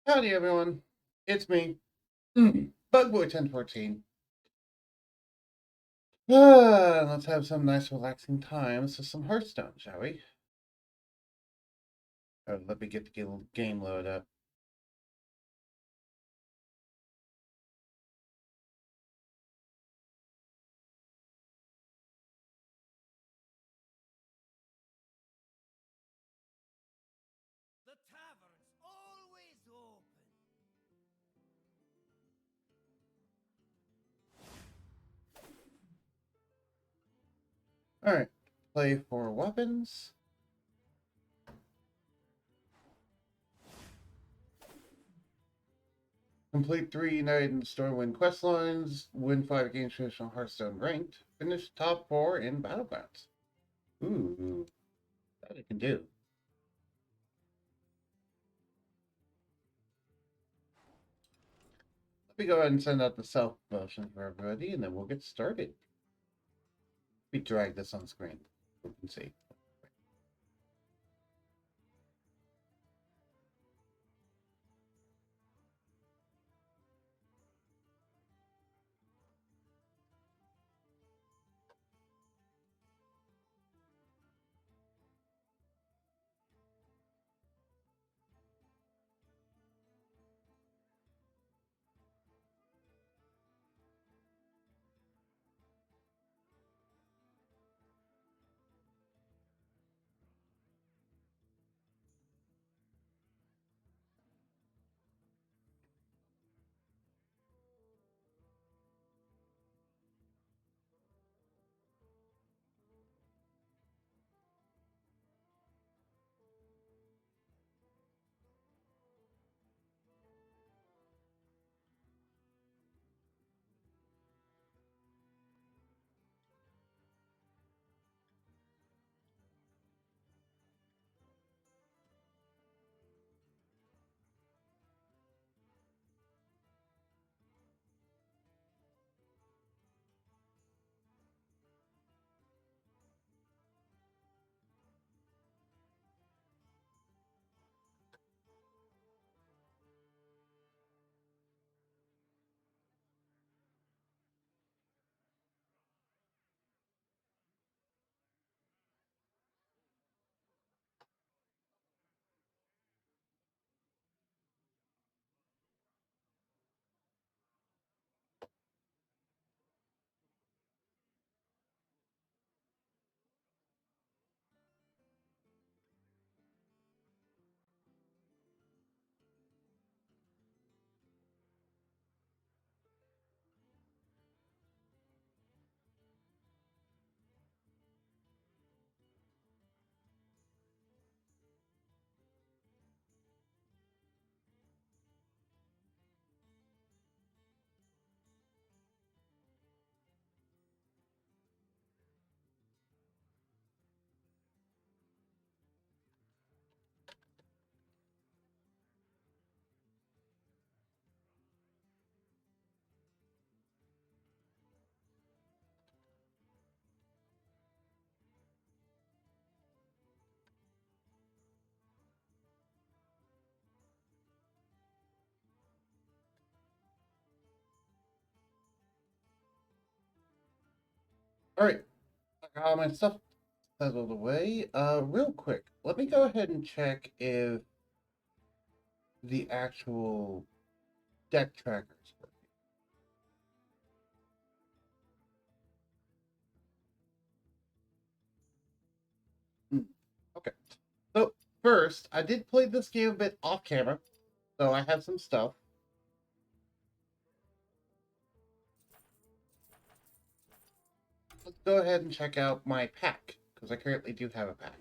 Howdy, everyone. It's me, Bugboy1014. Let's have some nice, relaxing time. So, some Hearthstone, shall we? Oh, let me get the game load up. The tavern's always open. Alright, play for weapons. Complete 3 United in Stormwind quest lines. Win 5 games traditional Hearthstone ranked. Finish top 4 in Battlegrounds. Ooh, that I can do. Let me go ahead and send out the self-promotion for everybody, and then we'll get started. Let me drag this on screen so we can see. Alright, I got all my stuff settled away. Real quick, let me go ahead and check if the actual deck tracker is working. Okay. So, first, I did play this game a bit off camera, so I have some stuff. Let's go ahead and check out my pack, because I currently do have a pack.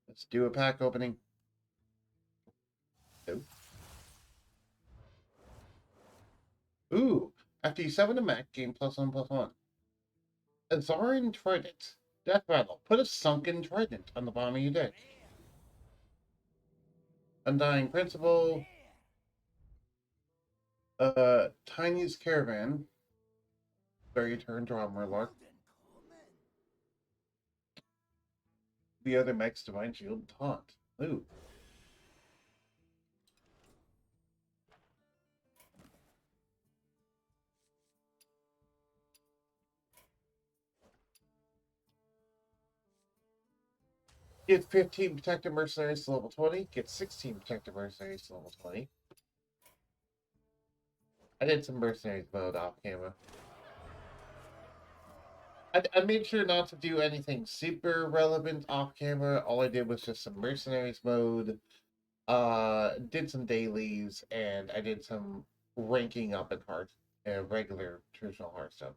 Let's do a pack opening. Ooh, after you summon a mech, gain +1/+1. Azarin Trident. Death Rattle. Put a sunken trident on the bottom of your deck. Undying Principle. Tiny's Caravan. Very turn, draw Murloc. The other mech's Divine Shield Taunt. Ooh. Get 15 Protected Mercenaries to level 20. Get 16 Protected Mercenaries to level 20. I did some Mercenaries mode off camera. I made sure not to do anything super relevant off camera. All I did was just some Mercenaries mode. Did some dailies, and I did some ranking up in regular traditional Hearthstone.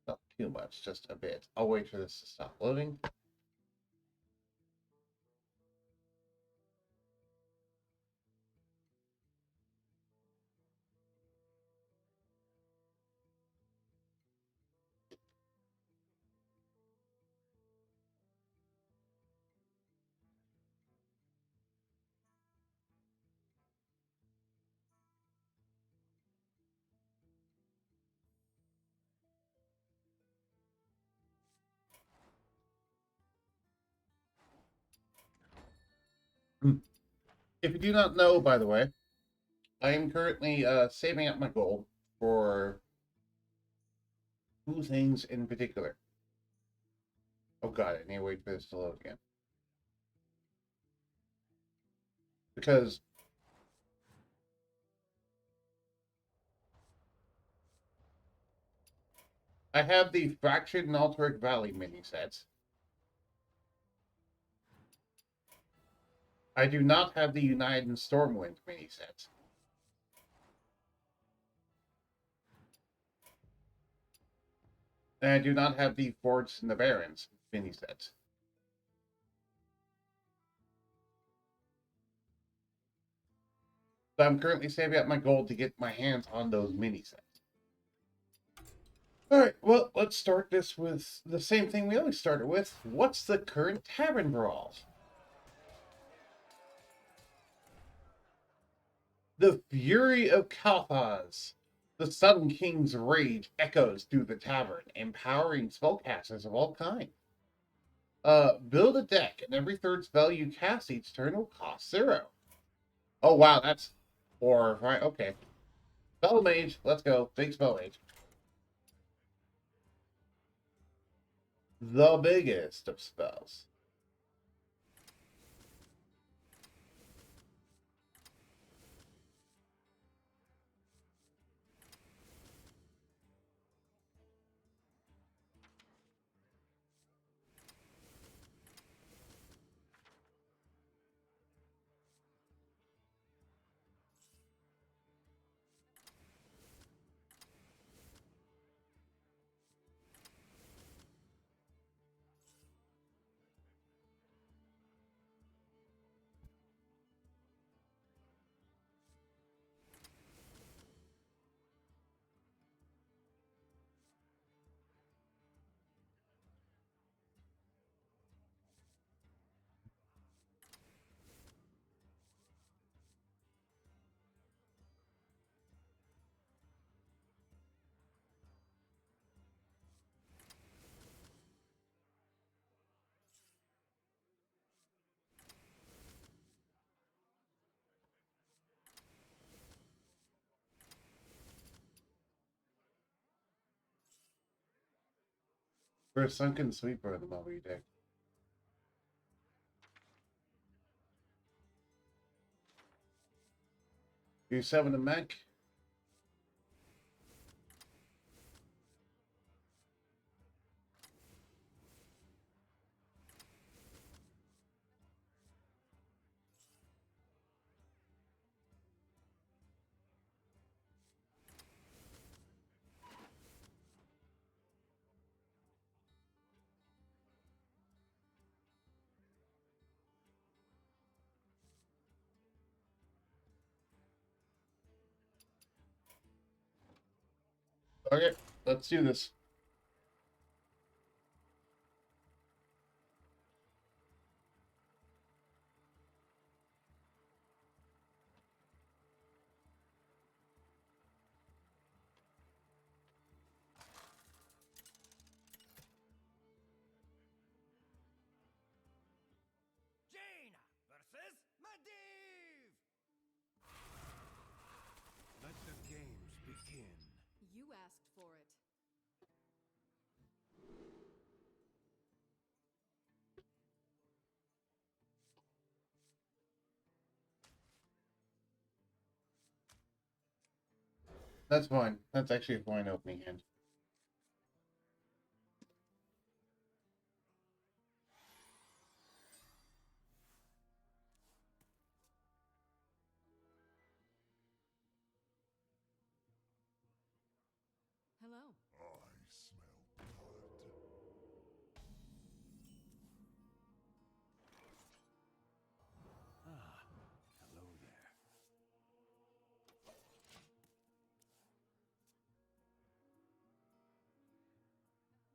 Not too much, just a bit. I'll wait for this to stop loading. If you do not know, by the way, I am currently saving up my gold for two things in particular. Oh god, I need to wait for this to load again. Because I have the Fractured and Alterac Valley mini sets. I do not have the United and Stormwind mini sets. And I do not have the Forts and the Barons mini sets. So I'm currently saving up my gold to get my hands on those mini sets. Alright, well, let's start this with the same thing we always started with. What's the current Tavern Brawl? The fury of Kalthaz. The Sun King's rage echoes through the tavern, empowering spellcasters of all kinds. Build a deck, and every third spell you cast each turn will cost 0. Oh wow, that's 4, right? Okay. Spell Mage, let's go. Big Spell Mage. The biggest of spells. For a Sunken Sweeper in the MLB deck. You 7 a mech. Okay, let's do this. Jaina versus Medivh! Let the games begin. You asked for it. That's fine. That's actually a fine opening hand. Hello. I smell blood. Ah, hello there.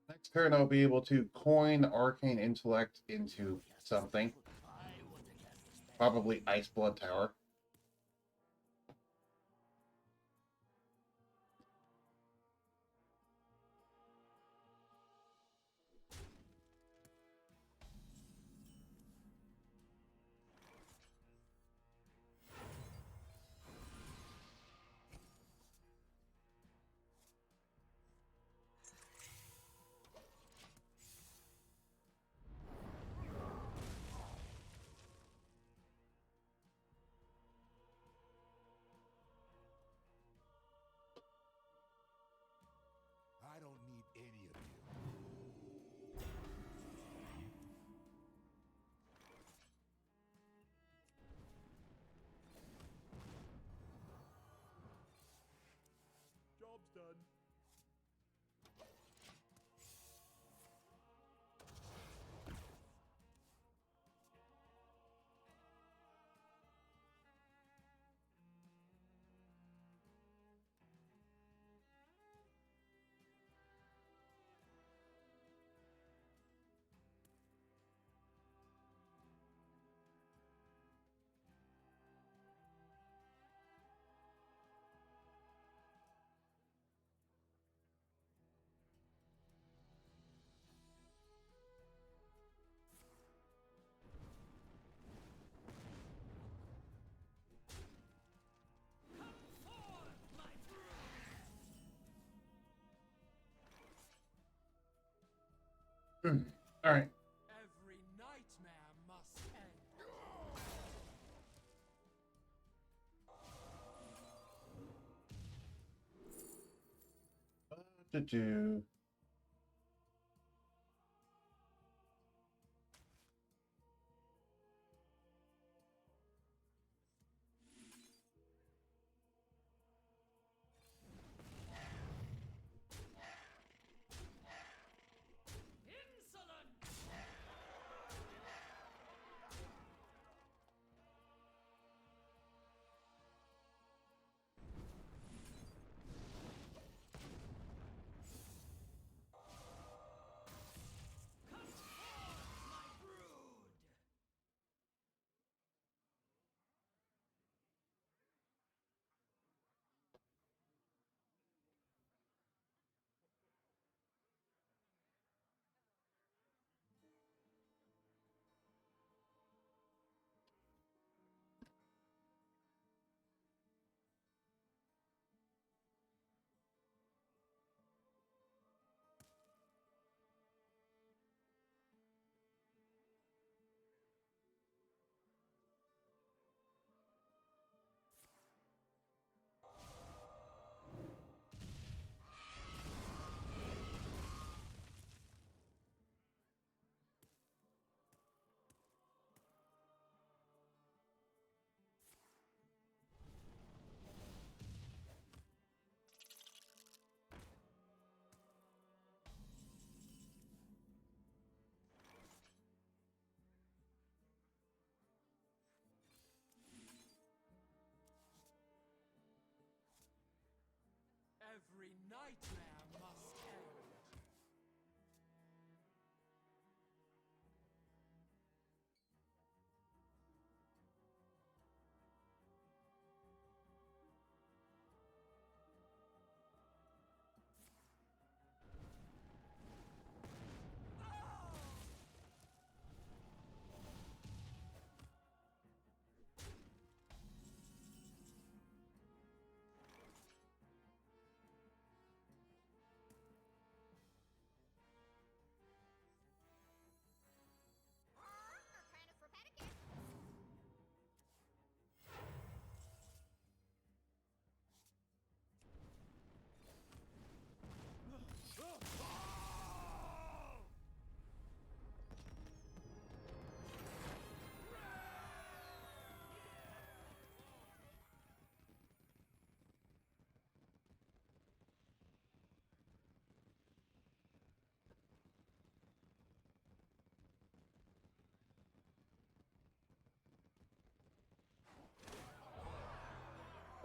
Next turn, I'll be able to coin Arcane Intellect into something. Probably Ice Blood Tower. I don't need any of you. Job's done. All right. Every nightmare must end. To do. Insolent!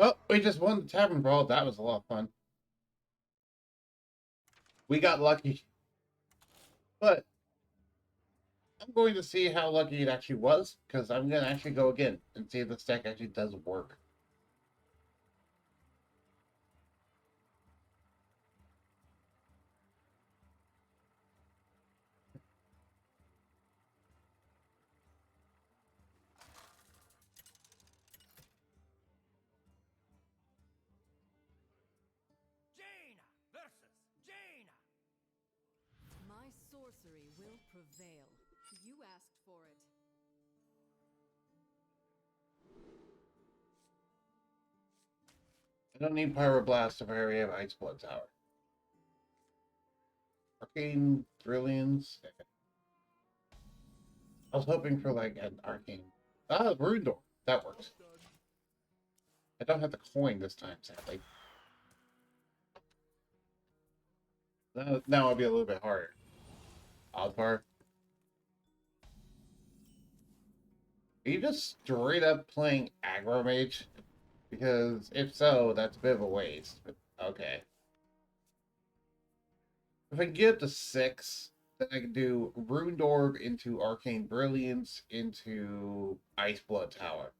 Oh, we just won the tavern brawl. That was a lot of fun. We got lucky. But I'm going to see how lucky it actually was, because I'm going to actually go again and see if this deck actually does work. Jaina versus Jaina. My sorcery will prevail. You asked for it. I don't need Pyroblast if I already have Ice Blood Tower. Arcane Brilliance. I was hoping for like an Arcane. Ah, Rune Door. That works. I don't have the coin this time, sadly. Now it'll be a little bit harder. Oddvar. Are you just straight up playing Aggro Mage? Because if so, that's a bit of a waste. But okay. If I can get up to 6, then I can do Rune Orb into Arcane Brilliance into Ice Blood Tower.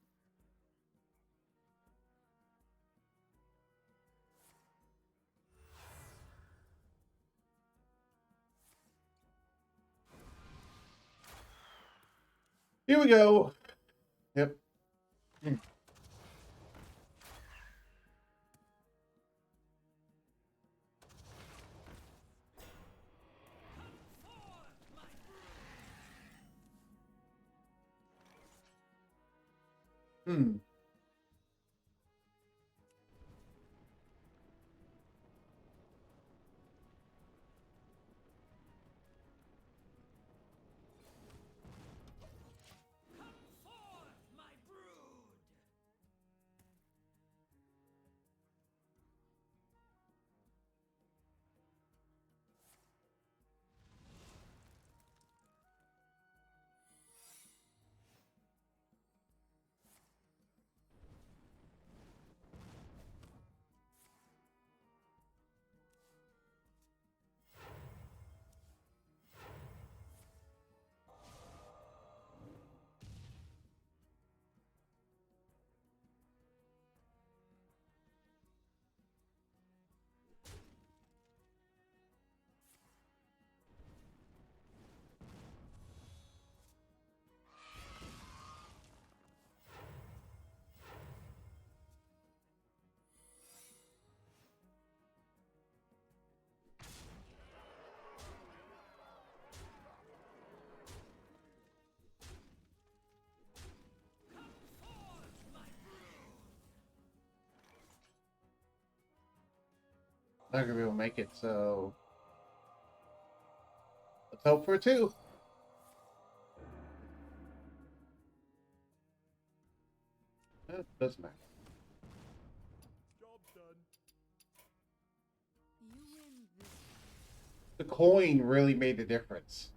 Here we go. Yep. Hmm. My brood. Not gonna be able to make it, so let's hope for 2. It doesn't matter. Job's done. You win this. The coin really made a difference.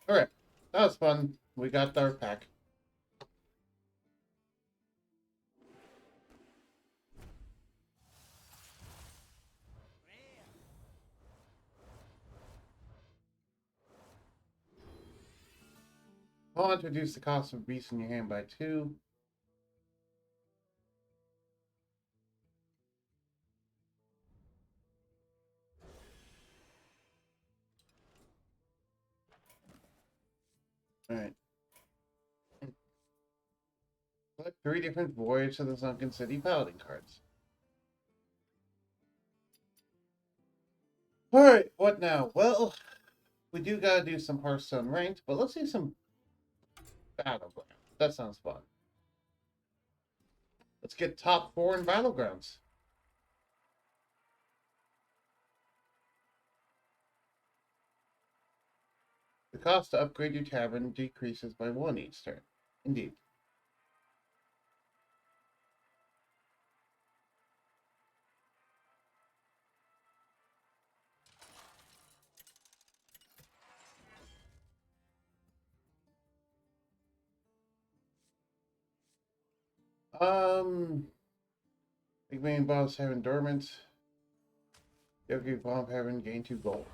Alright. That was fun. We got our pack. I'll introduce the cost of beast in your hand by 2. Alright. Select 3 different Voyage to the Sunken City Paladin cards. Alright, what now? Well, we do gotta do some Hearthstone ranked, but let's do some Battlegrounds. That sounds fun. Let's get top 4 in Battlegrounds. The cost to upgrade your tavern decreases by 1 each turn. Indeed. Big main boss having dormant. Yugioh bomb having gain 2 gold.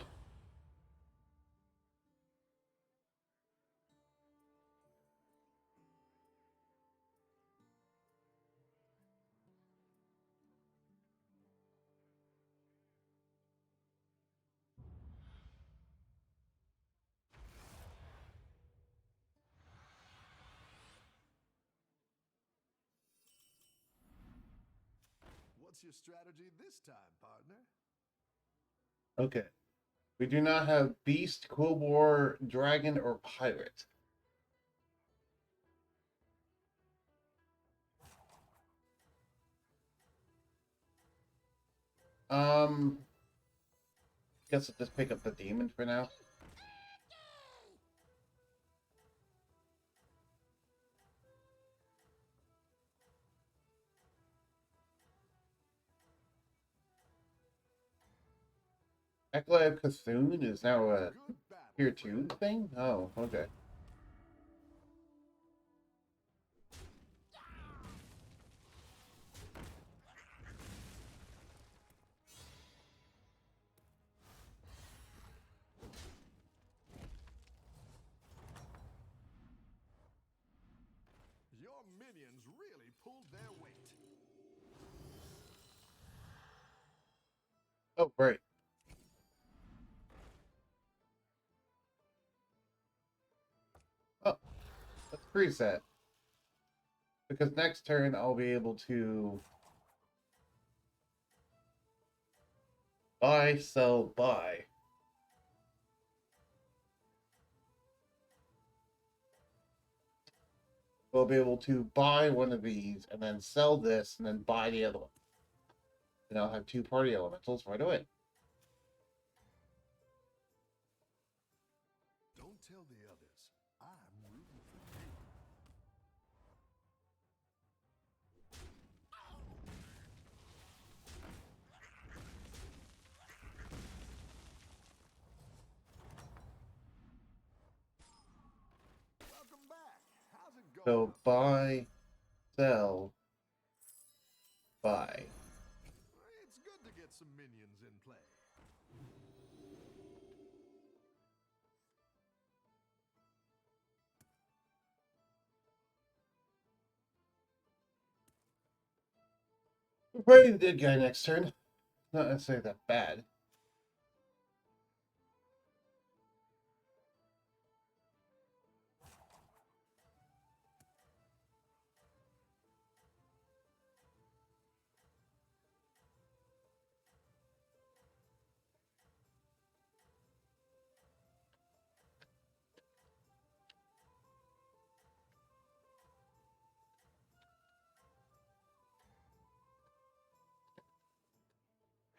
What's your strategy this time, partner? Okay. We do not have beast, quillboar, dragon, or pirate. Guess I'll just pick up the demon for now. Eclipse Cthulhu is now a Good battle, tier 2 friend. thing? Oh, okay. Your minions really pulled their weight. Oh, right. Oh, let's preset. Because next turn I'll be able to buy, sell, buy. We'll be able to buy one of these and then sell this and then buy the other one. And I'll have 2 party elementals right away. Don't tell the others. I'm rooting for you. Welcome back. How's it going? So buy, sell, buy. It's good to get some minions in play. We'll probably the dead guy next turn. Not necessarily that bad.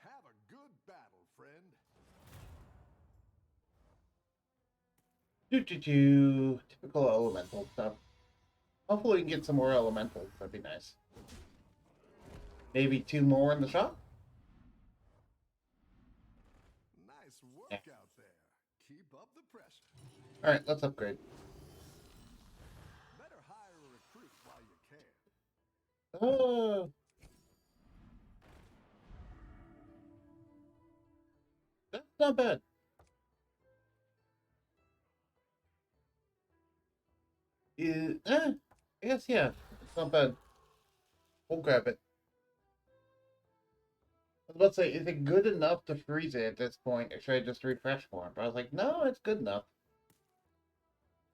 Have a good battle, friend. Typical elemental stuff. Hopefully we can get some more elementals. That'd be nice. Maybe 2 more in the shop? Nice work Yeah. out there. Keep up the pressure. Alright, let's upgrade. Better hire a recruit while you can. That's not bad. I guess, yeah. It's not bad. We'll grab it. I was about to say, is it good enough to freeze it at this point, or should I just refresh more? But I was like, no, it's good enough.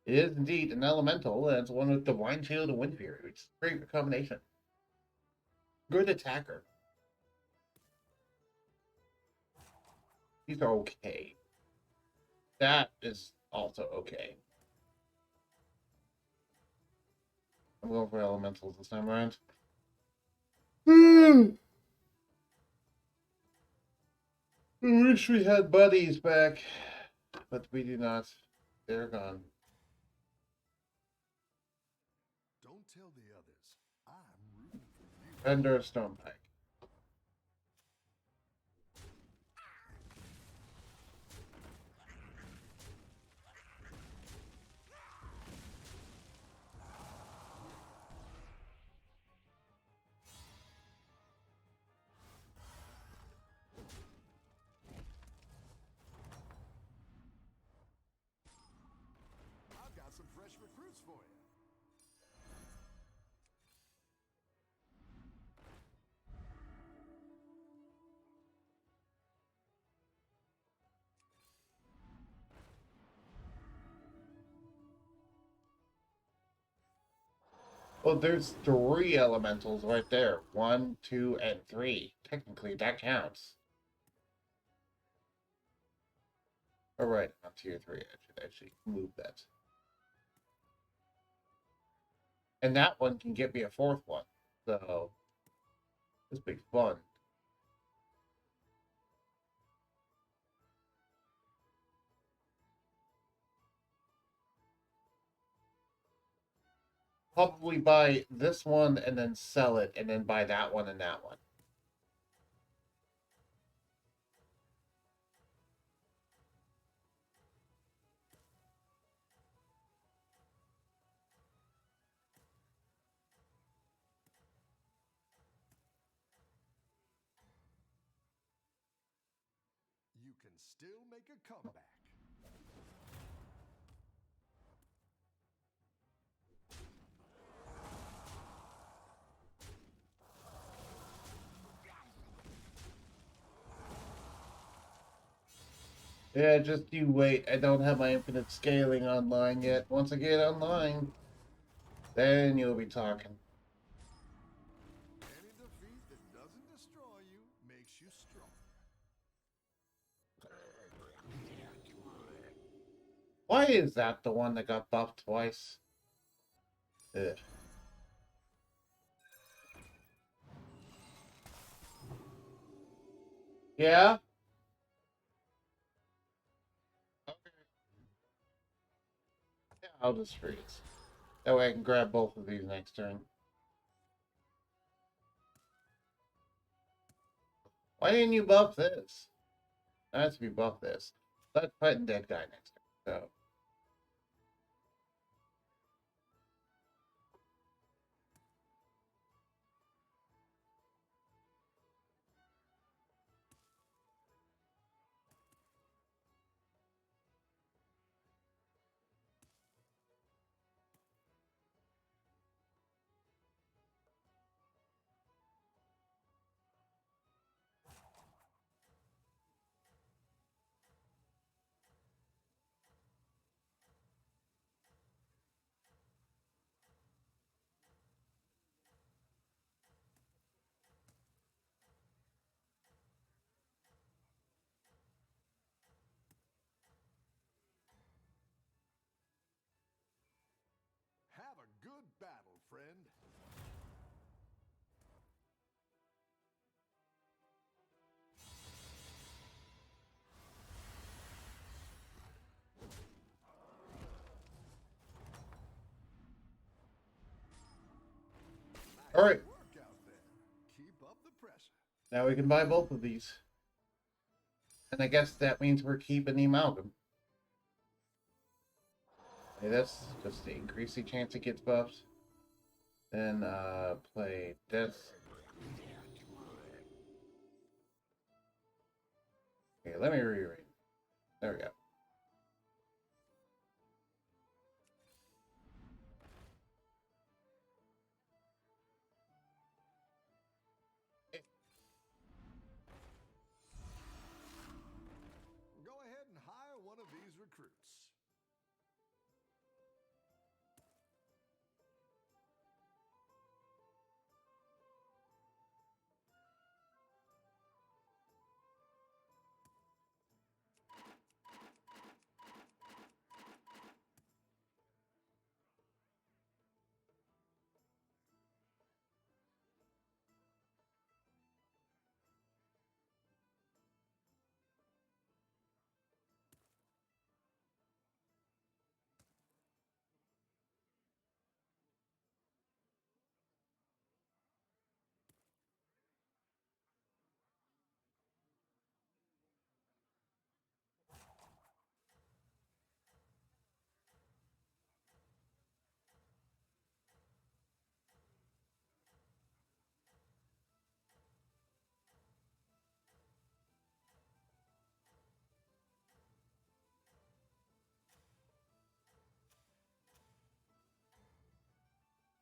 It is indeed an elemental, and it's one with Divine Shield and Wind Fury, which is a great combination. Good attacker. These are okay. That is also okay. I'm going for elementals this time around. I wish we had buddies back, but we do not. They're gone. Don't tell the others. I'm rooting for you. Vendor Stone Pike. got some fresh recruits for you. Well, there's 3 elementals right there. 1, 2, and 3. Technically, that counts. All right, on tier 3, I should actually move that. And that one can get me a 4th one. So, this will be fun. Probably buy this one and then sell it, and then buy that one and that one. You can still make a comeback. Yeah, just you wait. I don't have my infinite scaling online yet. Once I get online, then you'll be talking. Any defeat that doesn't destroy you makes you stronger. Why is that the one that got buffed twice? Ugh. Yeah? Okay. Yeah, I'll just freeze. That way I can grab both of these next turn. Why didn't you buff this? That has to be buff this. Let's fight dead guy next turn. So. Have a good battle, friend. All right. Work out there. Keep up the pressure. Now we can buy both of these. And I guess that means we're keeping the amalgam. Play this, just to increase the chance it gets buffed. Then play this. Okay, let me reread. There we go. Go ahead and hire one of these recruits.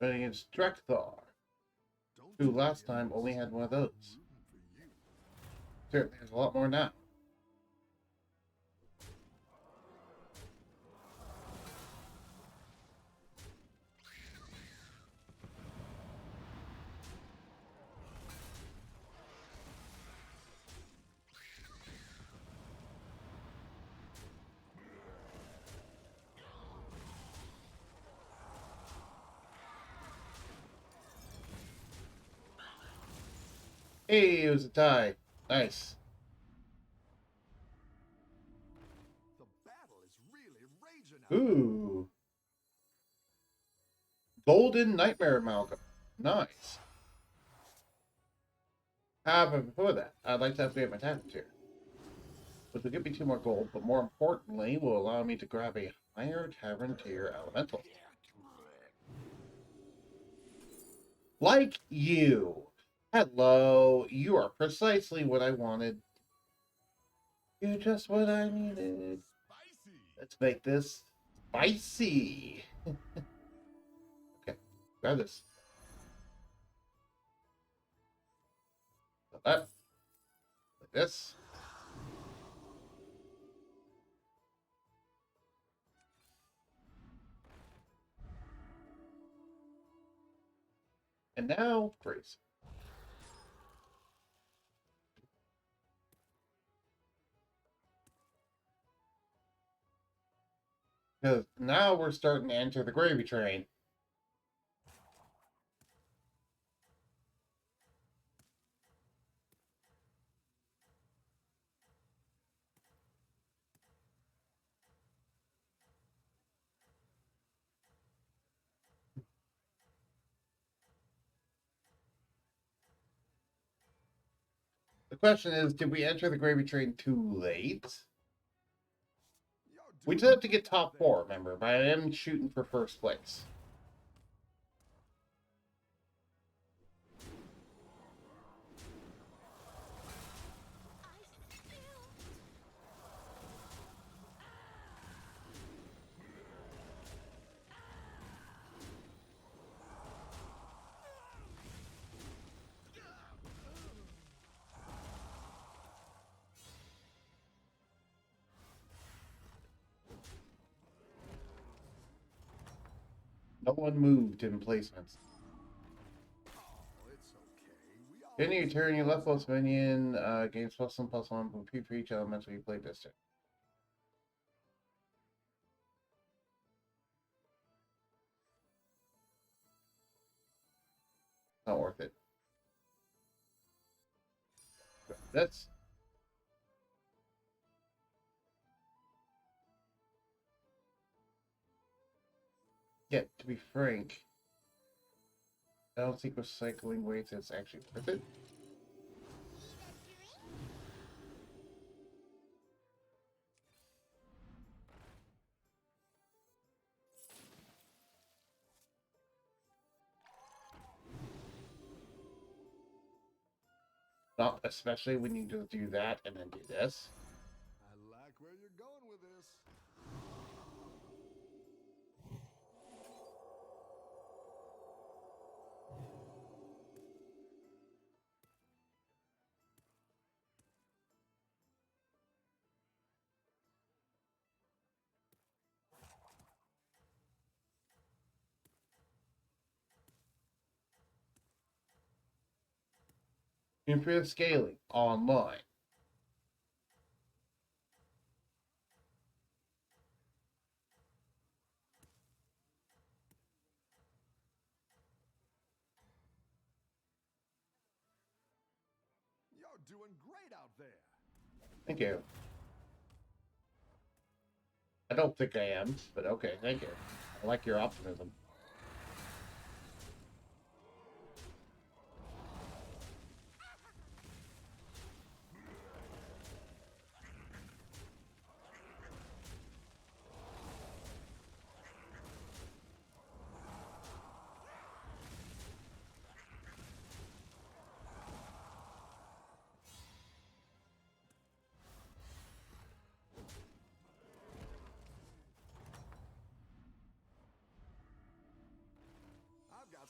But against Drekthar, Don't who tell the last time others. only had one of I'm those. rooting for you. Certainly there's a lot more now. Hey, it was a tie. Nice. The battle is really raging out. Ooh. Golden Nightmare Amalgam. Nice. However, before that, I'd like to upgrade my tavern tier. Which will give me 2 more gold, but more importantly, will allow me to grab a higher tavern tier elemental. Like you. Hello. You are precisely what I wanted. You're just what I needed. Spicy. Let's make this spicy. Okay, grab this. Like that. Like this. And now, freeze. Because now we're starting to enter the gravy train. The question is, did we enter the gravy train too late? You're We doing did have to great get out top there. 4, remember, but I am shooting for first place. No one moved in placements. Oh, it's okay. We all Then you make turn your mistakes. leftmost minion, gains +1/+1, repeat for each elemental you play this turn. Not worth it. That's yeah, to be frank, I don't think recycling weights is actually worth it. Not especially when you just do that and then do this. I like where you're going with this. Improve scaling online. You're doing great out there. Thank you. I don't think I am, but okay, thank you. I like your optimism.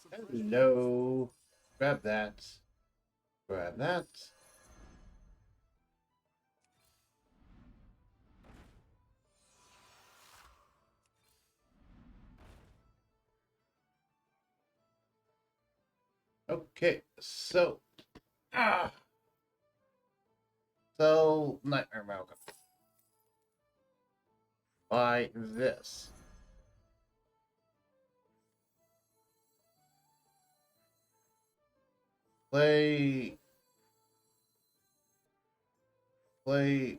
some fresh air. Hello. Grab that. Grab that. Okay, so so Nightmare Malcolm. Buy this. Play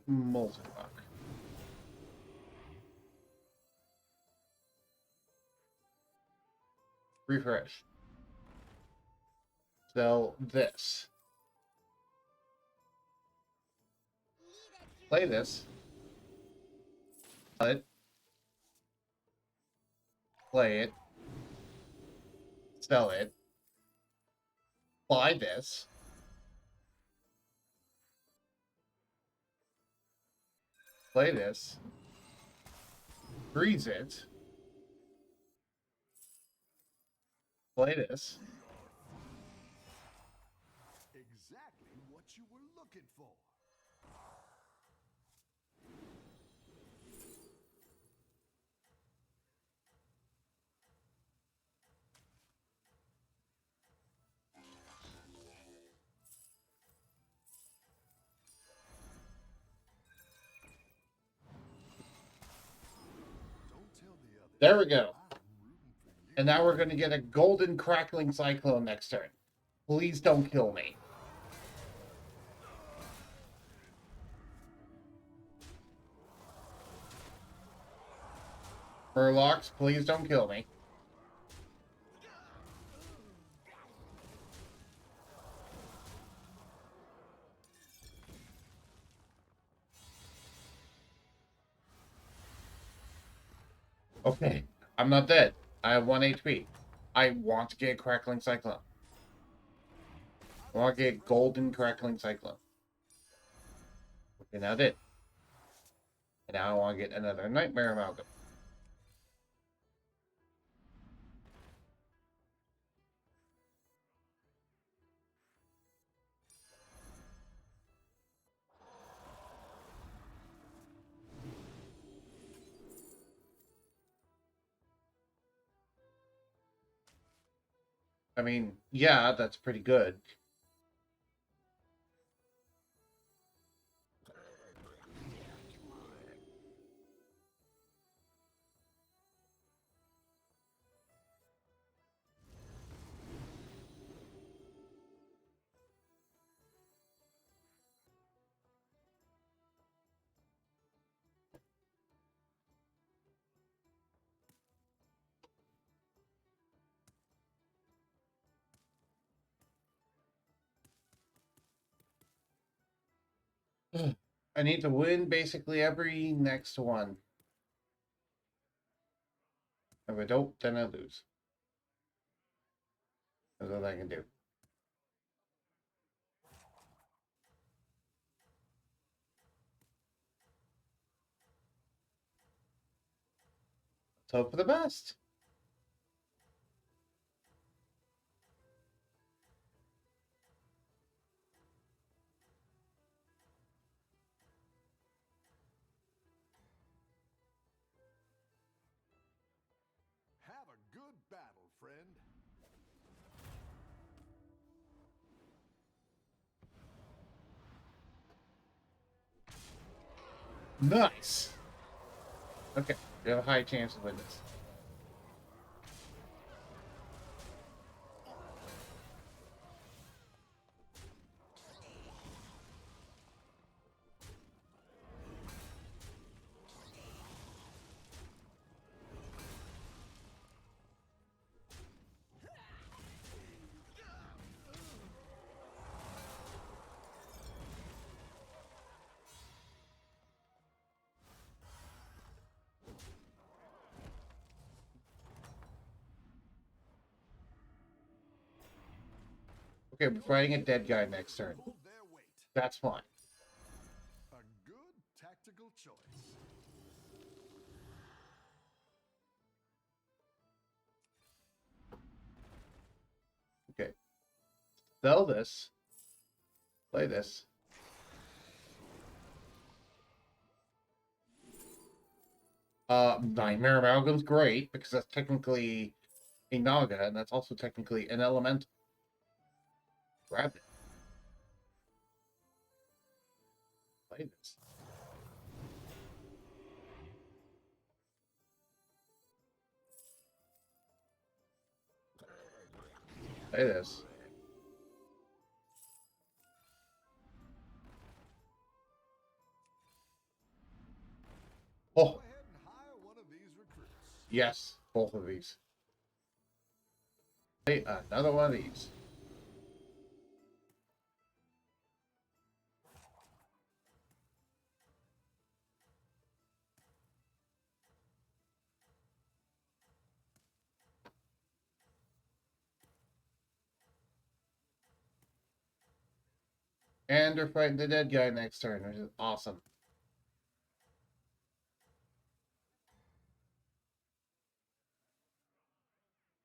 Multirock. Refresh. Sell this. Play this. Sell it. Play it. Sell it. Buy this. Play this. Freeze it. Play this. Exactly what you were looking for. Don't tell the others. There we go. I'm rooting for you. And now we're going to get a golden crackling cyclone next turn. Please don't kill me. Murlocs, please don't kill me. Okay, I'm not dead. I have 1 HP. I want to get Crackling Cyclone. I want to get Golden Crackling Cyclone. Okay, now I did. And now I want to get another Nightmare Amalgam. I mean, yeah, that's pretty good. I need to win basically every next one. If I don't, then I lose. That's all I can do. Let's hope for the best. Have a good battle, friend. Nice. Okay, we have a high chance of winning this. Okay, we're fighting a dead guy next turn. Hold their weight. That's fine. A good tactical choice. sell this. Play this. Nightmare Amalgam's great because that's technically a Naga, and that's also technically an elemental. Grab it. Play this. Play this. Go Oh, ahead and hire one of these recruits. yes, both of these. Play another one of these. And they're fighting the dead guy next turn, which is awesome.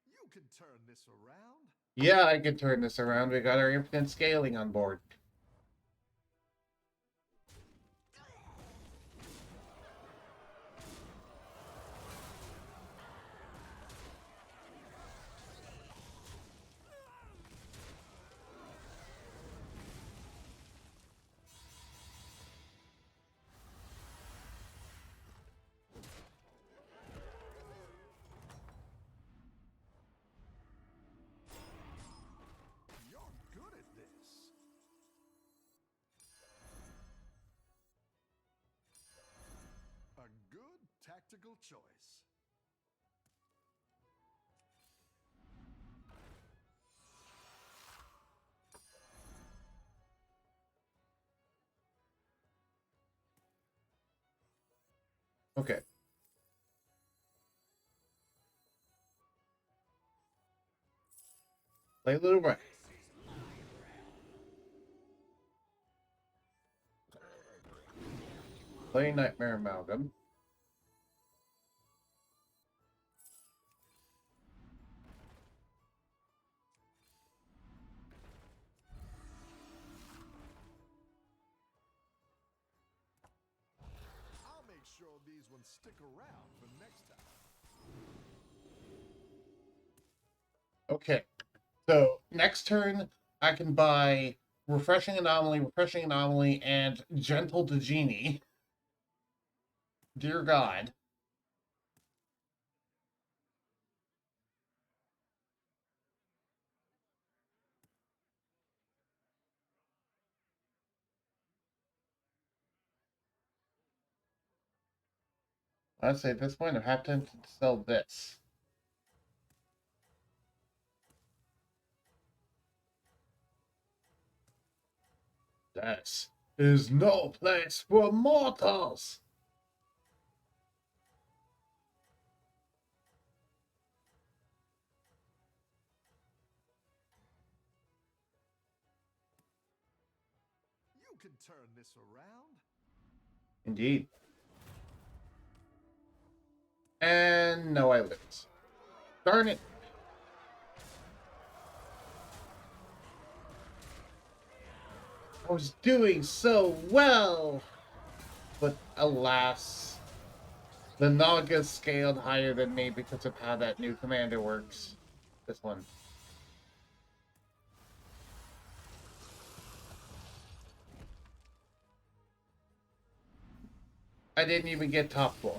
You can turn this around. Yeah, I can turn this around. We got our infinite scaling on board. You're good at this. A good tactical choice. Okay. Play a little right. Play Nightmare Amalgam. I'll make sure these ones stick around for next time. Okay. So next turn, I can buy Refreshing Anomaly, and Gentle to Genie. Dear God. I'd say at this point, I have to sell this. This is no place for mortals. You can turn this around. Indeed. And no, I lose. Darn it. I was doing so well. But alas, the Naga scaled higher than me because of how that new commander works. This one. I didn't even get top 4.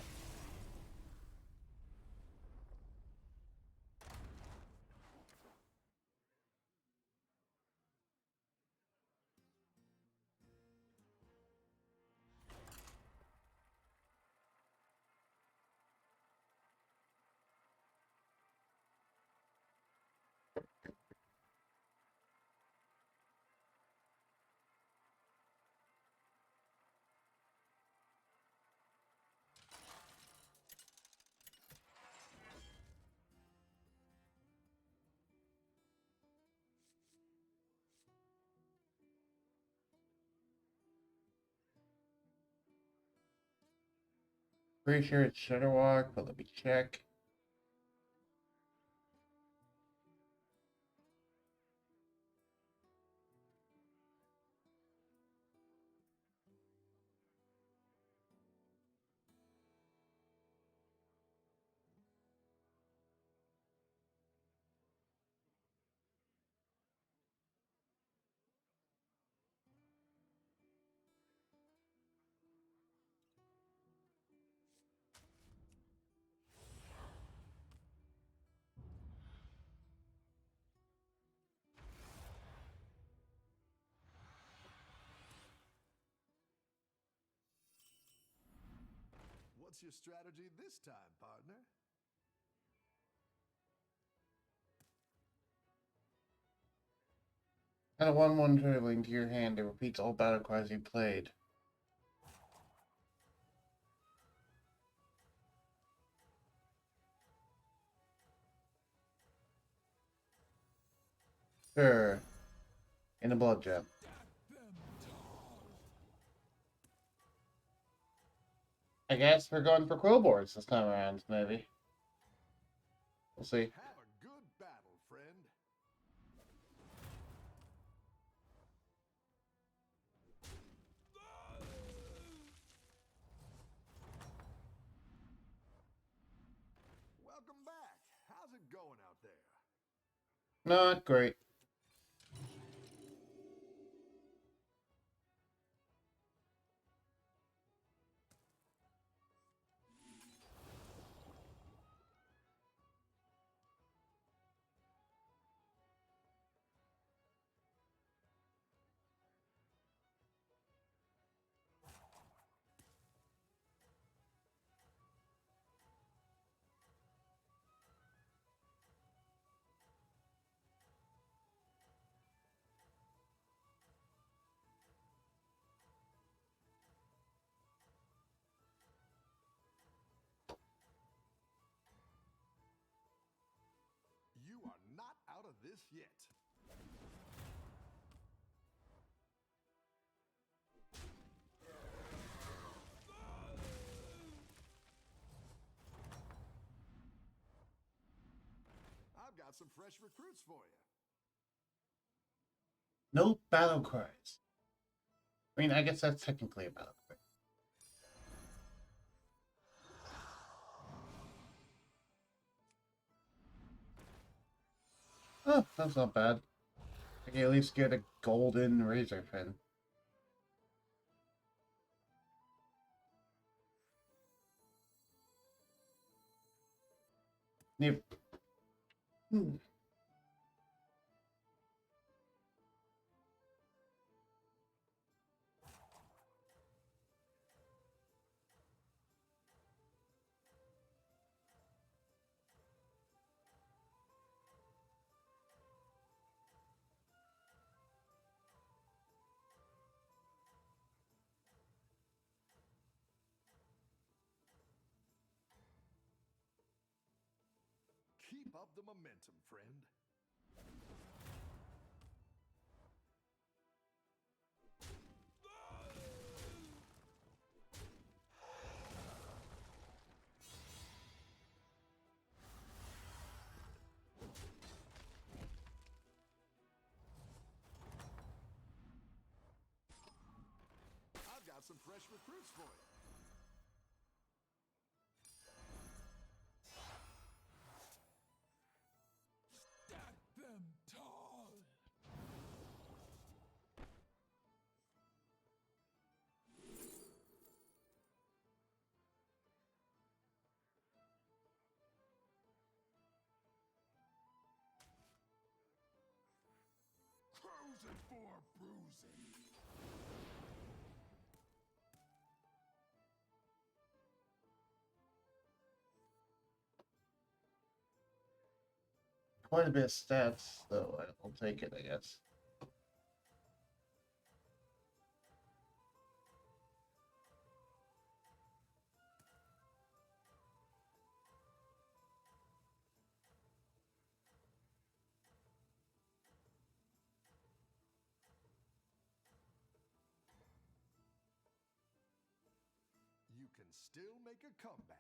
Pretty sure it's Shutterwalk, but let me check. What's your strategy this time, partner? Add a 1/1 dribbling to your hand. It repeats all battle cries you played. Sure. In a blood gem. I guess we're going for quill boards this time around, maybe. We'll see. Have a good battle, friend. Welcome back. How's it going out there? Not great. You are not out of this yet. I've got some fresh recruits for you. No battle cries. I mean, I guess that's technically a battle cry. Oh, that's not bad. I can at least get a golden razor fin. Yep. Keep up the momentum, friend. I've got some fresh recruits for you. Stack them tall. Cruising for bruising. Quite a bit of stats, though. I'll take it, I guess. You can still make a comeback.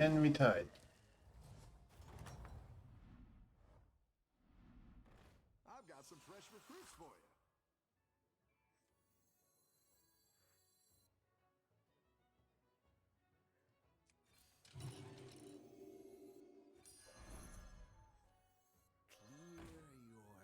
Enemy Tide. I've got some fresh recruits for you. Clear your mind.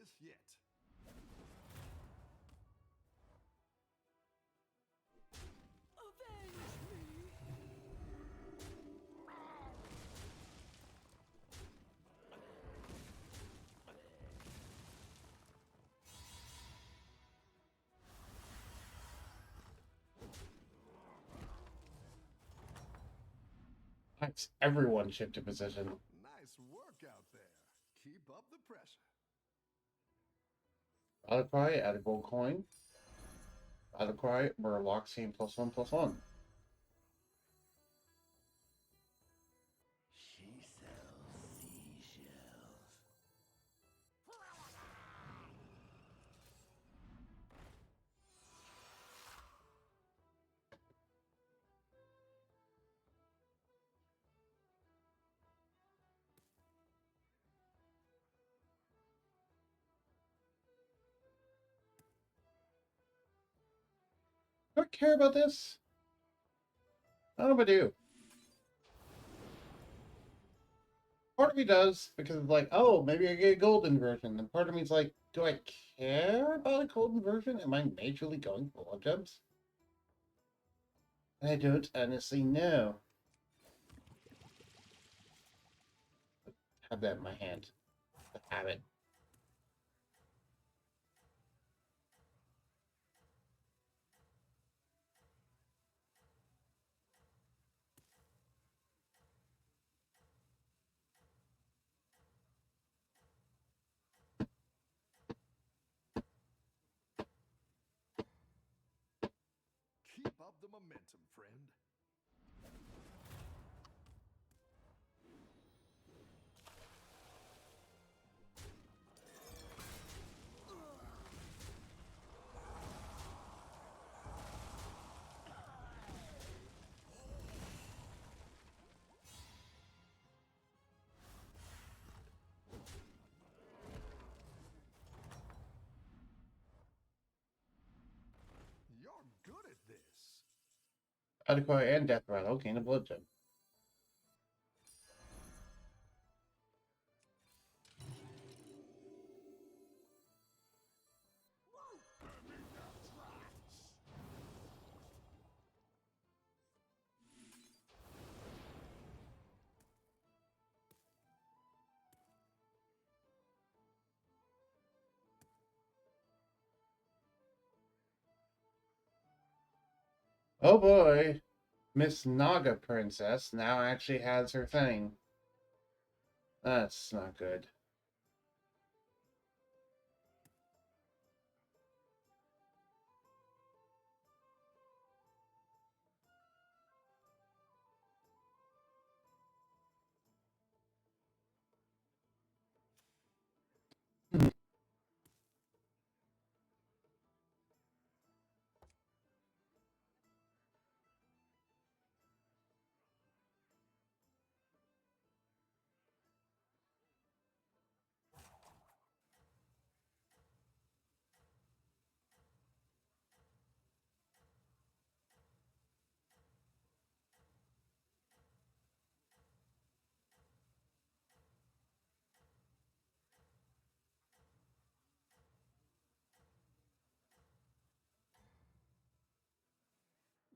this yet. Avenge me! Nice. Everyone shifted position. Nice work out there. Keep up the pressure. Battle cry, add a gold coin. Battle cry, Murloc scene +1/+1. She sells seashells. Do I care about this? I don't know if I do. Part of me does, because it's like, oh, maybe I get a golden version. And part of me is like, do I care about a golden version? Am I majorly going for love gems? I don't honestly know. Have that in my hand. Have it. Keep up the momentum, friend. You're good at this. Adequate and Death Rattle gain a blood gem. Oh boy. Miss Naga Princess now actually has her thing. That's not good.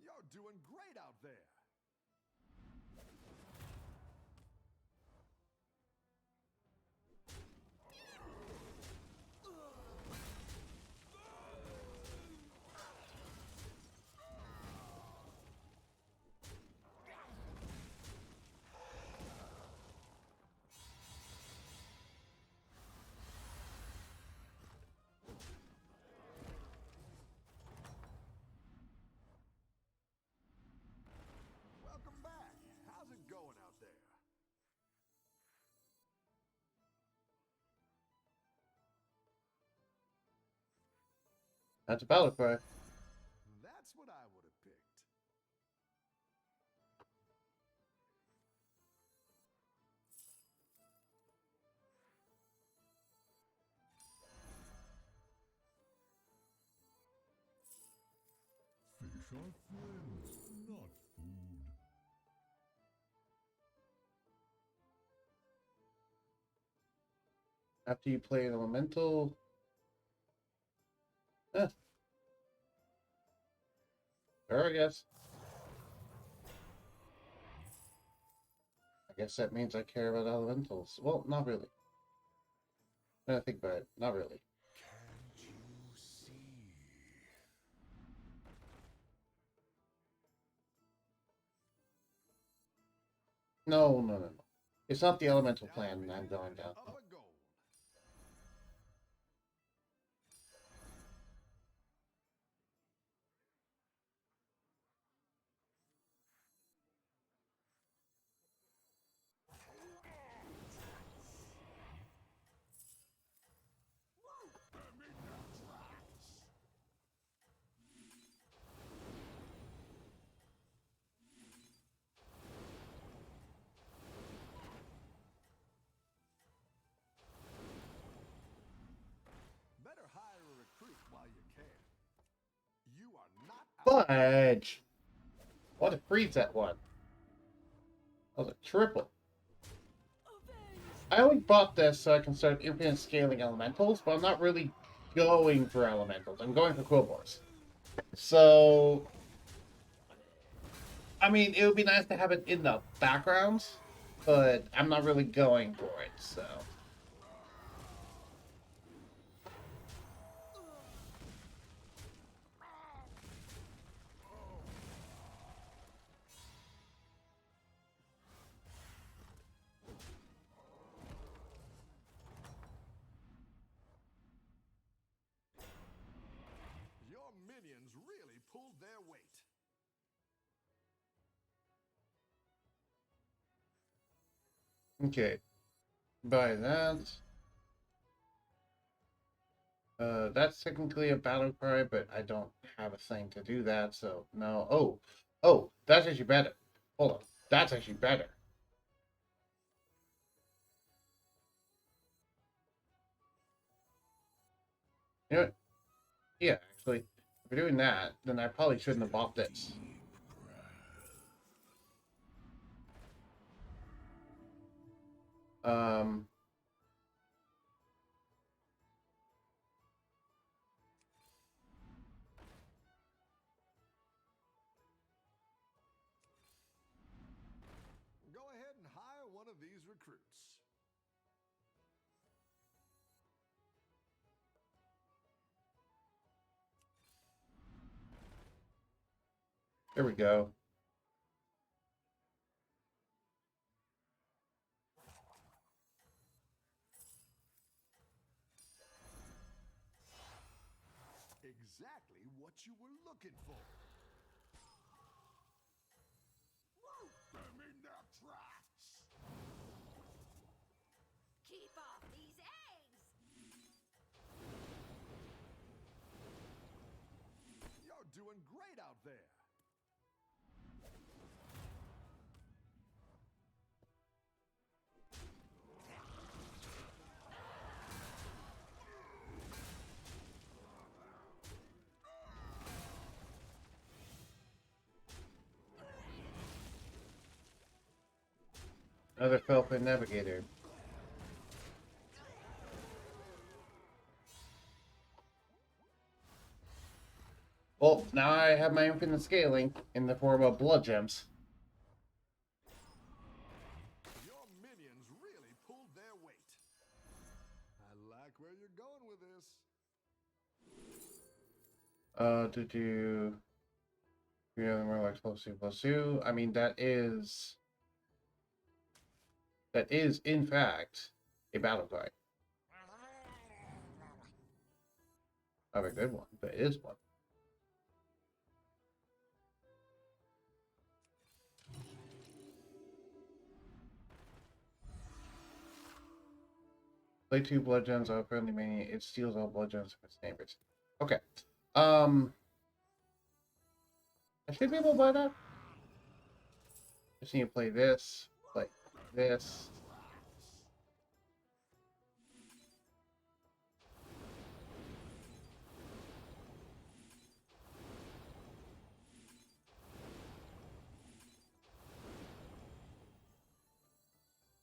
You're doing great out there. Welcome back. How's it going out there? That's a battle cry. That's what I would have picked. Fish are friends, not food. After you play an elemental. Eh, sure, I guess. I guess that means I care about elementals. Well, not really. When I think about it, not really. Can't you see? No, no, no, no. It's not the elemental plan I'm going down. Of a gold. Better hire a recruit while you can. You are not out. Fudge! What a freeze that one. That was a triple. I only bought this so I can start infinite scaling elementals, but I'm not really going for elementals. I'm going for Quillbores. So, I mean, it would be nice to have it in the background, but I'm not really going for it, so. Your minions really pulled their weight. Okay. Buy that. That's technically a battle cry, but I don't have a thing to do that, so no. Oh, oh, that's actually better. Hold on, that's actually better. You know what? Yeah, actually, if we're doing that, then I probably shouldn't have bought this. Um, Go ahead and hire one of these recruits. there we go. Exactly what you were looking for. I'm in their tracks. Keep off these eggs! You're doing great out there. Another Felpin Navigator. Well, now I have my infinite scaling in the form of blood gems. Your minions really pulled their weight. I like where you're going with this. To do 3 other more like +2/+2. I mean, that is in fact a battle cry. Not a good one, but it is one. Play 2 blood gems on a friendly mania. It steals all blood gems from its neighbors. Okay. I should be able to buy that. Just need to play this, play this.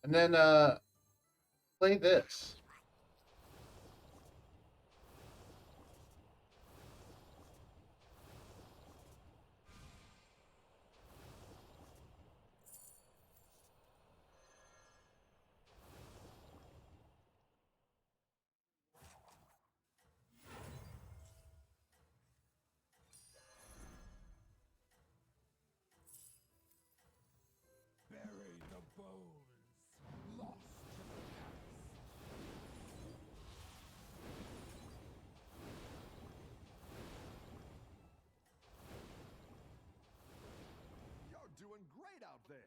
And then play this. bones lost to the past. You're doing great out there.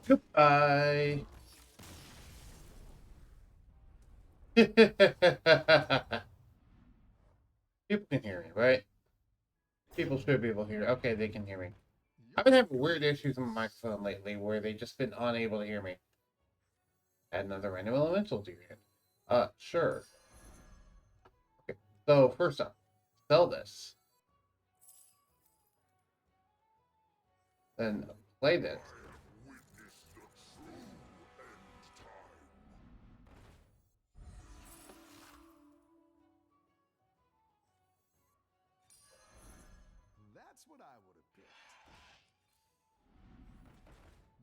Goodbye. People can hear me, right? People should be able to hear. Okay, they can hear me. I've been having weird issues with my microphone lately where they've just been unable to hear me. Add another random elemental to your hand. Sure. Okay, so first up, sell this. Then play this. That's what I would have picked.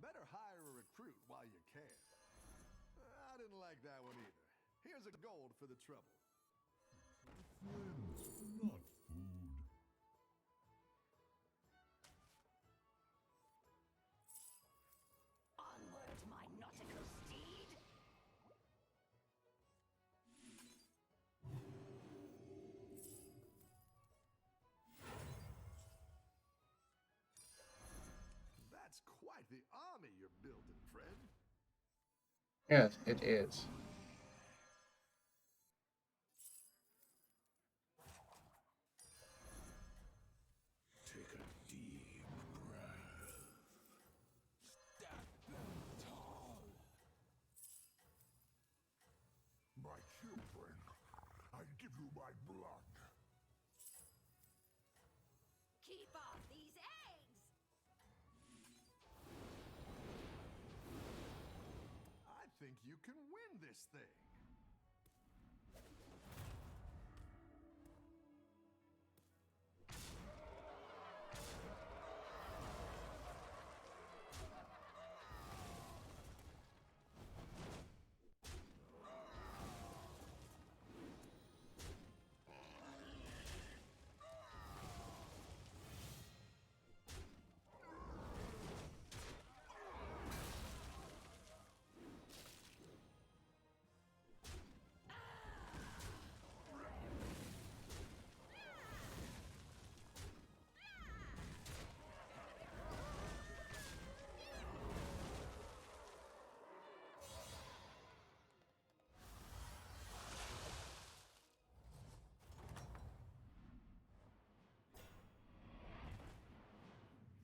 Better hire a recruit while you can. I didn't like that one either. Here's a gold for the trouble. Friends, not food. Onward, my nautical steed. That's quite the army you're building, friend. Yes, it is. Take a deep breath. Stack them tall. My children, I give you my blood. Keep off these eggs. I think you can win this thing.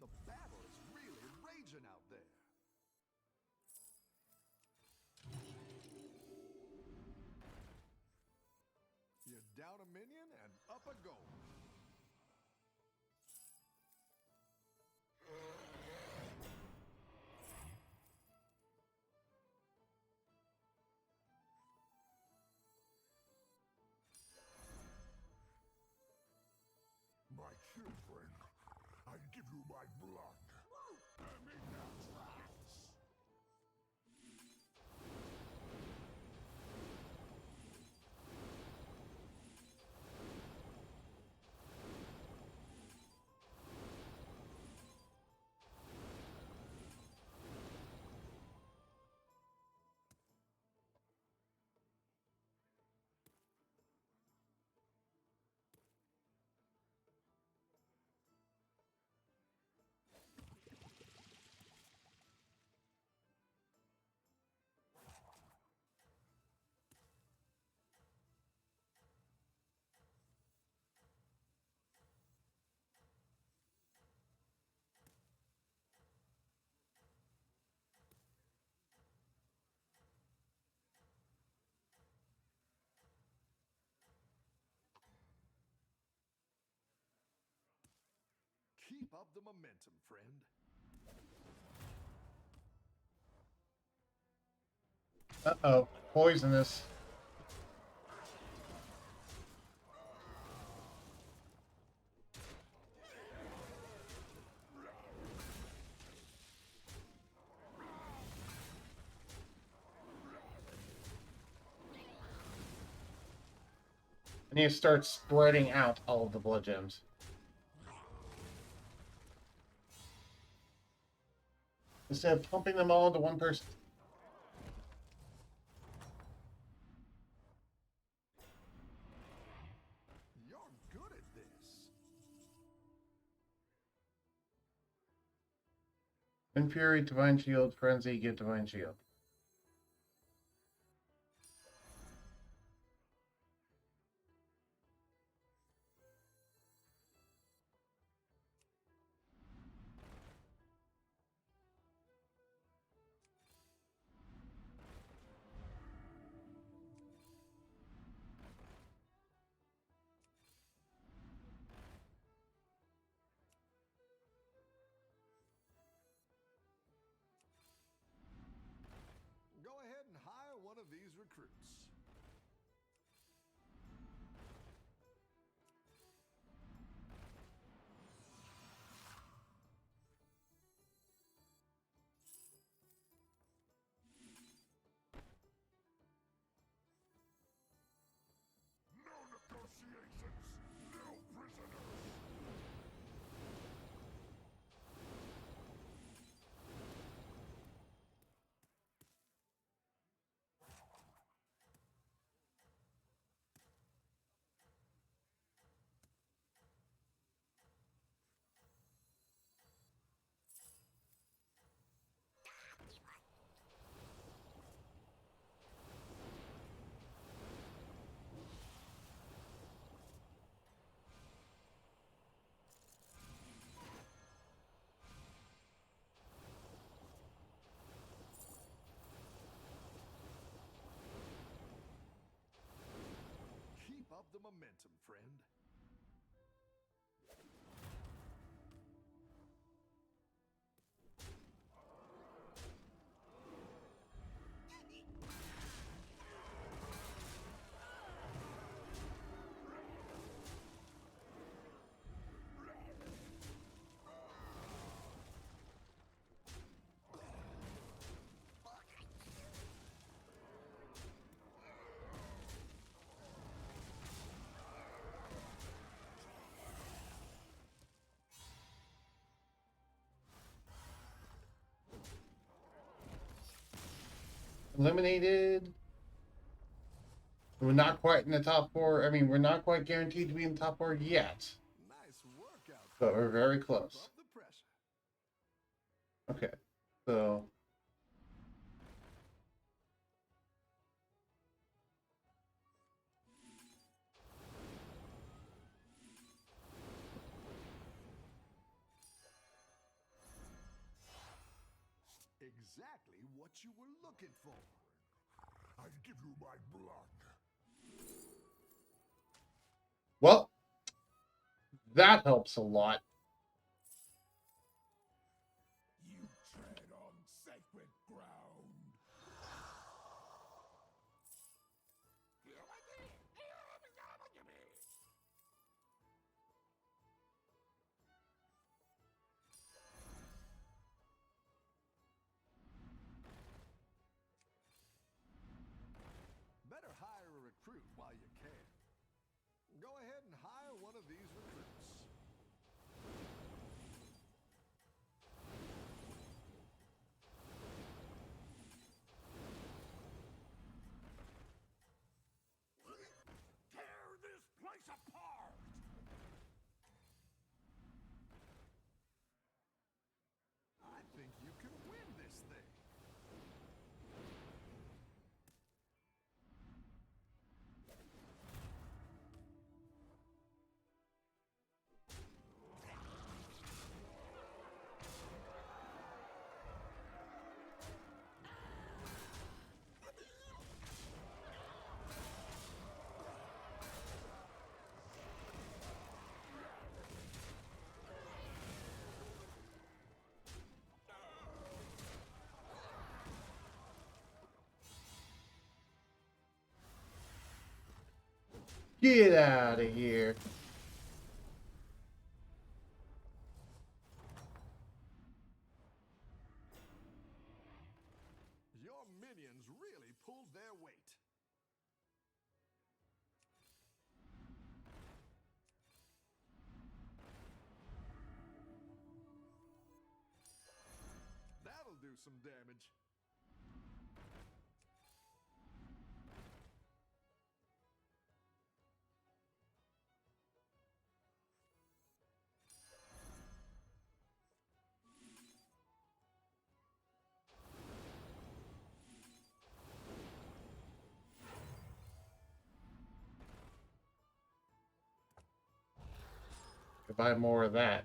The battle is really raging out there. You're down a minion and up a goal. My children, I give you my blood. Keep up the momentum, friend. Uh-oh. Poisonous. I need to start spreading out all of the blood gems. Instead of pumping them all into one person. You're good at this. Infuri, Divine Shield, Frenzy, get Divine Shield. Go ahead and hire one of these recruits. No negotiations! No prisoners! Keep up the momentum, friend. Eliminated. We're not quite in the top four. I mean, we're not quite guaranteed to be in the top four yet. Nice workout. But we're very Keep close. up the pressure. Okay. So. Exactly what you were looking for. I give you my blood. Well, that helps a lot. You tread on sacred ground. Better hire a recruit while you can. Go ahead and hire one of these recruits. Get out of here. Your minions really pulled their weight. That'll do some damage. Could buy more of that.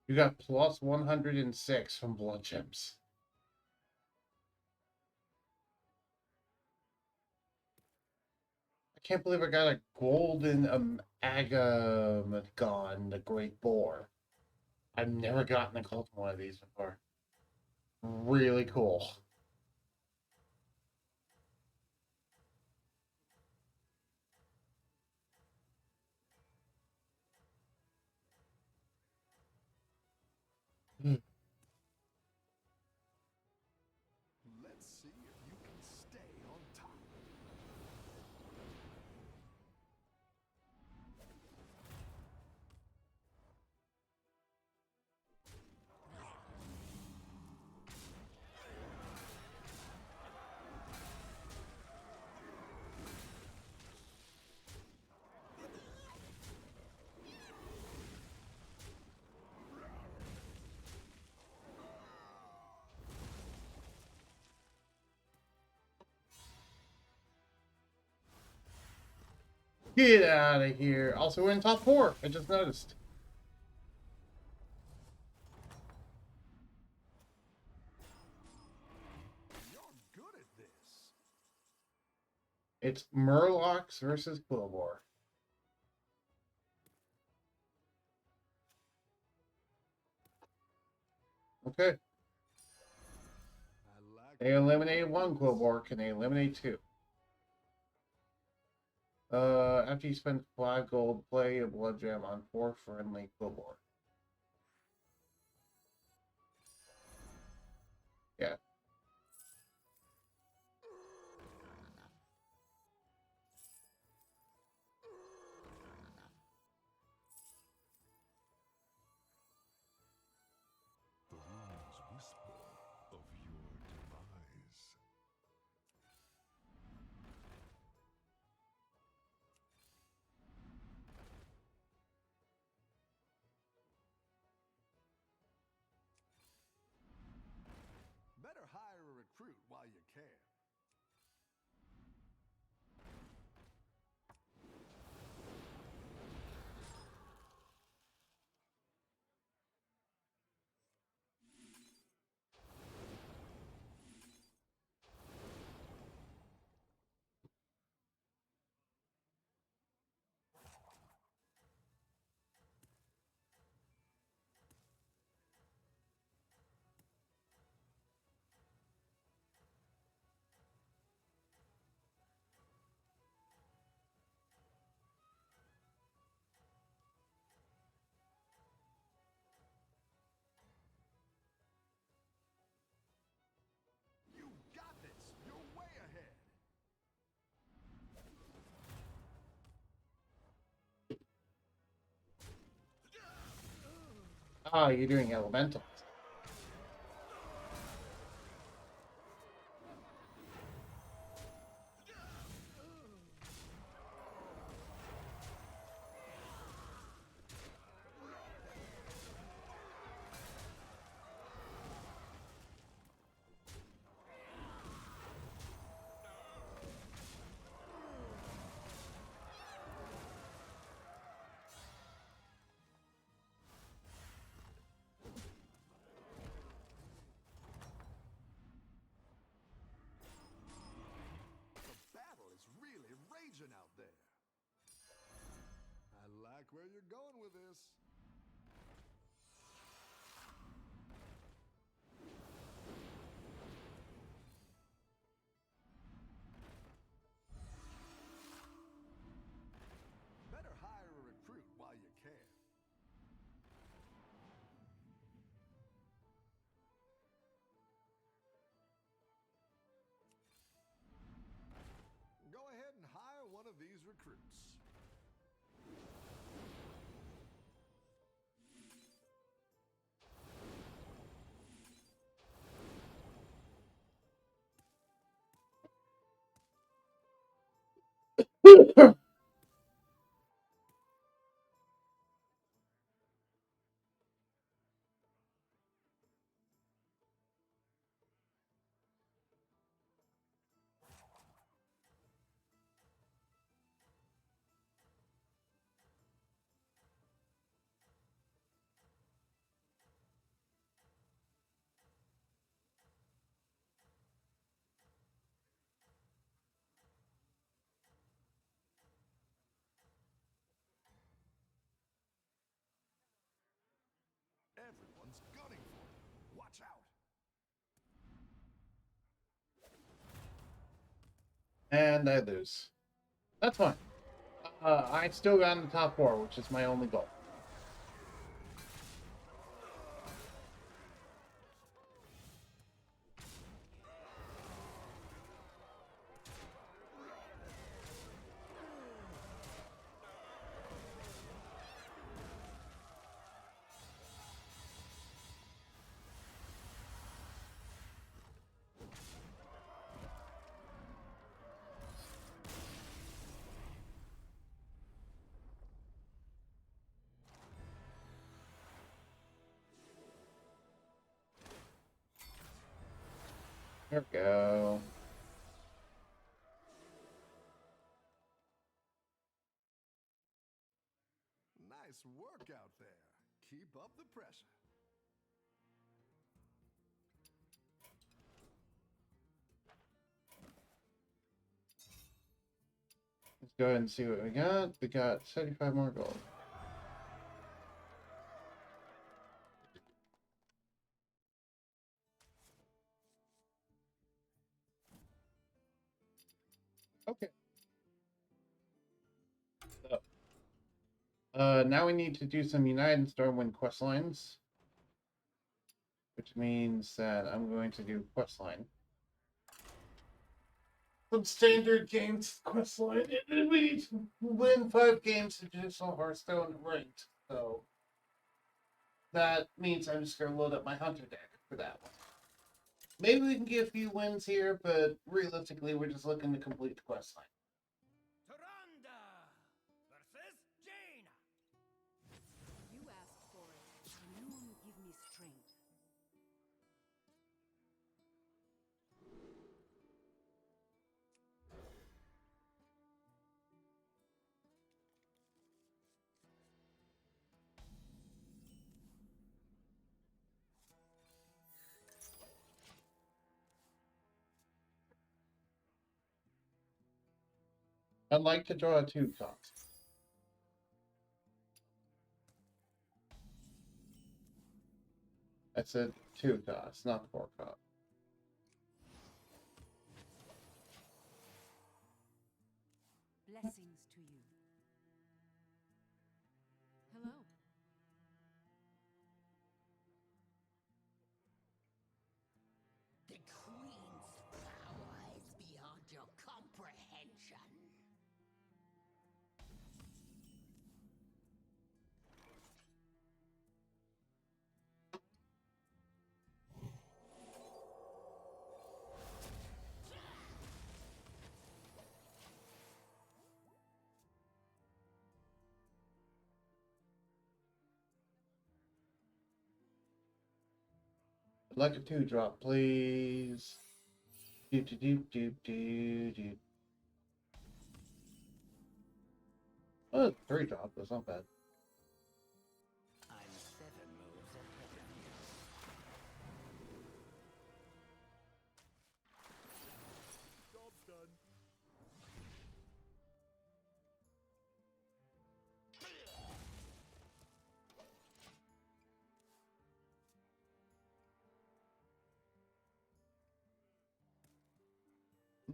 You got plus 106 from blood gems. I can't believe I got a golden Agamadon, the Great Boar. I've never gotten a cult one of these before. Really cool. Let's see if you can stay on top. Get out of here. Also, we're in top 4. I just noticed. You're good at this. It's Murlocs versus Quillbore. Okay. I like They eliminated 1 Quillbore. Can they eliminate 2? After you spend 5 gold, play a blood gem on 4 friendly Quillbore. Yeah. The runes whisper of your demise. Better hire a recruit while you can. You got this. You're way ahead. Ah, you're doing elementals. where you're going with this. Better hire a recruit while you can. Go ahead and hire one of these recruits. Everyone's gunning for it. Watch out. And I lose. That's fine. I still got in the top 4, which is my only goal. There we go. Nice work out there. Keep up the pressure. Let's go ahead and see what we got. We got 75 more gold. Okay. So, now we need to do some United Stormwind quest lines, which means that I'm going to do quest line. Some standard games quest line, and we need to win 5 games of traditional Hearthstone ranked. So that means I'm just going to load up my Hunter deck for that one. Maybe we can get a few wins here, but realistically, we're just looking to complete the quest line. Taranda versus Jaina. You asked for it. You will give me strength. I'd like to draw a 2 cost. I said 2 cost, not 4 cost. Blessings to you. Hello. The Queen's power is beyond your comprehension. I'd like a 2 drop, please. Doop, doop, doop, doop, doop, doop. Oh, 3 drop, that's not bad. I'm 7 moves ahead of you. Job's done.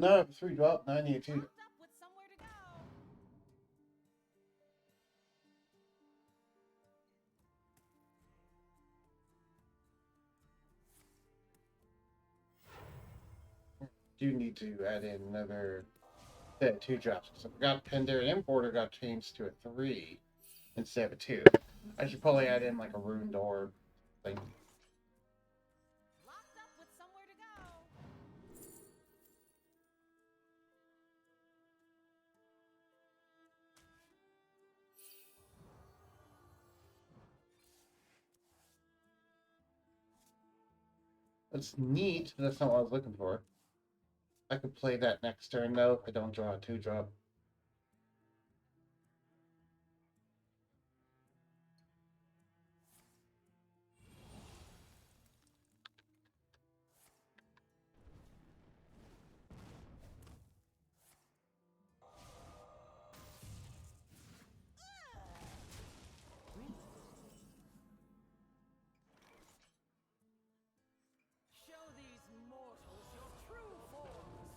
No, I have a 3-drop. Now I need a 2. Locked up with somewhere to go. Do need to add in another set of 2-drops. Because I forgot Pender and Importer got changed to a 3 instead of a 2. I should probably add in like a rune door thing. Locked up with somewhere to go. That's neat. That's not what I was looking for. I could play that next turn though if I don't draw a 2-drop. Show these mortals your true forms.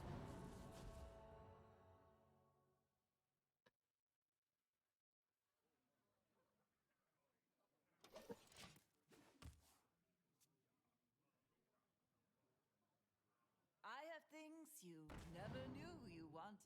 I have things you never knew you wanted.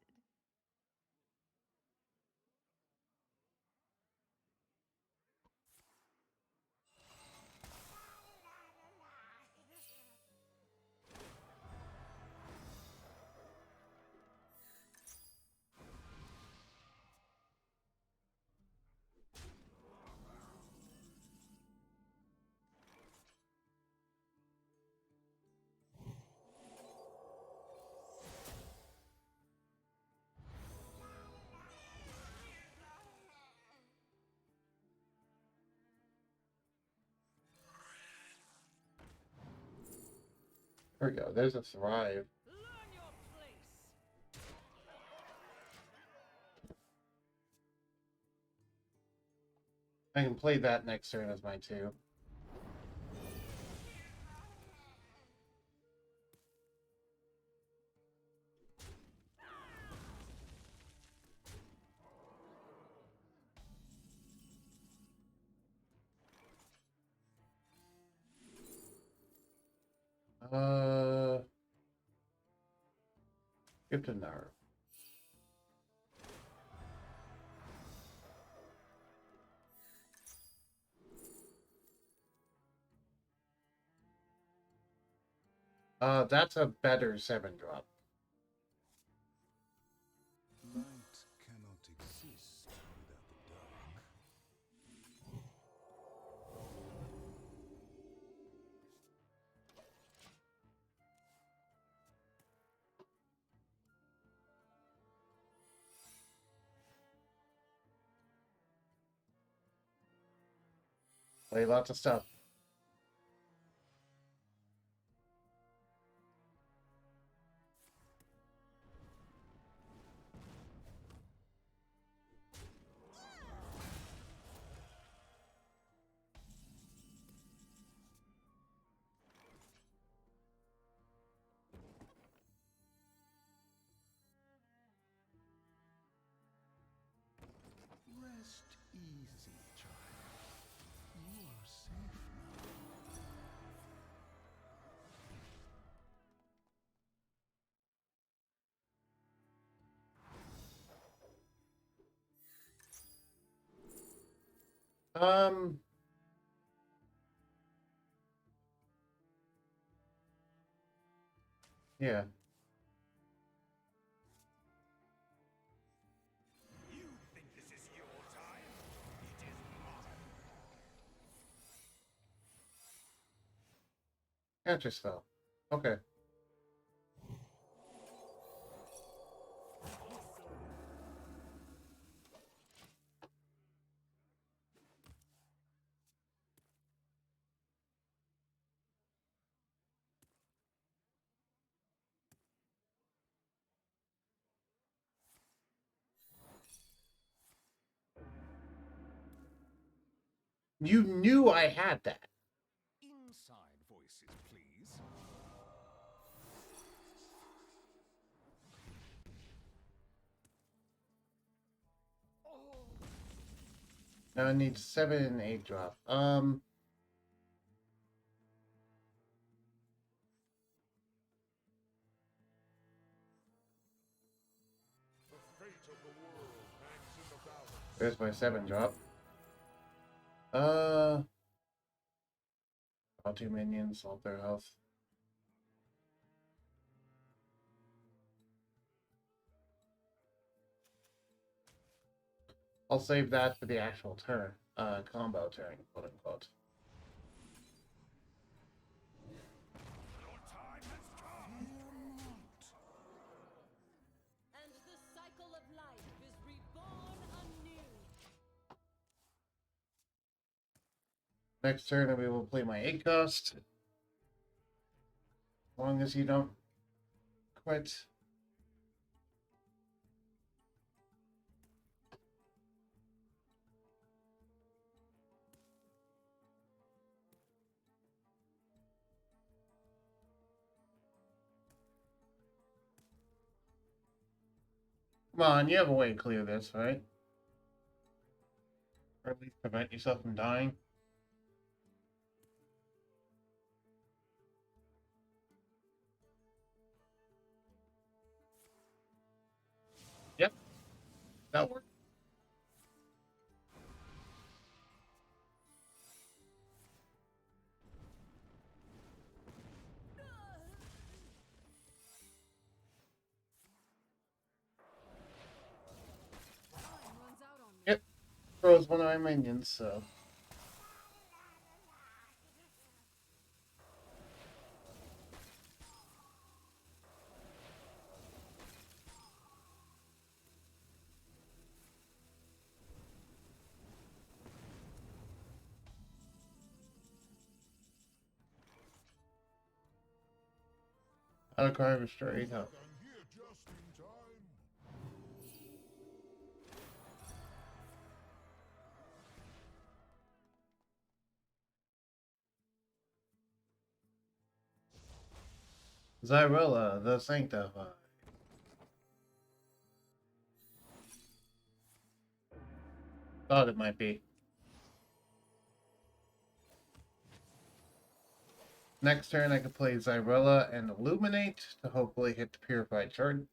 There we go. There's a Thrive. Learn your place. I can play that next turn as mine too. Skip to Nara. That's a better 7-drop. Light cannot exist without the dark. Play lots of stuff. Rest easy, child. You are safe now. Um, yeah. You think this is your time? It is mine. Counter spell. Okay. You knew I had that. Inside voices, please. Now I need 7 and 8 drop. The fate of the world hangs in the balance. There's my 7 drop. All 2 minions, all their health. I'll save that for the actual turn, combo turn, quote unquote. Your time has come. And the cycle of life is reborn anew. Next turn, we will play my 8 cost. As long as you don't quit. Come on, you have a way to clear this, right? Or at least prevent yourself from dying. Yep, that worked. Time runs out on me. Yep, froze one of my minions, so. Out of card restrained. I'm here just in time. Zyrella, the Sanctified. Thought it might be. Next turn, I can play Zyrella and Illuminate to hopefully hit the Purified Shard.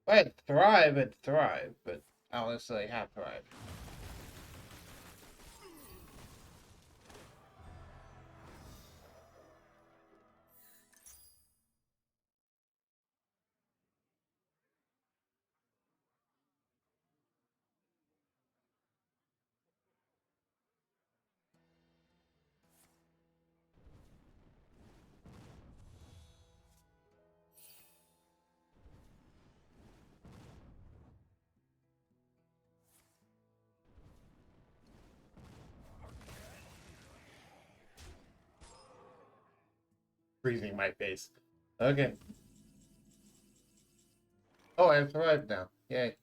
If I had Thrive, it'd thrive, but I don't necessarily have Thrive. Freezing my face. Okay. Oh, I have Thrive now. Yay.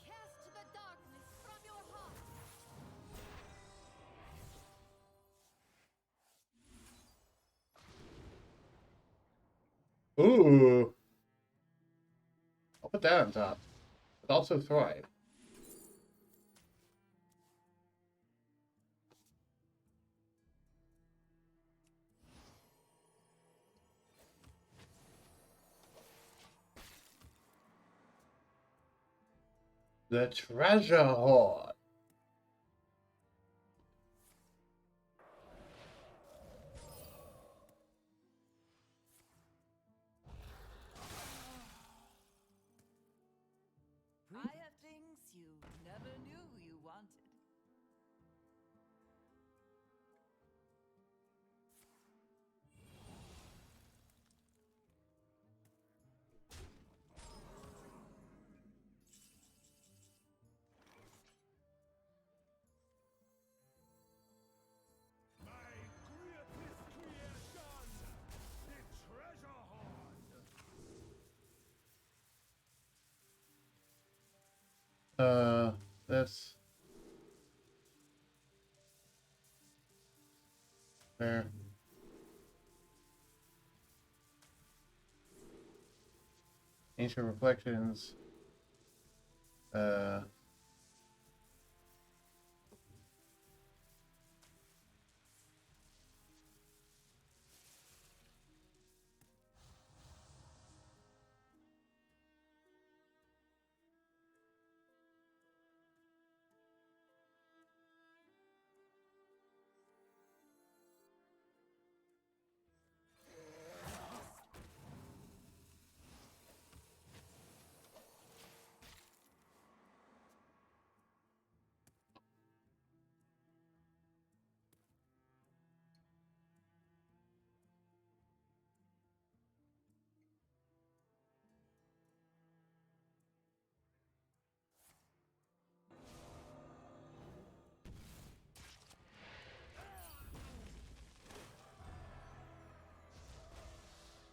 Cast the darkness from your heart. Ooh. I'll put that on top. But also Thrive. The Treasure Hoard. I have things you never knew you wanted. My greatest creation, the treasure hoard. This. There. Ancient Reflections. Uh,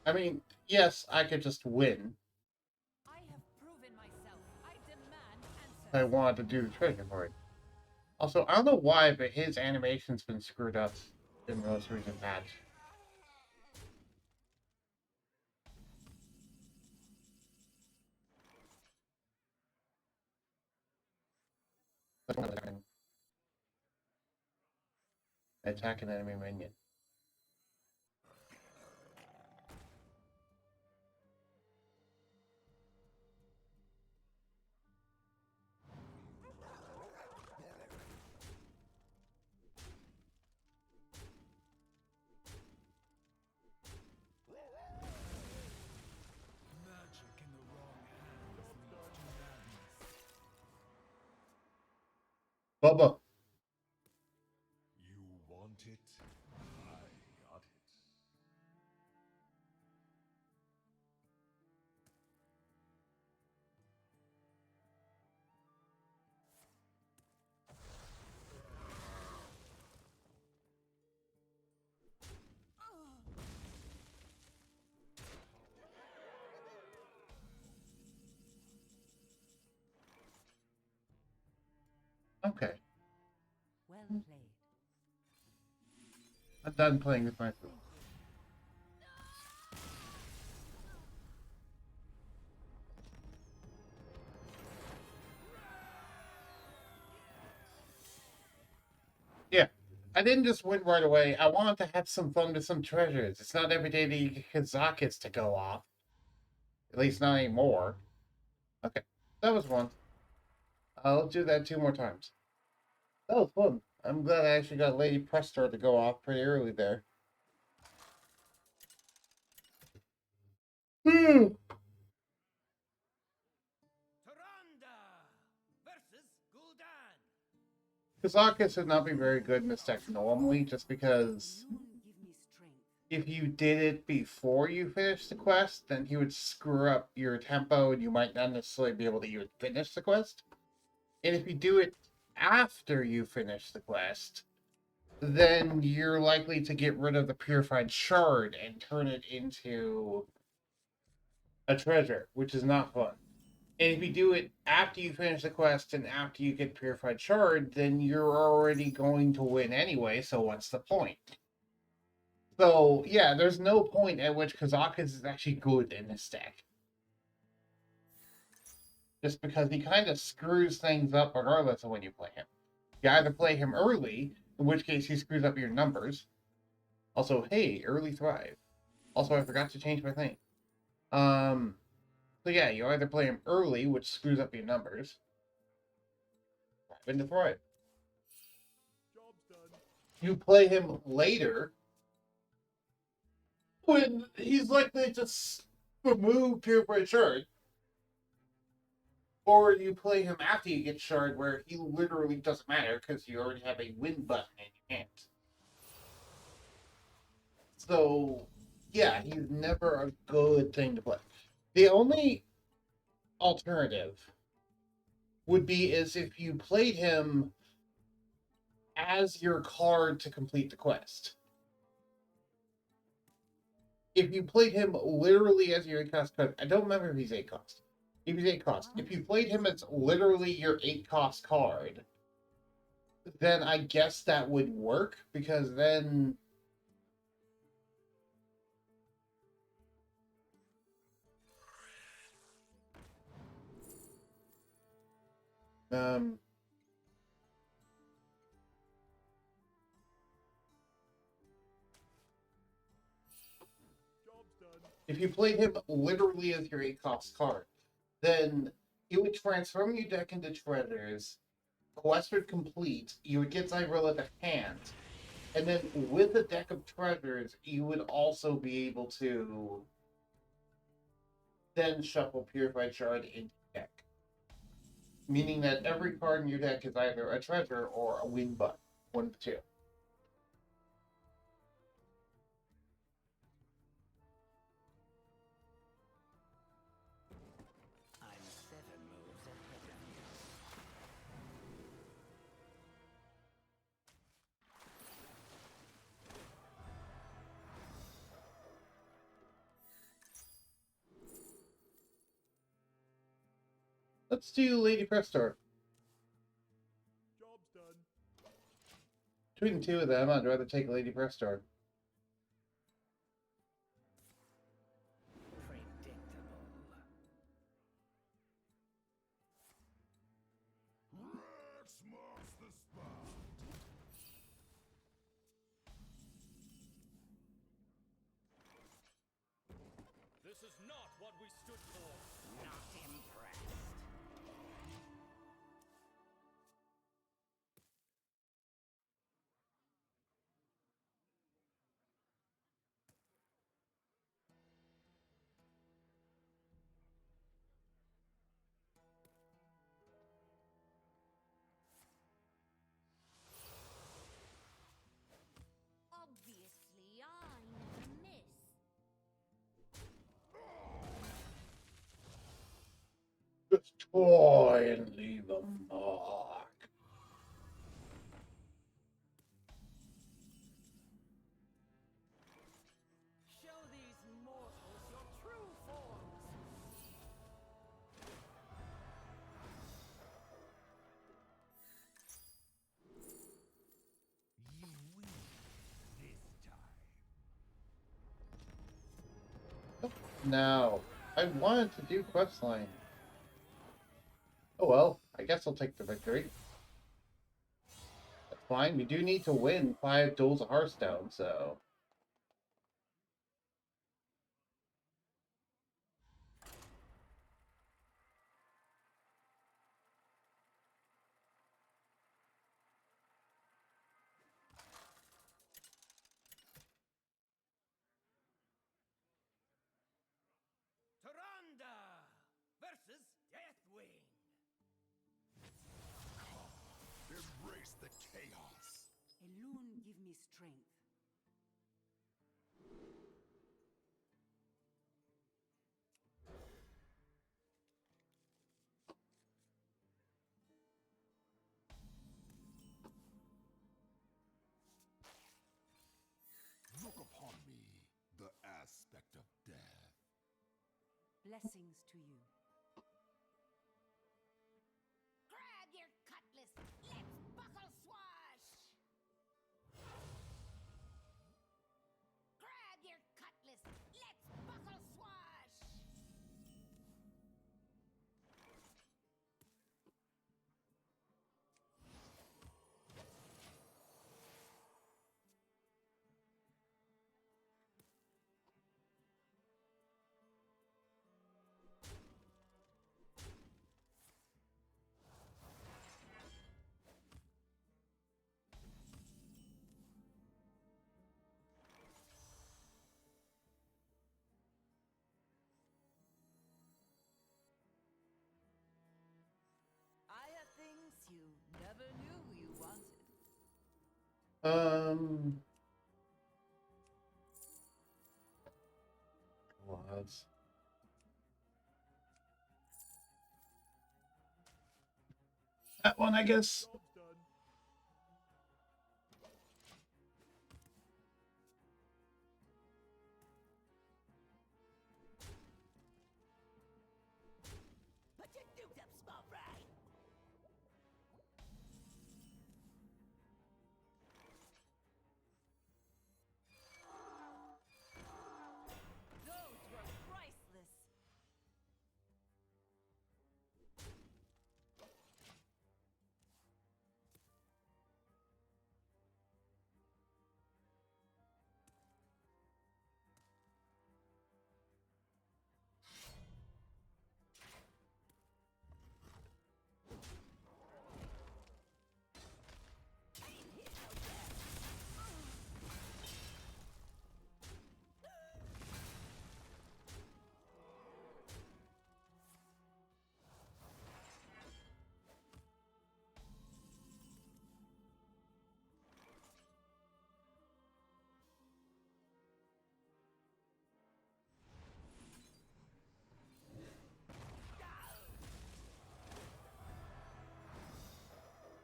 I mean, yes, I could just win. I have proven myself. I demand I answers. wanted to do the treasure for it. Also, I don't know why, but his animation's been screwed up in the most recent patch. Attack an enemy minion. Magic in the wrong hands leads to madness. Bubba. You want it? I got it. Okay. Well played. I'm done playing with my food. Yeah. I didn't just win right away. I wanted to have some fun with some treasures. It's not every day that you get Kazakus to go off. At least not anymore. Okay. That was one. I'll do that 2 more times. That was fun. I'm glad I actually got Lady Prestor to go off pretty early there. Hmm. Taranda versus Gul'dan. Kazakus would not be very good in this deck normally, just because Moon give me strength. if you did it before you finish the quest, then he would screw up your tempo and you might not necessarily be able to even finish the quest. And if you do it after you finish the quest, then you're likely to get rid of the purified shard and turn it into a treasure, which is not fun. And if you do it after you finish the quest and after you get purified shard, then you're already going to win anyway, so what's the point? So, yeah, there's no point at which Kazakus is actually good in this deck. Just because he kind of screws things up regardless of when you play him. You either play him early, in which case he screws up your numbers. Also, hey, early thrive. Also, I forgot to change my thing. So yeah, you either play him early, which screws up your numbers, thrive into thrive. Job's done. You play him later, when he's likely to remove Purified Shard, or you play him after you get Shard, where he literally doesn't matter because you already have a win button in your hand. So, yeah, he's never a good thing to play. The only alternative would be is if you played him as your card to complete the quest. If you played him literally as your 8 cost card, I don't remember if he's 8 cost. If he's 8 cost. If you played him as literally your 8 cost card, then I guess that would work, because then Um, Job's done. if you played him literally as your 8-cost card, then he would transform your deck into treasures. Quest would complete. You would get Zyrilla to hand. And then with a deck of treasures, you would also be able to then shuffle Purified Shard into your deck. Meaning that every card in your deck is either a treasure or a win button. One of the two. I'm 7 moves ahead of you. Let's do Lady Prestor. Job's done. Between the two of them, I'd rather take Lady Prestor. Predictable. Rex marks the spot. This is not what we stood for. Not impressed. Obviously, I never miss. Destroy and leave a mark. Show these mortals your true forms. You win this time. Now, I wanted to do questline. Oh well, I guess I'll take the victory. That's fine. We do need to win 5 duels of Hearthstone, so. Taranda versus Deathwing. Embrace the chaos. Elune give me strength. Look upon me, the aspect of death. Blessings to you. Grab your cutlass. Let's buckle swash. Grab your cutlass. Let's buckle swash. I have things you never knew you wanted. Laws. That one, I guess. Job's done. Put your dukes up, small fry. Those were priceless.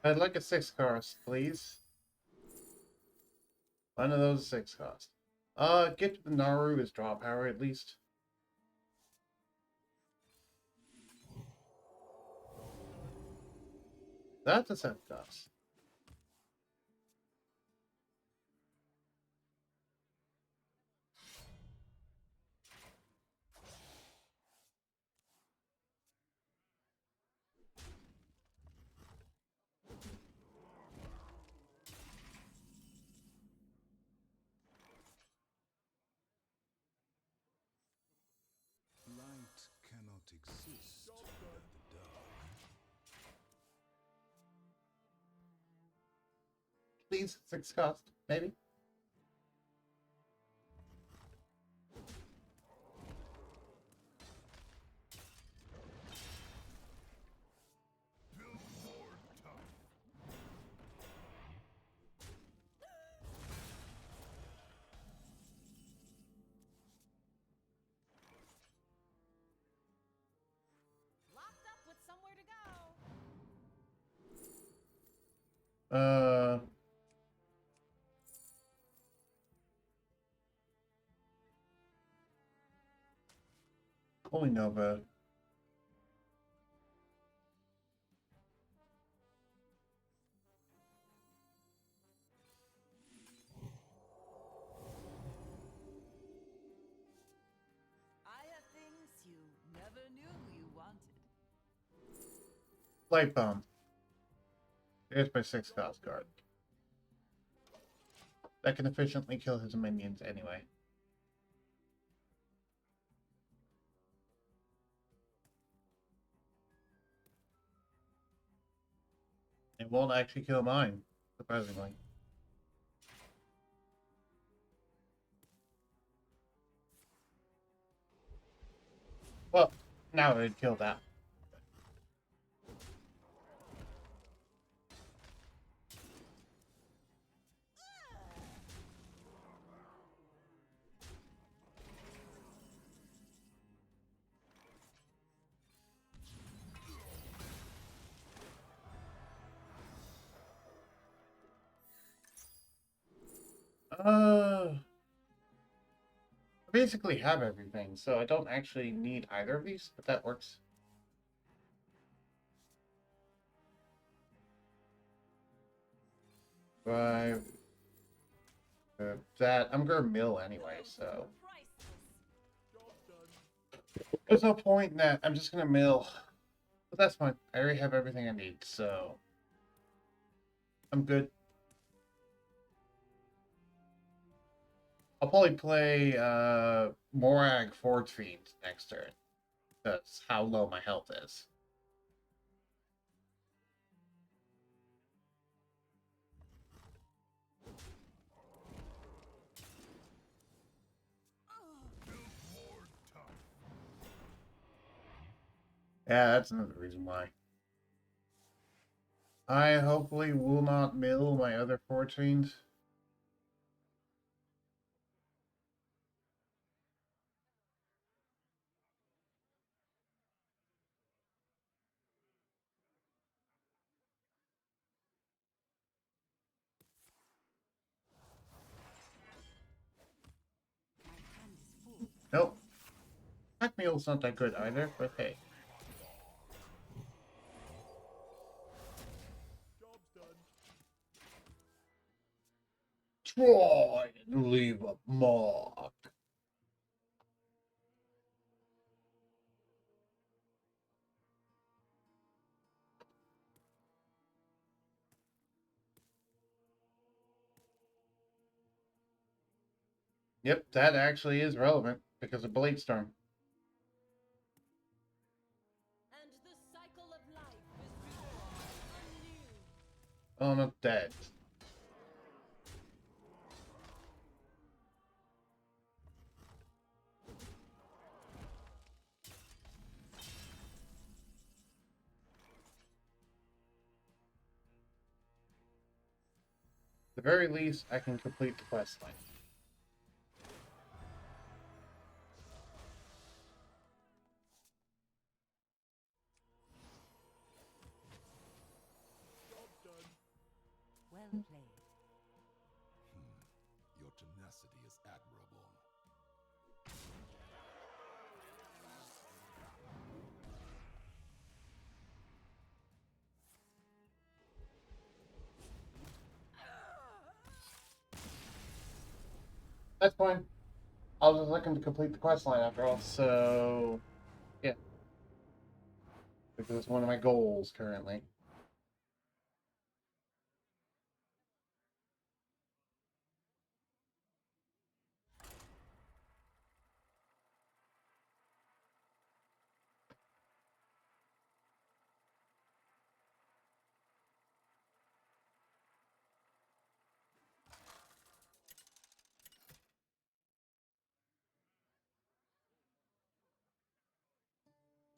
I'd like a 6 cost, please. One of those 6 cost. Get the Naru as draw power at least. That's a 7 cost. Light cannot exist without the dark. Please, 6 cost, maybe. Locked up with somewhere to go. Holy Nova. I have things you never knew you wanted. Light Bomb. There's my 6 cost card. That can efficiently kill his minions anyway. It won't actually kill mine, surprisingly. Well, now it'd kill that. I basically have everything, so I don't actually need either of these, but that works. Five. That I'm gonna mill anyway, so there's no point in that. I'm just gonna mill, but that's fine. I already have everything I need, so I'm good. I'll probably play Morag Forge Fiend next turn. That's how low my health is. Yeah, that's another reason why. I hopefully will not mill my other Forge Fiends. My hand is full. Nope. Pack Mule's not that good either, but hey. Job's done. Try and leave a mark. Yep, that actually is relevant because of Blade Storm. And the cycle of life is reborn anew. Oh, I'm not dead. At the very least, I can complete the quest line. Job's done. Well played. Your tenacity is admirable. That's fine. I was just looking to complete the quest line after all, so yeah. Because it's one of my goals currently.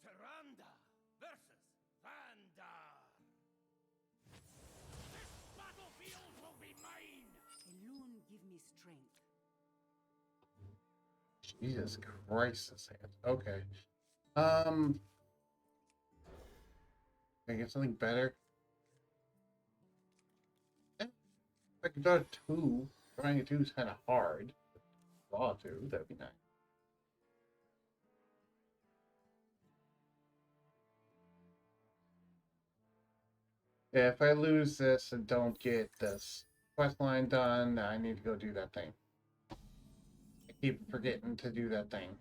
Tyrande versus Vandar. This battlefield will be mine! Alone give me strength. Jesus Christ, this hand. Okay. Can I get something better? Eh, if I could draw a 2. Drawing a 2 is kind of hard. Draw a 2, that'd be nice. Yeah, if I lose this and don't get this quest line done, I need to go do that thing. I keep forgetting to do that thing.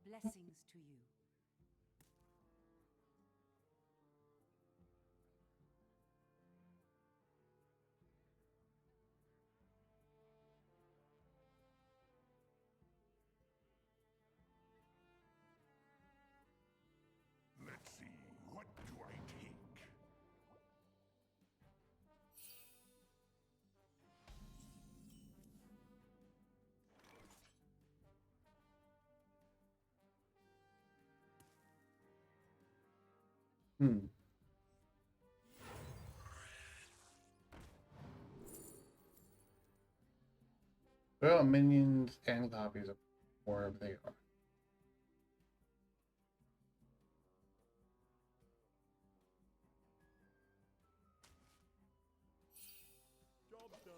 Blessings to you. Let's see, what do I take? Hmm. Well, minions and copies of wherever they are. Job done.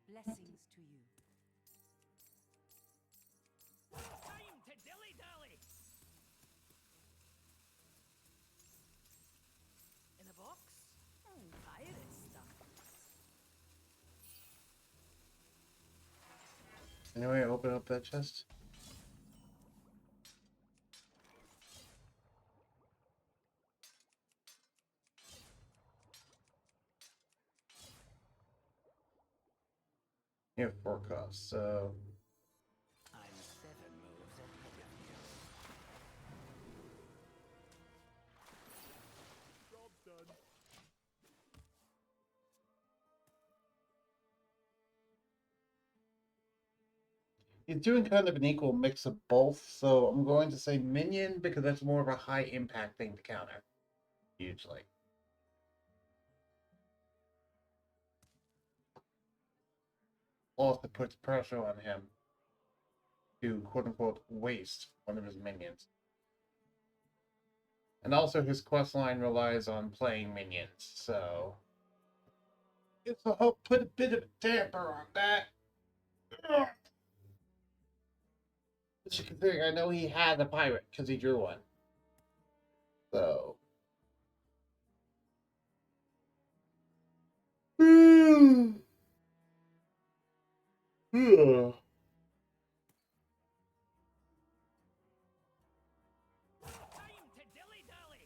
Blessings to you. Time to dilly-dally! In a box? Pirate stuff. Anyway, open up that chest. You have 4 costs, so I'm 7 moves ahead of you. Job done. he's doing kind of an equal mix of both. So I'm going to say minion because that's more of a high impact thing to counter, usually. also puts pressure on him to quote-unquote waste one of his minions. And also his quest line relies on playing minions, so it's a hope put a bit of a damper on that. But you can think, I know he had a pirate because he drew one. So yeah. Time to dilly-dally!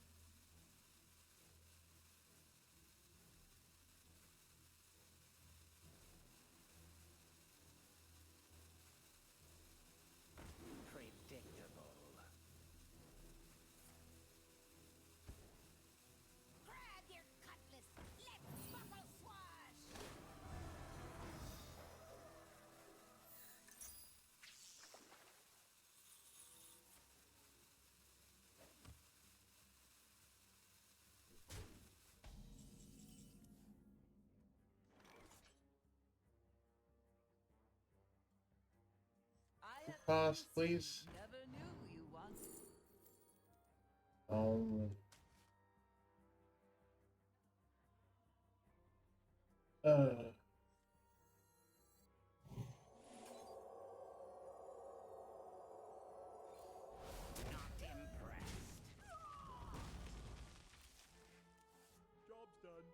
Predictable. Grab your cutlass. Let's buckle swash. I have Cost, tasted, please. never knew you wanted. Um. Uh. Not impressed. Job's done.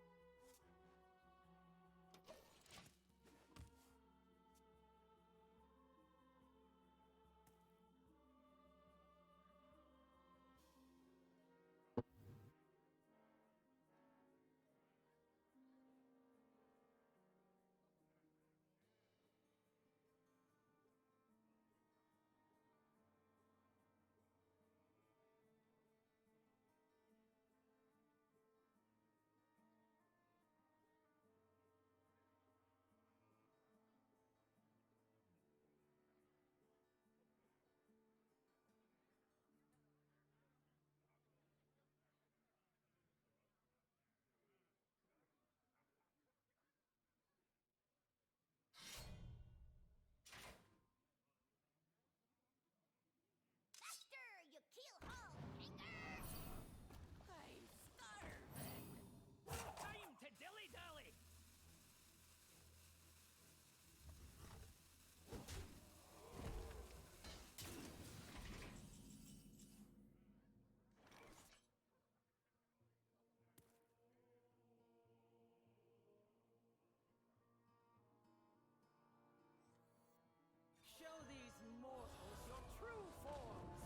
Faster, you keelhaul hanger. I'm starving. Time to dilly-dally! Show these mortals your true forms.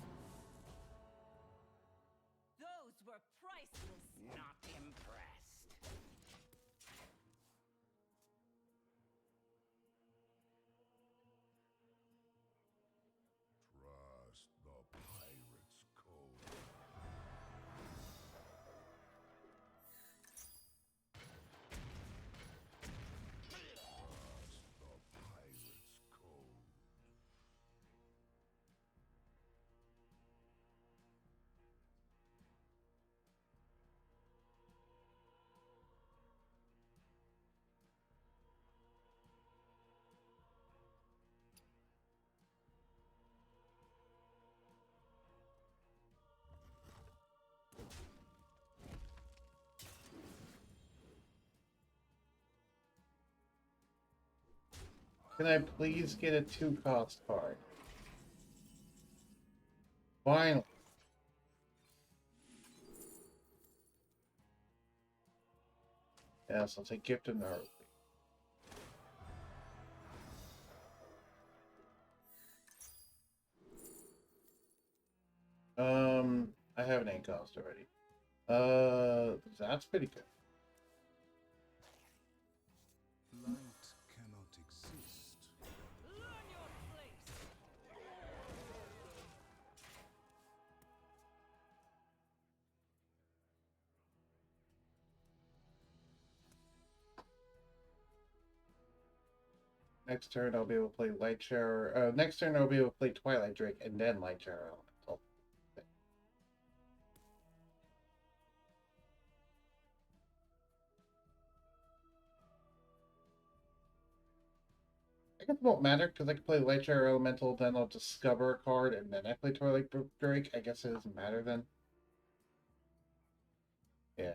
Those were priceless. Not impressed. Trust the pirate's code. Trust the pirate's code. Can I please get a 2-cost card? Finally. Yes, I'll take Gift of Nerve. I have an 8-cost already. That's pretty good. Light cannot exist. Learn your place. Next turn I'll be able to play Light Shower. Next turn I'll be able to play Twilight Drake and then Light Shower Elemental. I guess it won't matter because I can play Light Shower Elemental, then I'll discover a card, and then I play Twilight Drake. I guess it doesn't matter then. Yeah.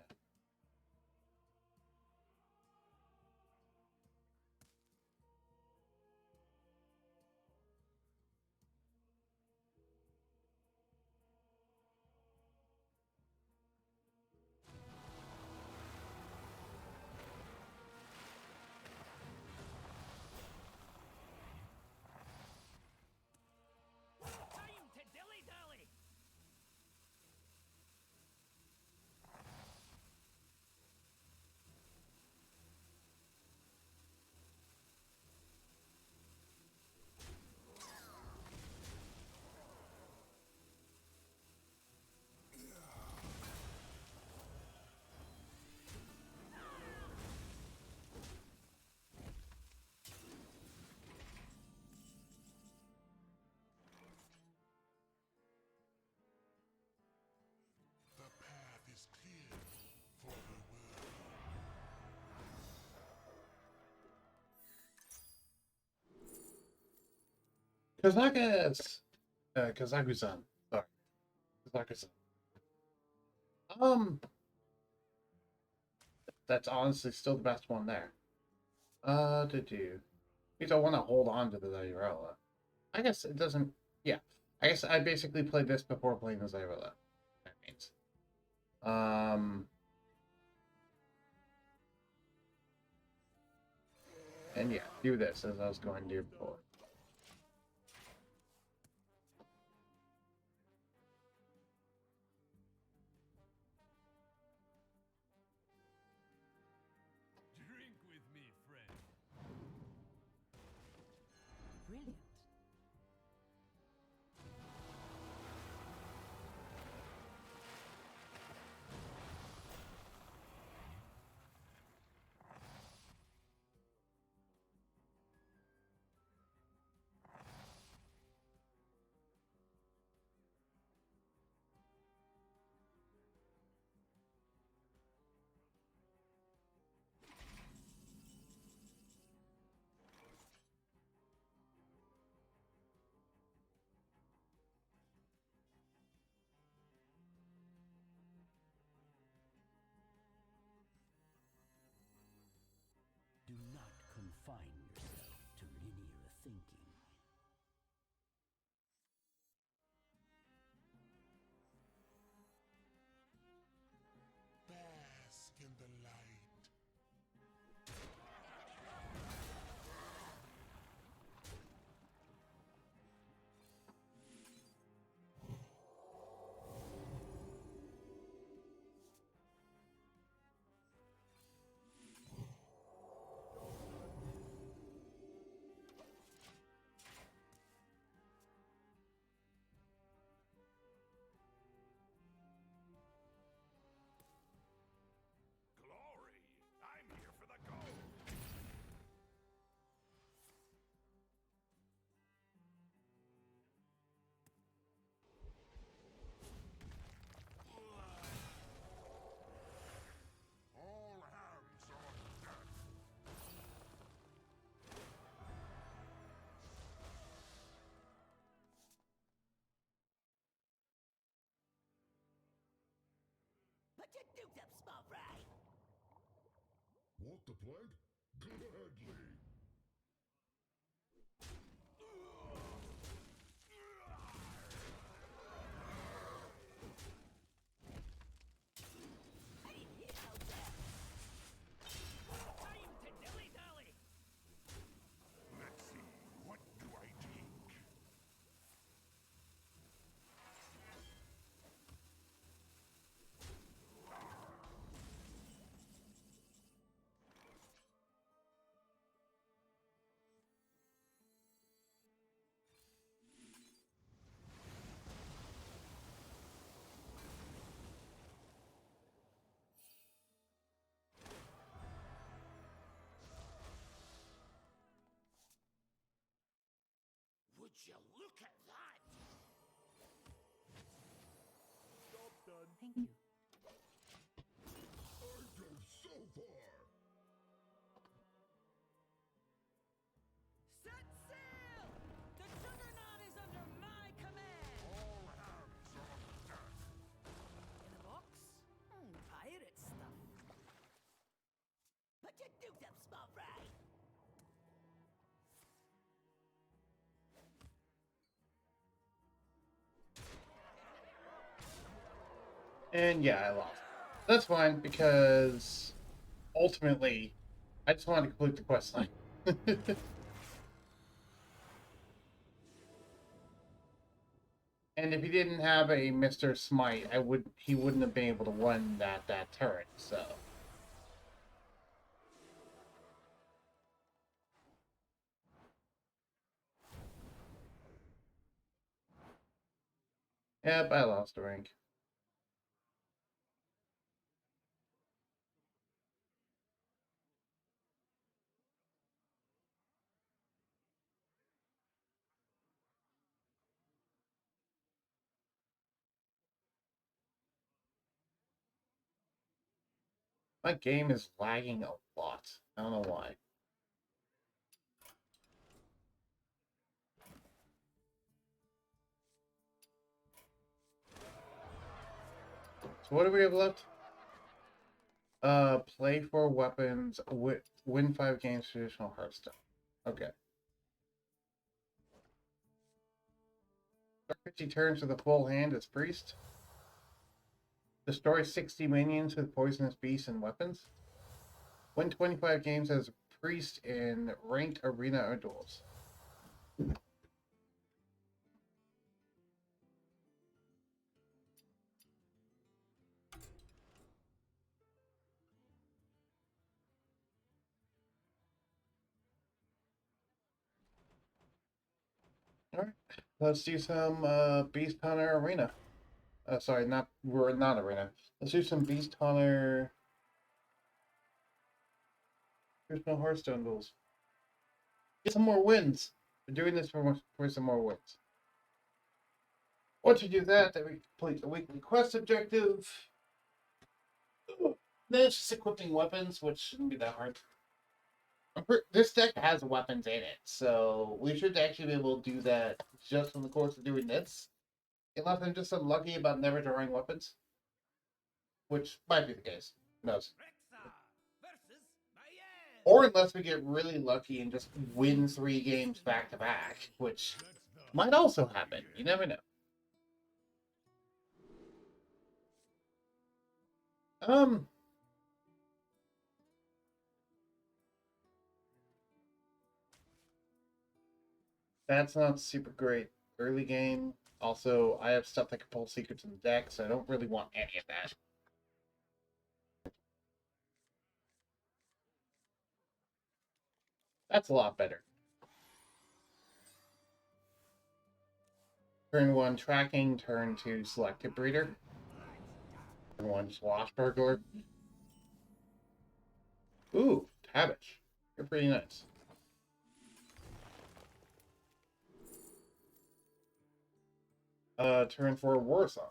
Time to dilly-dally! The path is clear for the world. Kazaka's Kazaku-san. Sorry. Kazaku-san. That's honestly still the best one there. To do. Because I want to hold on to the Zyrella. I guess it doesn't. Yeah. I guess I basically played this before playing the Zyrella. That means. And yeah, do this as I was going to do before. Drink with me, friend. Brilliant. Do not confine yourself to linear thinking. Bask in the light. Glory! I'm here for the gold! All hands on deck. Put your dukes up, small fry! Want the plague? Gladly. Time to dilly-dally! Let's see, what do I take? Would you look at that? Job done. Thank you. I go so far. Set your dukes up, small fry. And yeah, I lost. That's fine, because ultimately, I just wanted to complete the quest line. And if he didn't have a Mr. Smite, he wouldn't have been able to win that turret, so. Yep, I lost a rank. My game is lagging a lot. I don't know why. So what do we have left? Play 4 weapons, win 5 games, traditional Hearthstone. Okay. Start 50 turns with a full hand as priest. Destroy 60 minions with poisonous beasts and weapons. Win 25 games as priest in ranked arena or duels. Alright, let's do some Beast Hunter Arena. Sorry, we're not Arena. Let's do some Beast Hunter. There's no Hearthstone duels. Get some more wins. We're doing this for some more wins. Once we do that, then we complete the weekly quest objective. Then it's just equipping weapons, which shouldn't be that hard. This deck has weapons in it, so we should actually be able to do that just in the course of doing this. Unless I'm just unlucky about never drawing weapons. Which might be the case. Who knows? Rexar versus Mayan. Or unless we get really lucky and just win 3 games back to back, which might also happen. You never know. That's not super great early game. Also, I have stuff that can pull secrets in the deck, so I don't really want any of that. That's a lot better. Turn 1 tracking, turn 2 selective breeder. Turn 1 swashbuckler. Ooh, Tavish. You're pretty nice. Turn 4 war song.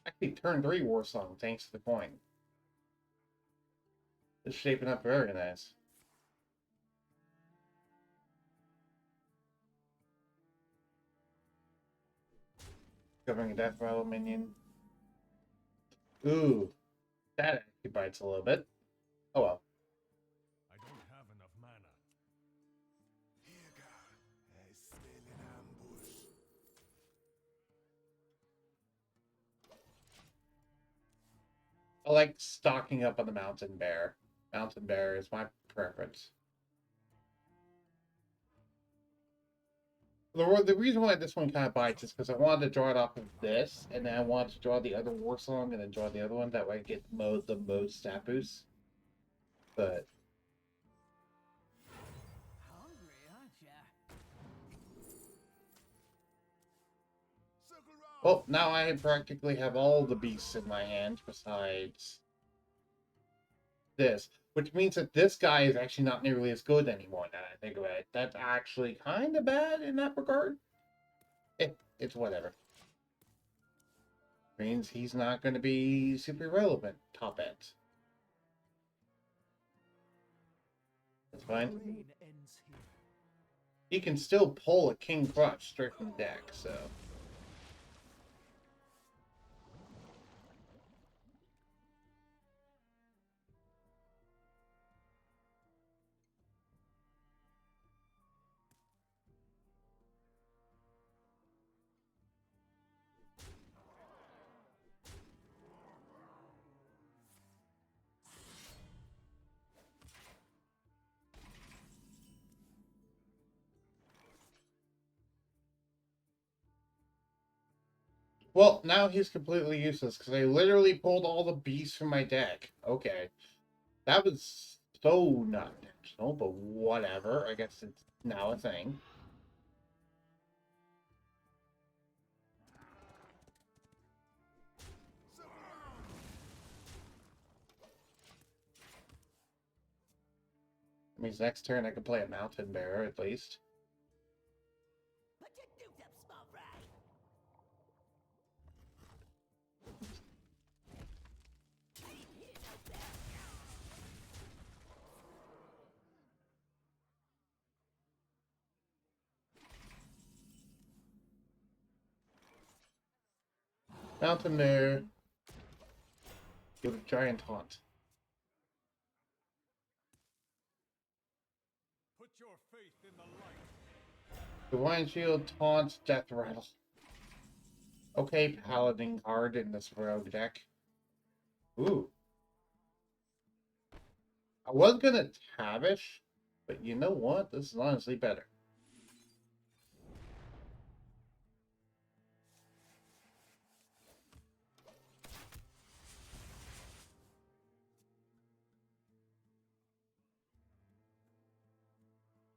Actually, turn 3 war song, thanks to the coin. It's shaping up very nice. Covering a death rattle minion. Ooh, that actually bites a little bit. Oh well. I don't have enough mana. I smell an ambush. I like stocking up on the mountain bear. Mountain bear is my preference. The reason why this one kind of bites is because I wanted to draw it off of this, and then I wanted to draw the other war song, and then draw the other one. That way I get the most stat boost. But Hungry, aren't ya? Circle round. well, now I practically have all the beasts in my hand besides this, which means that this guy is actually not nearly as good anymore. Now that I think about it, that's actually kind of bad in that regard. It's whatever. Means he's not going to be super relevant top end. That's fine. Rain ends here. He can still pull a King Crush straight from the deck, so. Well, now he's completely useless because I literally pulled all the beasts from my deck. Okay. That was so not intentional, but whatever. I guess it's now a thing. That means next turn I can play a Mountain Bearer at least. Put your dukes up, small fry. Mountain Bear. Give a giant taunt. Put your faith in the light. Divine Shield, taunt, Death Rattle. Okay, Paladin card in this rogue deck. Ooh. I was gonna Tavish, but you know what? This is honestly better.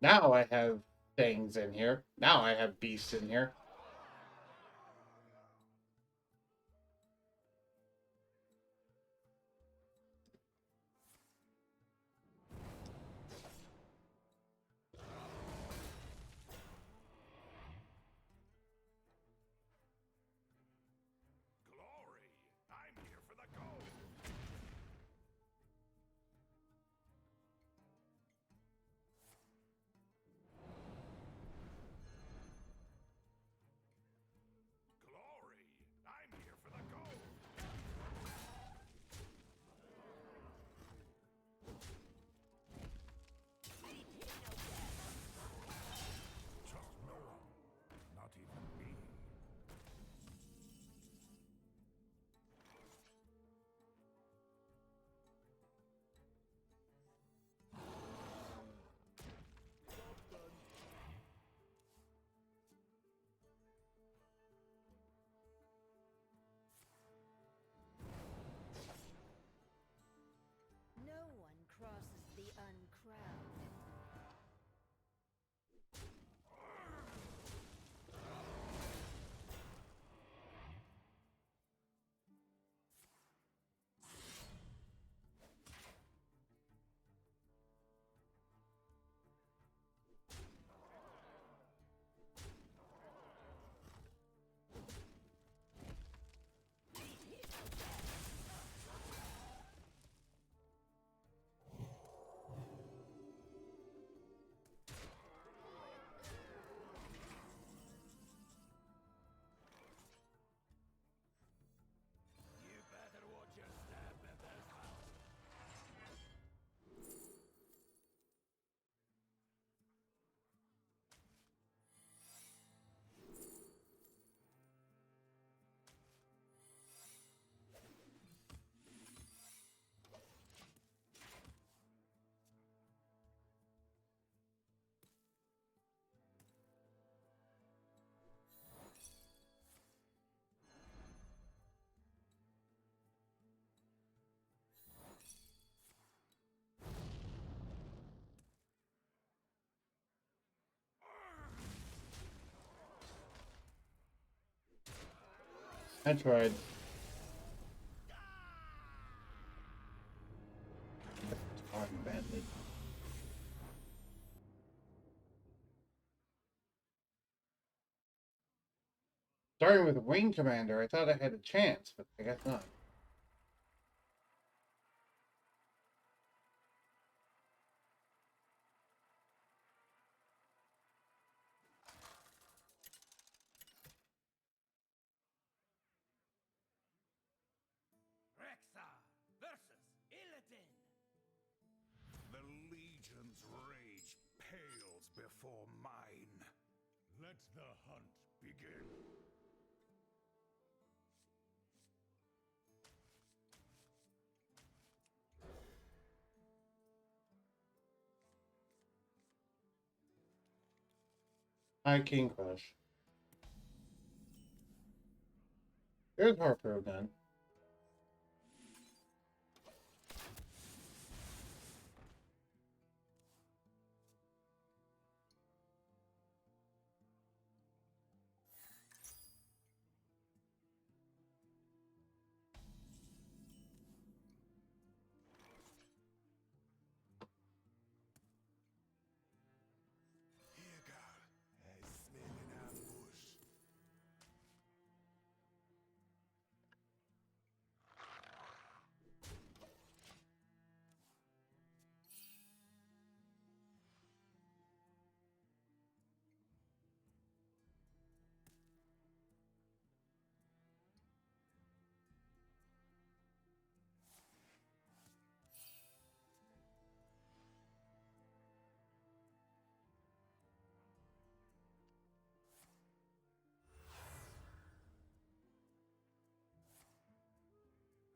Now I have things in here. Now I have beasts in here. Glory! I'm here for the gold! Glory! I'm here for the gold! Trust no one, not even me. No one crosses the uncrowned. You better watch your step in this house. I tried. Talking badly. Starting with Wing Commander, I thought I had a chance, but I guess not. Rexa versus Illidan. The Legion's rage pales before mine. Let the hunt begin. Hi, King Crush. There's Harper again. Egal, es smell an ambush.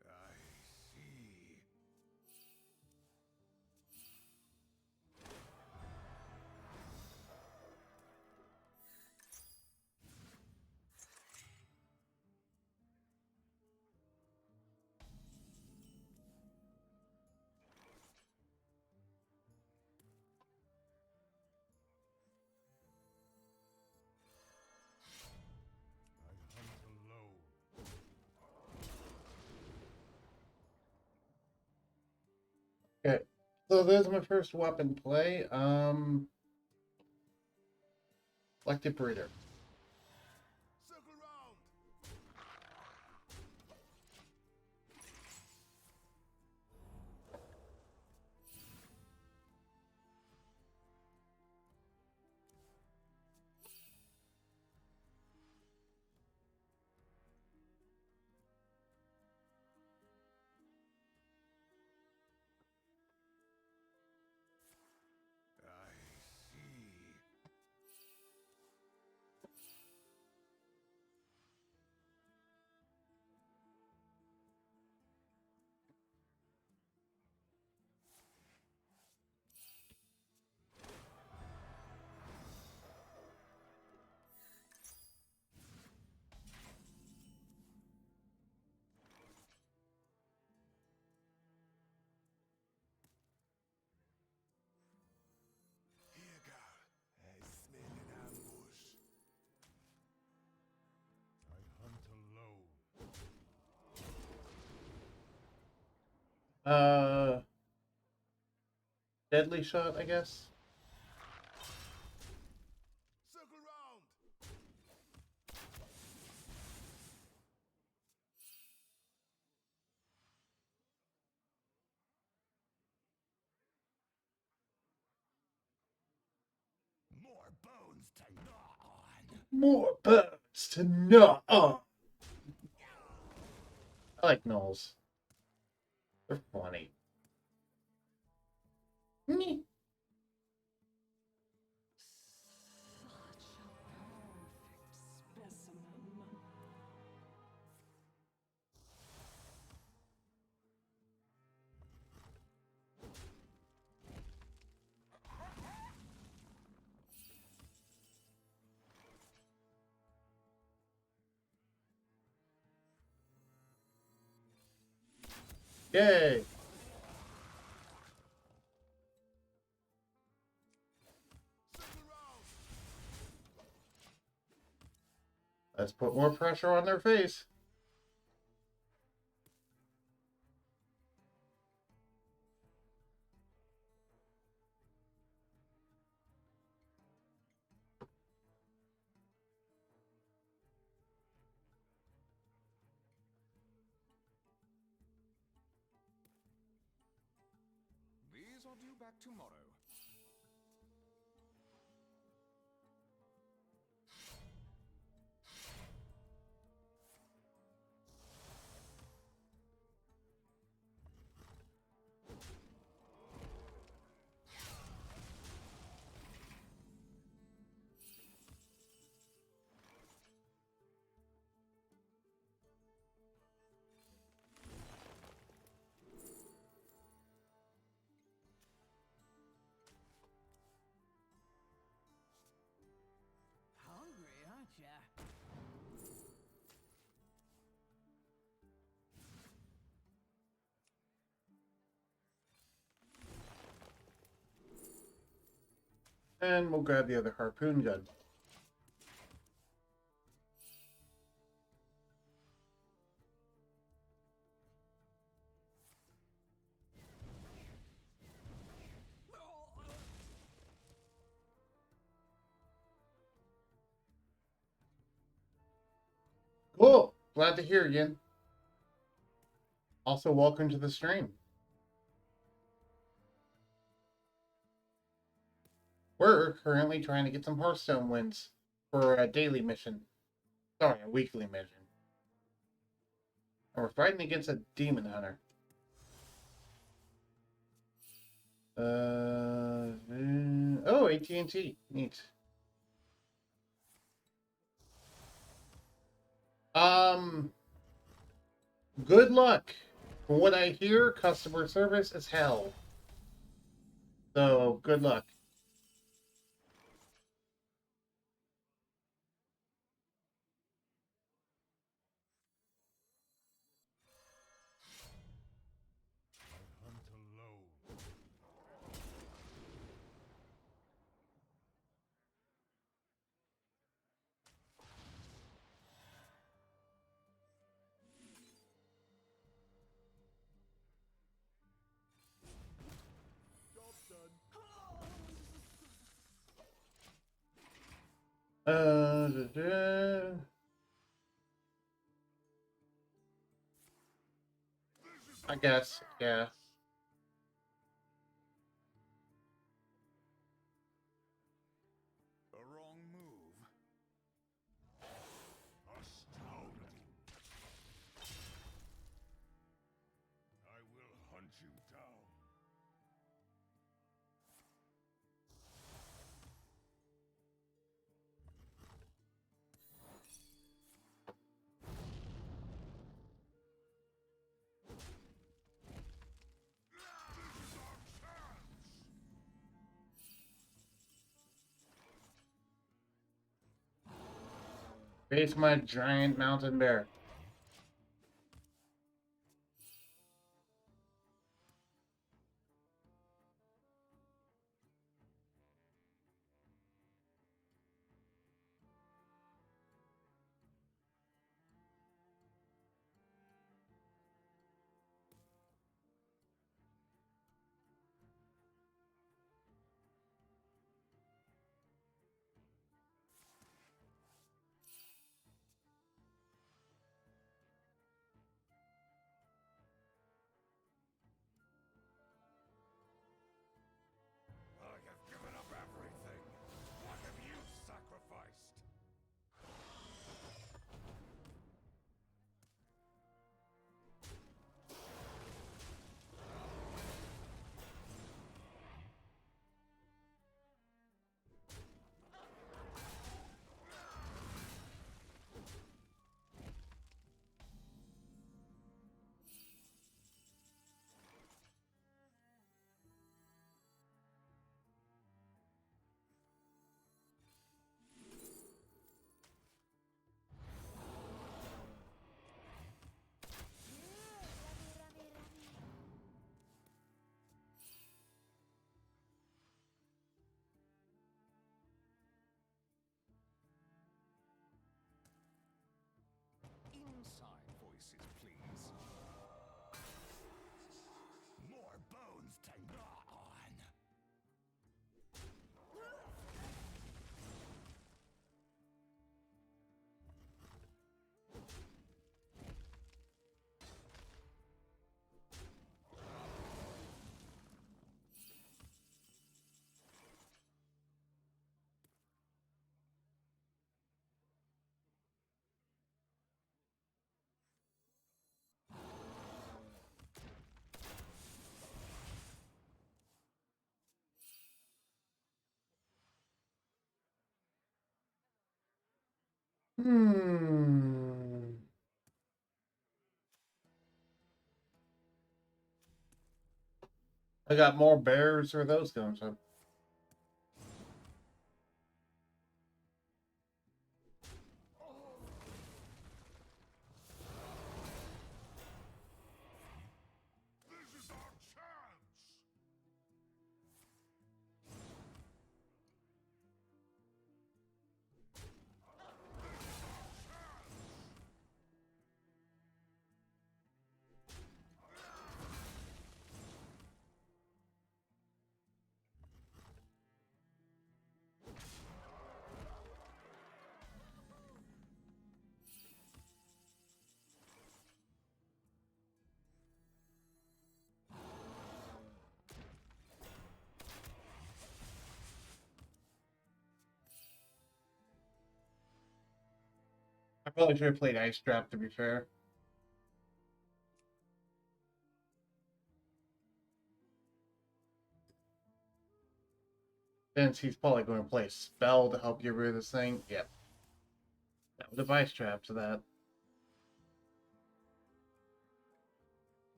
I see. I hunt alone. Okay. So there's my first weapon play. Electric Breeder. Circle round. I see. Egal, es smell an ambush. I hunt alone. Deadly Shot, I guess. Circle round. More bones to gnaw on. More birds to gnaw on. I like gnolls. They're funny. Meh. Such a perfect specimen. Yay! Circle round. Let's put more pressure on their face. These are due back tomorrow. Hungry, aren't ya? And we'll grab the other harpoon gun. Cool. Glad to hear again. Also, welcome to the stream. We're currently trying to get some Hearthstone wins for a daily mission. Sorry, a weekly mission. And we're fighting against a demon hunter. Oh, AT&T. Neat. Good luck. From what I hear, customer service is hell. So, good luck. Hunt alone. Job's done. I guess, yeah. A wrong move. Astounding. I will hunt you down. Face my giant mountain bear. I have given up everything. What have you sacrificed? Inside voices, please. More bones to gnaw on. Hmm. I got more bears. Where are those coming from? This is our chance! Probably should have played Ice Trap, to be fair. Since he's probably going to play a spell to help get rid of this thing. Yep. That would have Ice Trap to that.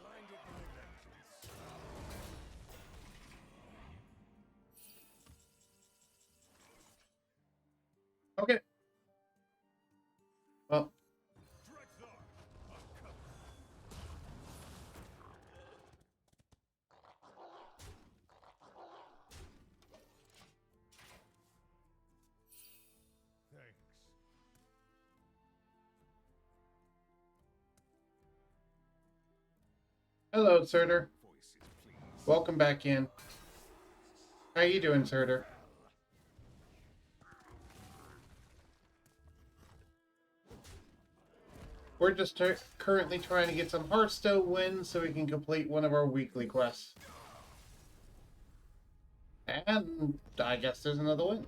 Blinded and relentless. Okay. Well, Drexar, uncover. Thanks. hello, Surtur. Voices, please. Welcome back in. How you doing, Surtur? We're just currently trying to get some Hearthstone wins so we can complete one of our weekly quests. And I guess there's another win.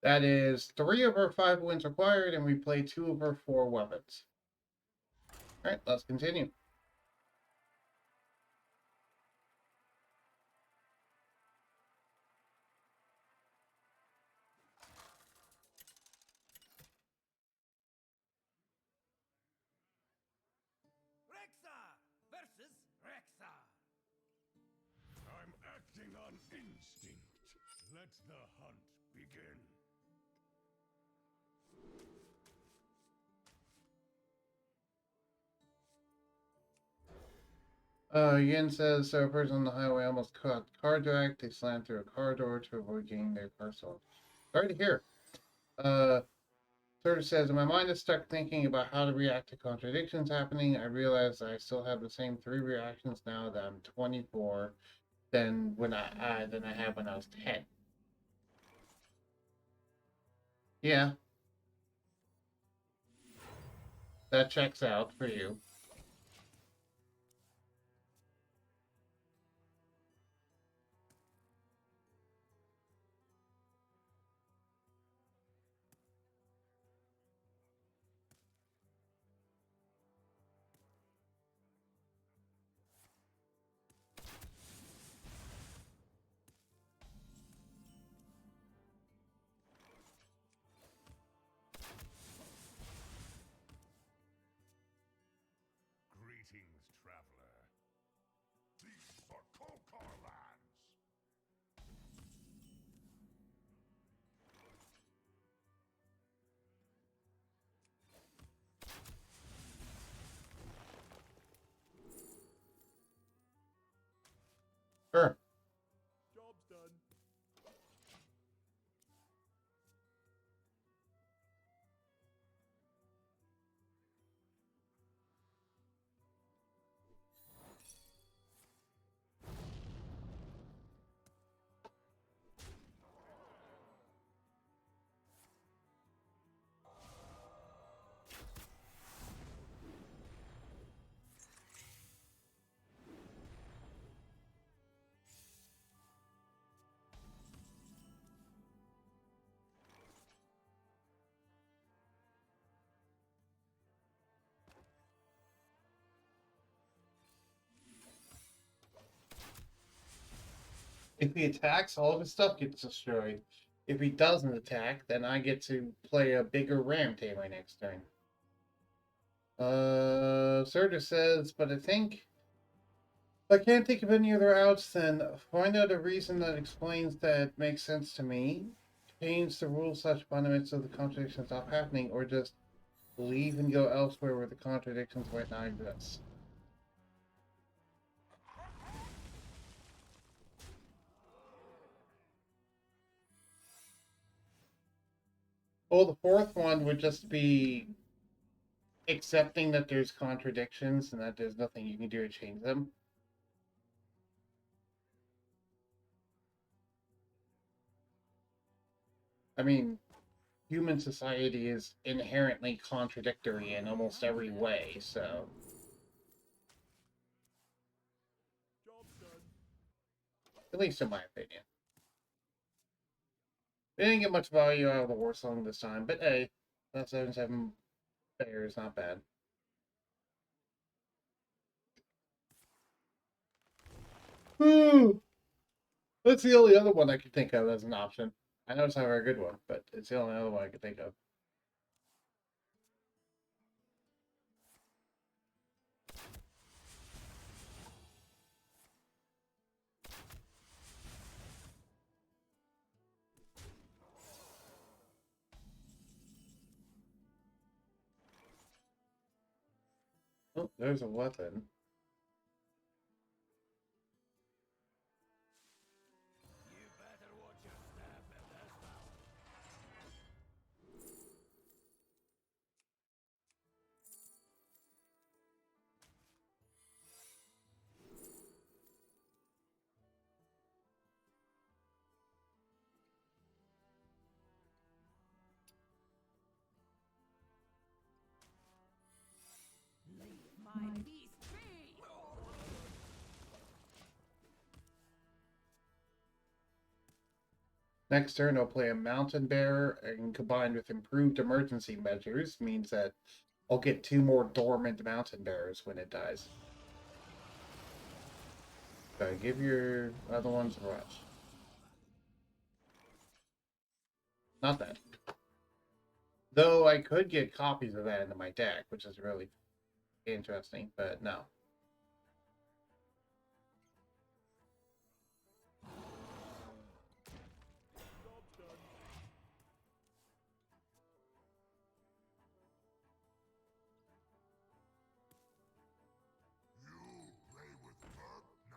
That is 3 of our 5 wins required, and we play 2 of our 4 weapons. Alright, let's continue. Rexar versus Rexar. I'm acting on instinct. Let the hunt begin. Yin says, surfers on the highway almost caught car drag. They slammed through a car door to avoid getting their car sold. Sorry to hear. Surtur says, my mind is stuck thinking about how to react to contradictions happening. I realize I still have the same 3 reactions now that I'm 24 than I had when I was 10. Yeah, that checks out for you. Greetings, traveler. These are Kokar lands. Sure. Job's done. If he attacks, all of his stuff gets destroyed. If he doesn't attack, then I get to play a bigger ram my next turn. Surtur says, but I think if I can't think of any other outs, then find out a reason that explains that makes sense to me. Change the rules such fundamentals so the contradictions stop happening, or just leave and go elsewhere where the contradictions might not exist. Well, the 4th one would just be accepting that there's contradictions and that there's nothing you can do to change them. I mean, human society is inherently contradictory in almost every way, so. Job's done. At least in my opinion. They didn't get much value out of the war song this time, but hey, that 7/7 fair is not bad. That's the only other one I could think of as an option. I know it's not a very good one, but it's the only other one I could think of. Oh, there's a weapon. You better watch your step in this battle. Leave my beast be! Next turn, I'll play a Mountain Bear, and combined with improved emergency measures, means that I'll get 2 more dormant Mountain Bears when it dies. So give your other ones a rush. Not that. Though I could get copies of that into my deck, which is really interesting, but no. Job's done. You play with Merc now.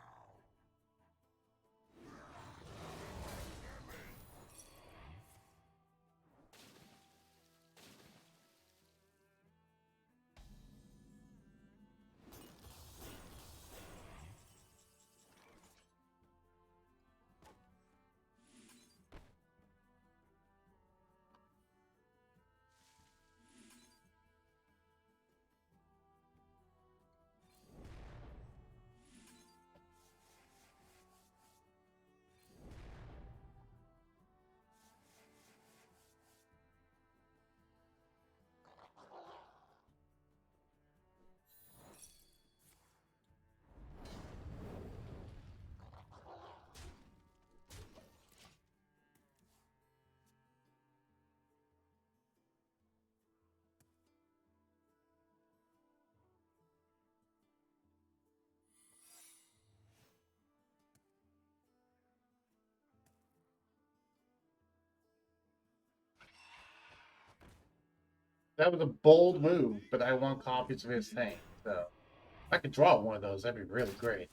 That was a bold move, but I want copies of his thing, so if I could draw one of those, that'd be really great.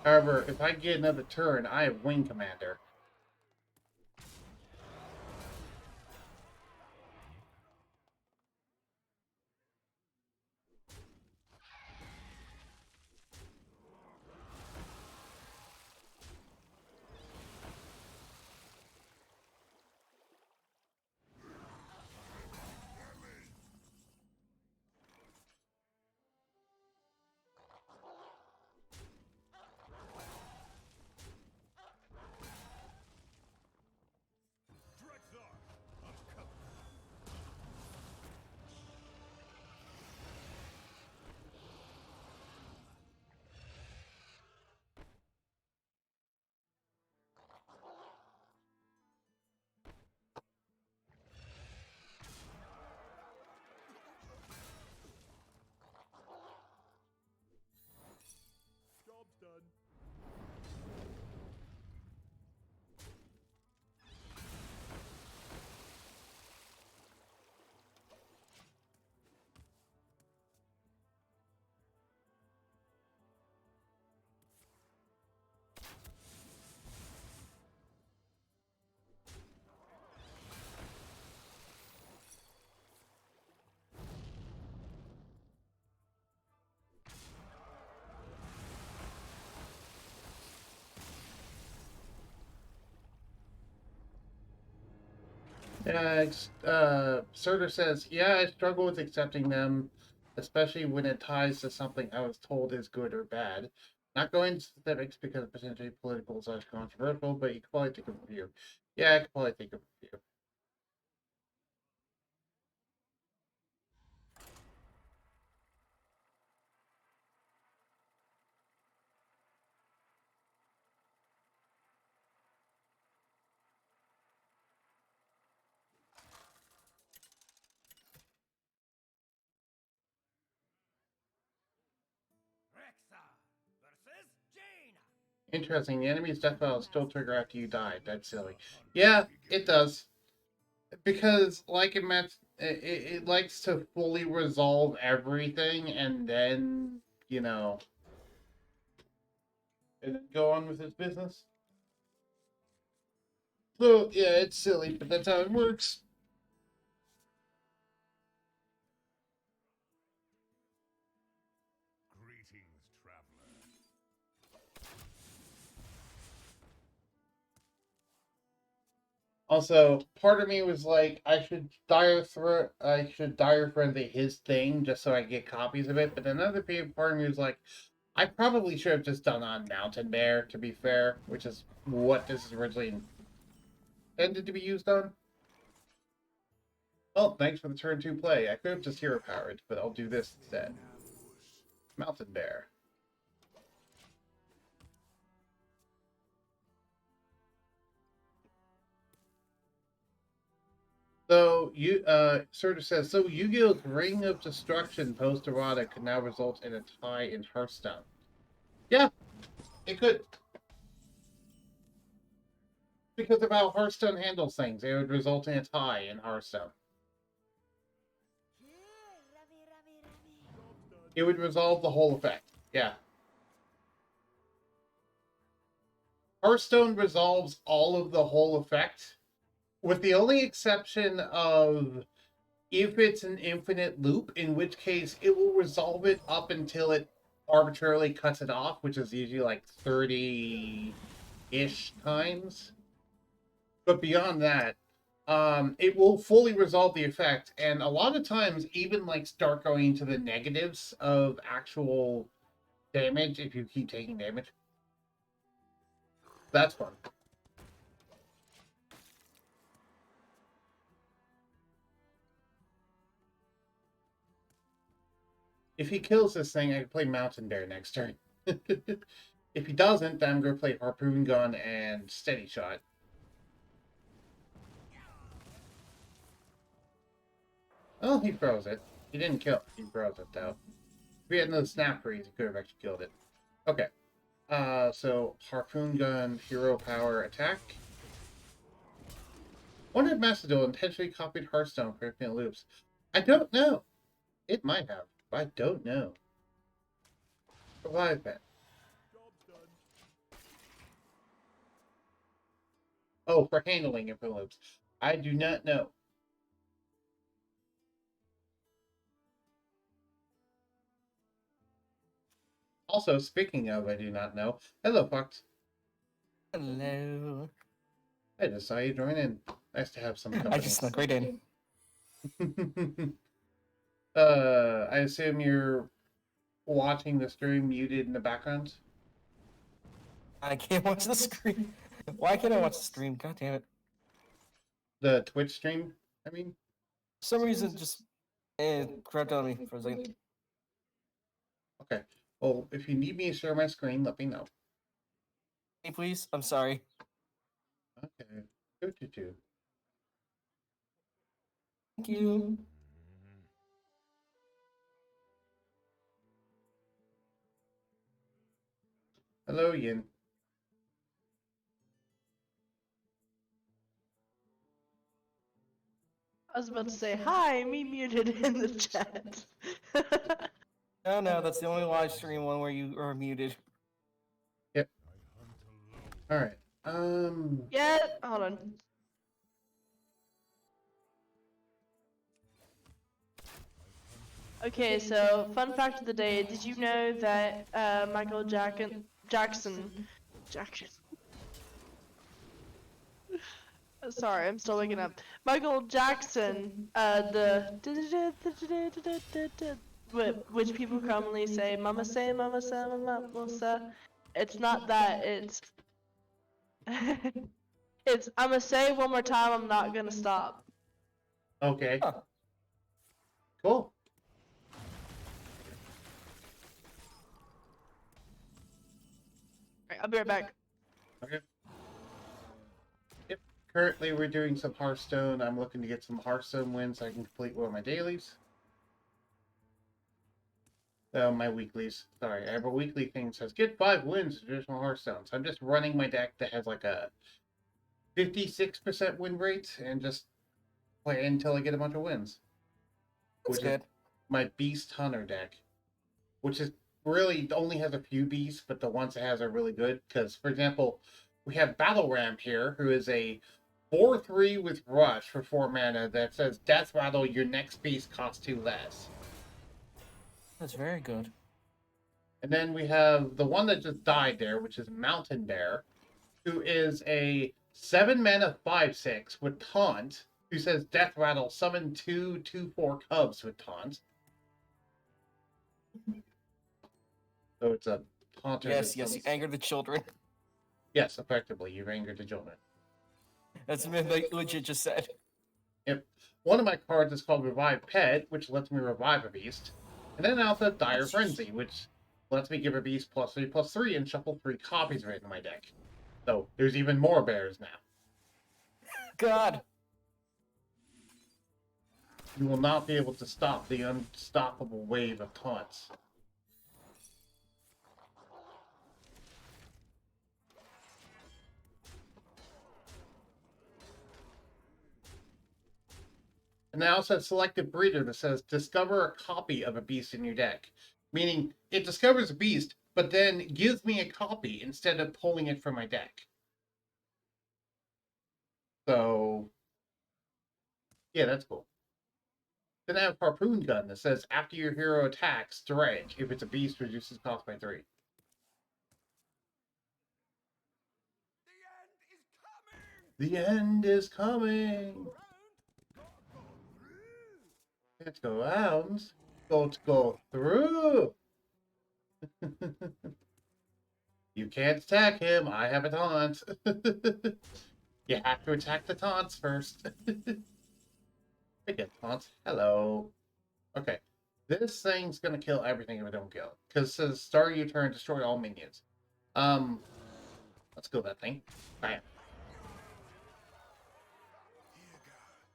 However, if I get another turn, I have Wing Commander. Yeah, Surtur says, yeah, I struggle with accepting them, especially when it ties to something I was told is good or bad. Not going into specifics because potentially political slash controversial, but you could probably take a review. Yeah, I could probably take a review. Rexa versus Jaina. Interesting, the enemy's death battle still trigger after you die. That's silly. Yeah, it does. Because, like it meant, it likes to fully resolve everything and then, you know, and then go on with its business. So, yeah, it's silly, but that's how it works. Greetings, traveler. Also, part of me was like, I should dire frenzy his thing just so I get copies of it. But another part of me was like, I probably should have just done on Mountain Bear, to be fair, which is what this is originally intended to be used on. Well, thanks for the turn 2 play. I could have just hero powered, but I'll do this instead. Mountain Bear. So Surtur says, so Yu-Gi-Oh's Ring of Destruction post-errata could now result in a tie in Hearthstone. Yeah, it could. Because of how Hearthstone handles things, it would result in a tie in Hearthstone. It would resolve the whole effect. Yeah. Hearthstone resolves all of the whole effect, with the only exception of if it's an infinite loop, in which case it will resolve it up until it arbitrarily cuts it off, which is usually like 30-ish times. But beyond that, it will fully resolve the effect, and a lot of times even like start going into the negatives of actual damage if you keep taking damage. That's fun. If he kills this thing, I can play Mountain Bear next turn. If he doesn't, then I'm going to play Harpoon Gun and Steady Shot. Oh, he froze it. He didn't kill it. He froze it, though. If he had another Snap Freeze, he could have actually killed it. Okay. So Harpoon Gun, Hero Power, Attack. Wonder if Macedon intentionally copied Hearthstone for infinite loops. I don't know. It might have. I don't know. Revive that. Oh, for handling infinite loops. I do not know. Also, speaking of, I do not know. Hello, Fox. Hello. I just saw you join in. Nice to have some company. I just snuck right in. I assume you're watching the stream muted in the background? I can't watch the screen. Why can't I watch the stream? God damn it. The Twitch stream, I mean? For some reason, just grabbed on me for a second. Okay. Well, if you need me to share my screen, let me know. Hey, please. I'm sorry. Okay. Go to two. Thank you. Hello, Yin. I was about to say, hi, me muted in the chat. No, that's the only live stream one where you are muted. Yep. All right. Yeah, hold on. Okay, so fun fact of the day: did you know that Michael Jackson Sorry, I'm still waking up. Michael Jackson, which people commonly say, Mama say, Mama say, Mama say. It's not that, it's it's I'ma say one more time, I'm not gonna stop. Okay, Huh. cool. Alright, I'll be right back. Okay. Yep. Currently, we're doing some Hearthstone. I'm looking to get some Hearthstone wins so I can complete one of my dailies. My weeklies. Sorry, I have a weekly thing that says get 5 wins in traditional Hearthstone. So I'm just running my deck that has like a 56% win rate and just play until I get a bunch of wins. That's Which good. is my Beast Hunter deck, which is really only has a few beasts, but the ones it has are really good. Because, for example, we have Battle Ram here, who is a 4/3 with Rush for 4 mana that says Death Rattle, your next beast costs 2 less. That's very good. And then we have the one that just died there, which is Mountain Bear, who is a 7 mana 5/6 with Taunt, who says Death Rattle, summon 2/2/4 cubs with Taunt. So it's a Taunter. Yes, you angered the children. Yes, effectively, you've angered the children. That's what they legit just said. Yep. One of my cards is called Revive Pet, which lets me revive a beast. And then I also have Dire Frenzy, which lets me give a beast +3/+3 and shuffle 3 copies of it in my deck. So there's even more bears now. God. You will not be able to stop the unstoppable wave of taunts. And I also have Selective Breeder that says discover a copy of a beast in your deck. Meaning it discovers a beast, but then gives me a copy instead of pulling it from my deck. So, yeah, that's cool. Then I have Harpoon Gun that says after your hero attacks, dredge. If it's a beast, reduces cost by 3. The end is coming! The end is coming! Let's go out. Let's go through! You can't attack him. I have a taunt. You have to attack the taunts first. I get taunts. Hello. Okay. This thing's gonna kill everything if I don't kill. Because it says start your turn, destroy all minions. Let's kill that thing. Bam.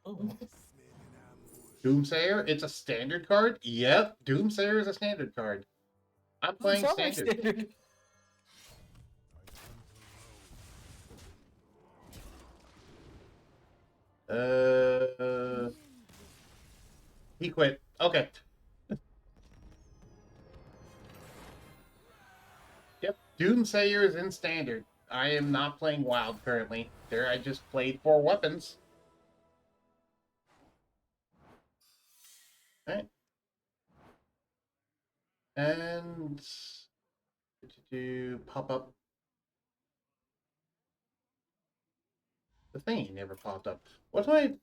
Ooh. Doomsayer, it's a standard card? Yep, Doomsayer is a standard card. I'm playing Sounds like standard. standard. He quit. Okay. Yep, Doomsayer is in standard. I am not playing Wild currently. There, I just played 4 weapons. Alright. And to pop up. The thing never popped up. What do I?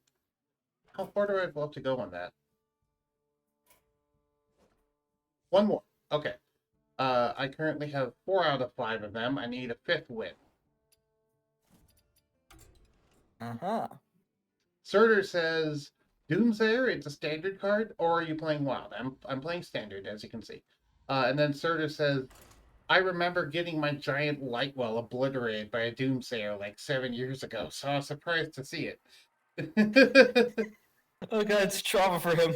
How far do I have to go on that? One more. Okay. I currently have 4 out of 5 of them. I need a 5th win. Uh-huh. Surtur says, Doomsayer, it's a standard card, or are you playing Wild? I'm playing standard, as you can see. And then Surtur says, I remember getting my giant Lightwell obliterated by a Doomsayer like 7 years ago, so I was surprised to see it. Oh god, it's trauma for him.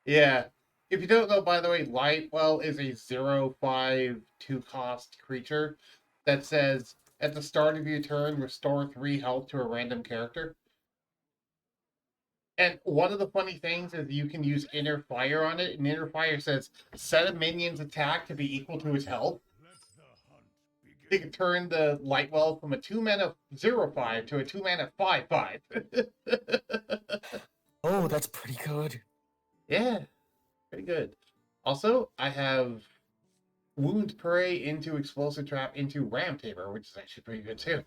Yeah. If you don't know, by the way, Lightwell is a 0/5 2-cost creature that says, at the start of your turn, restore 3 health to a random character. And one of the funny things is you can use Inner Fire on it, and Inner Fire says, set a minion's attack to be equal to his health. Let the hunt begin. You can turn the Lightwell from a 2-mana 0/5 to a 2-mana 5/5. Oh, that's pretty good. Yeah, pretty good. Also, I have Wound Prey into Explosive Trap into Ram Tamer, which is actually pretty good too.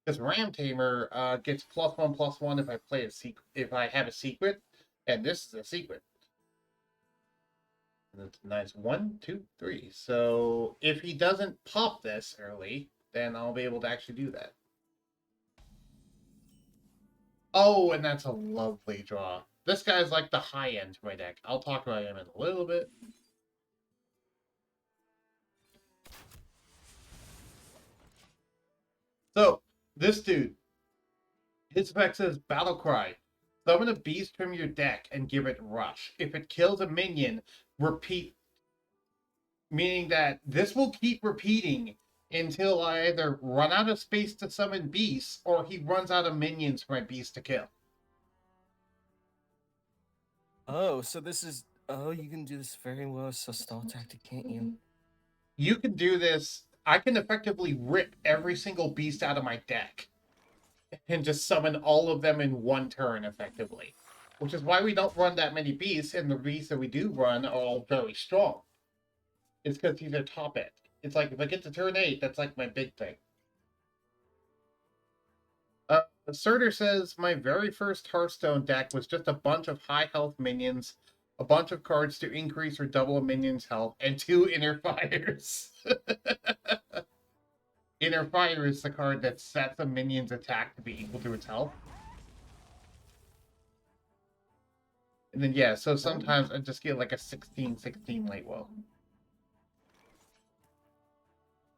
Because Ram Tamer gets +1/+1 if I play if I have a secret, and this is a secret. And that's nice. 1, 2, 3. So if he doesn't pop this early, then I'll be able to actually do that. Oh, and that's a lovely draw. This guy's like the high end to my deck. I'll talk about him in a little bit. So, this dude, his effect says Battle Cry. Summon a beast from your deck and give it Rush. If it kills a minion, repeat. Meaning that this will keep repeating until I either run out of space to summon beasts or he runs out of minions for my beast to kill. Oh, so this is. Oh, you can do this very well as a stall tactic, can't you? You can do this. I can effectively rip every single beast out of my deck and just summon all of them in one turn effectively. Which is why we don't run that many beasts, and the beasts that we do run are all very strong. It's because these are top end. It's like if I get to turn 8, that's like my big thing. Surtur says, my very first Hearthstone deck was just a bunch of high health minions, a bunch of cards to increase or double a minion's health, and 2 Inner Fires. Inner Fire is the card that sets a minion's attack to be equal to its health. And then, yeah, so sometimes I just get like a 16/16 late woe.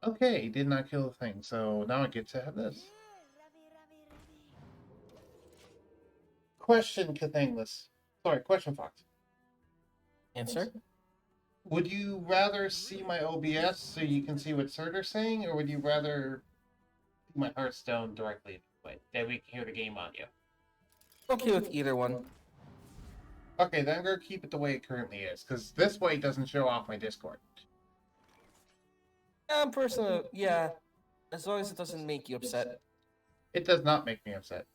Okay, did not kill the thing, so now I get to have this. Question, Cathangless. Sorry, question, Fox. Answer? Would you rather see my OBS so you can see what Surtur's saying, or would you rather see my Hearthstone directly that we can hear the game audio? Okay with either one. Okay, then I'm going to keep it the way it currently is, because this way it doesn't show off my Discord. Personally, yeah. As long as it doesn't make you upset. It does not make me upset.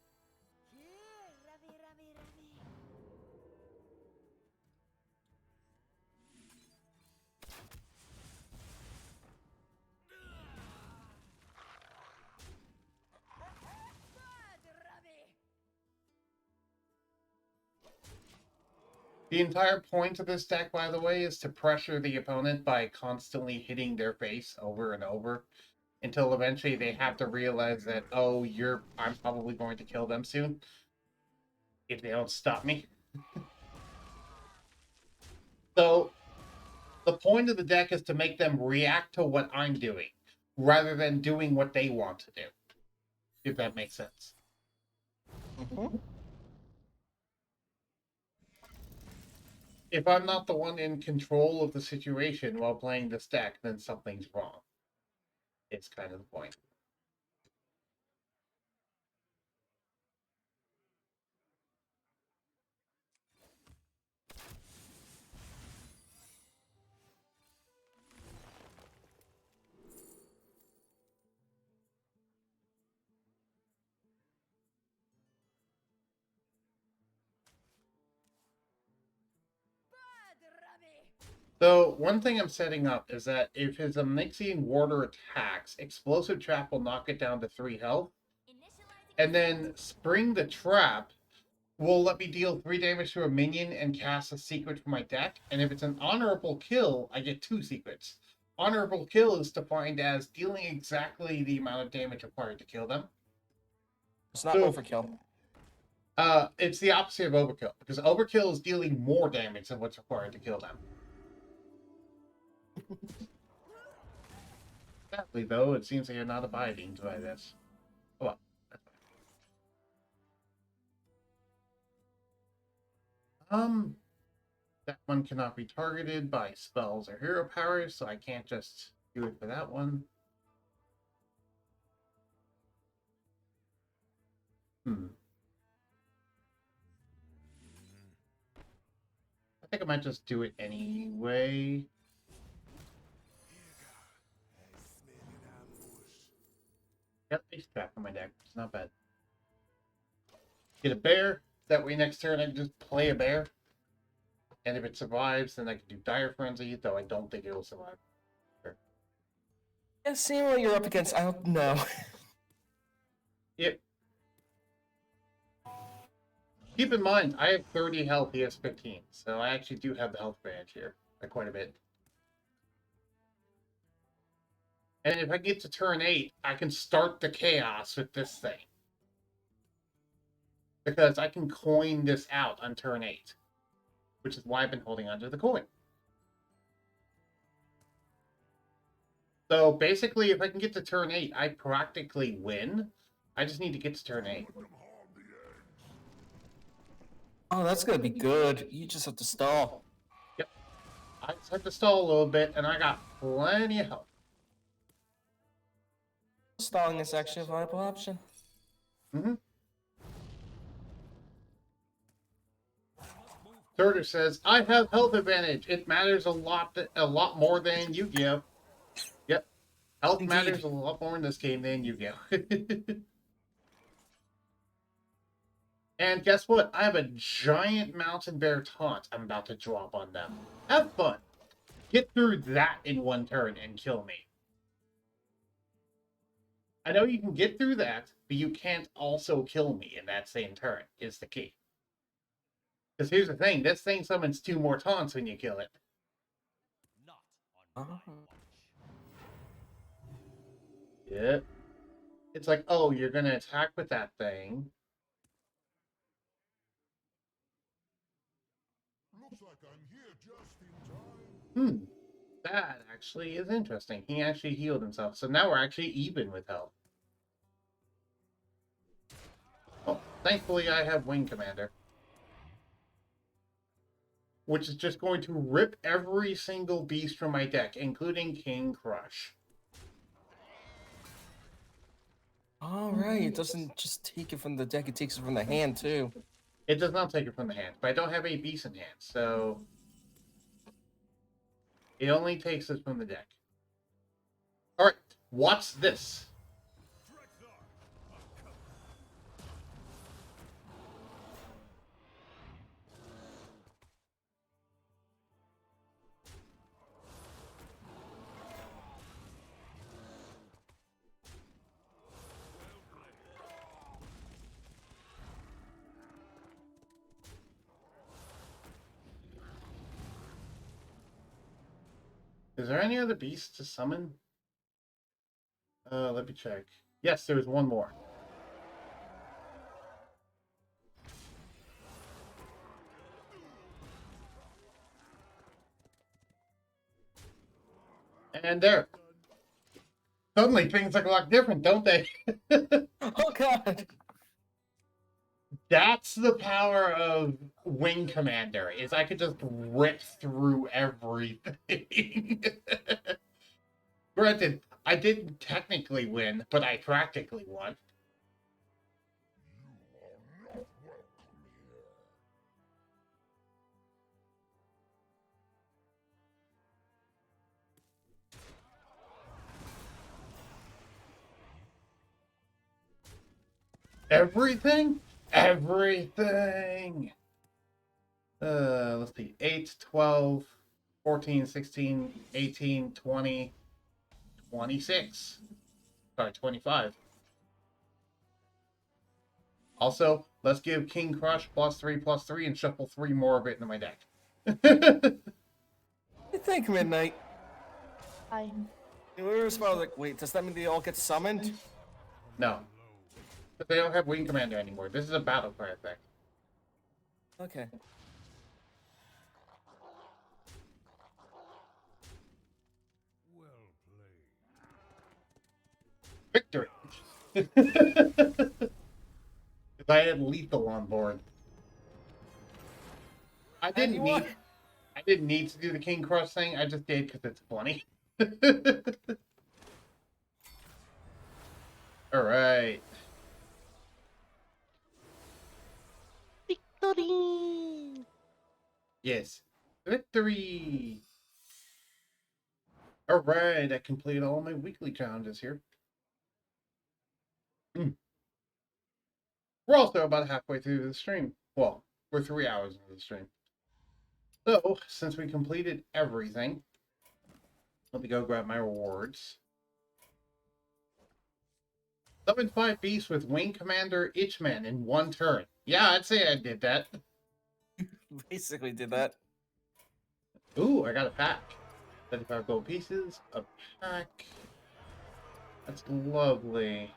The entire point of this deck, by the way, is to pressure the opponent by constantly hitting their face over and over until eventually they have to realize that, oh, I'm probably going to kill them soon if they don't stop me. So the point of the deck is to make them react to what I'm doing rather than doing what they want to do, if that makes sense. Mm-hmm. If I'm not the one in control of the situation while playing this deck, then something's wrong. It's kind of the point. So, one thing I'm setting up is that if his Onyxian Warder attacks, Explosive Trap will knock it down to 3 health. And then Spring the Trap will let me deal 3 damage to a minion and cast a secret from my deck. And if it's an honorable kill, I get 2 secrets. Honorable kill is defined as dealing exactly the amount of damage required to kill them. It's not overkill. It's the opposite of overkill, because overkill is dealing more damage than what's required to kill them. Sadly, though, it seems that you're not abiding by this. Oh, well, that's fine. That one cannot be targeted by spells or hero powers, so I can't just do it for that one. I think I might just do it anyway. Got Face Trap on my deck. It's not bad. Get a bear. That way next turn I can just play a bear. And if it survives, then I can do Dire Frenzy, though I don't think it will survive. Yeah, seeing what you're up against, I don't know. Yep. Keep in mind, I have 30 health, he has 15, so I actually do have the health advantage here by quite a bit. And if I get to turn 8, I can start the chaos with this thing. Because I can coin this out on turn 8. Which is why I've been holding onto the coin. So basically, if I can get to turn 8, I practically win. I just need to get to turn 8. Oh, that's gonna be good. You just have to stall. Yep. I just had to stall a little bit, and I got plenty of health. Stalling is actually a viable option. Mm-hmm. Turtle says, I have health advantage. It matters a lot more than Yugioh. Yep. Health Indeed. matters a lot more in this game than Yugioh. And guess what? I have a giant mountain bear taunt I'm about to drop on them. Have fun. Get through that in one turn and kill me. I know you can get through that, but you can't also kill me in that same turn, is the key. Because here's the thing, this thing summons 2 more taunts when you kill it. Oh. Yep. It's like, oh, you're going to attack with that thing. Looks like I'm here just in time. That actually is interesting. He actually healed himself. So now we're actually even with health. Oh, thankfully I have Wing Commander. Which is just going to rip every single beast from my deck, including King Crush. Alright, it doesn't just take it from the deck, it takes it from the hand too. It does not take it from the hand, but I don't have any beasts in hand, so it only takes it from the deck. Alright, watch this. Is there any other beast to summon? Let me check. Yes, there's one more. And there. Suddenly things look a lot different, don't they? Oh god! That's the power of Wing Commander, is I could just rip through everything. Granted, I didn't technically win, but I practically won. Everything? Everything! Let's see. 8, 12, 14, 16, 18, 20, 26. Sorry, 25. Also, let's give King Crush +3/+3 and shuffle 3 more of it into my deck. I think Midnight. Hi. We were about like, wait, does that mean they all get summoned? No. But they don't have Wing Commander anymore. This is a battle cry effect. Okay. Well played. Victory! If I had lethal on board. I And you won. didn't need to do the King Crush thing, I just did because it's funny. Alright. Victory! Yes. Victory! Alright, I completed all my weekly challenges here. We're also about halfway through the stream. Well, we're 3 hours into the stream. So, since we completed everything, let me go grab my rewards. Summon 5 beasts with Wing Commander Itchman in 1 turn. Yeah, I'd say I did that. Basically did that. Ooh, I got a pack. 35 gold pieces, a pack. That's lovely.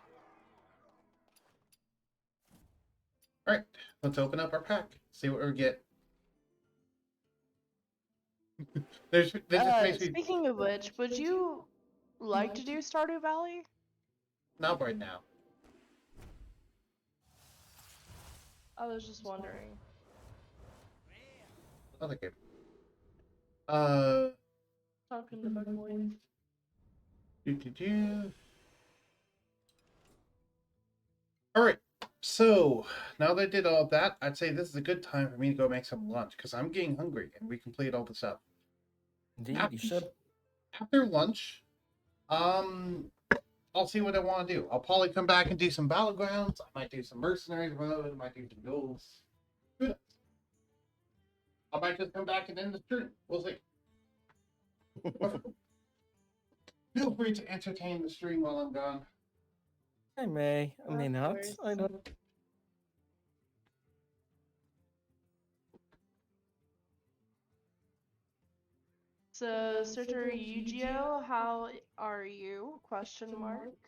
Alright, let's open up our pack. See what we get. This just makes me... Speaking of which, would you like to do Stardew Valley? Not right now. I was just wondering. Other game. Talking to Bug Boy. Alright, so now that I did all of that, I'd say this is a good time for me to go make some lunch because I'm getting hungry and we complete all this up. Indeed, you should. After lunch, I'll see what I want to do. I'll probably come back and do some battlegrounds. I might do some mercenaries mode. I might do some duels. Who knows? I might just come back and end the stream. We'll see. Feel free to entertain the stream while I'm gone. I may not. I don't. So, Searcher Yugioh, how are you? Question mark.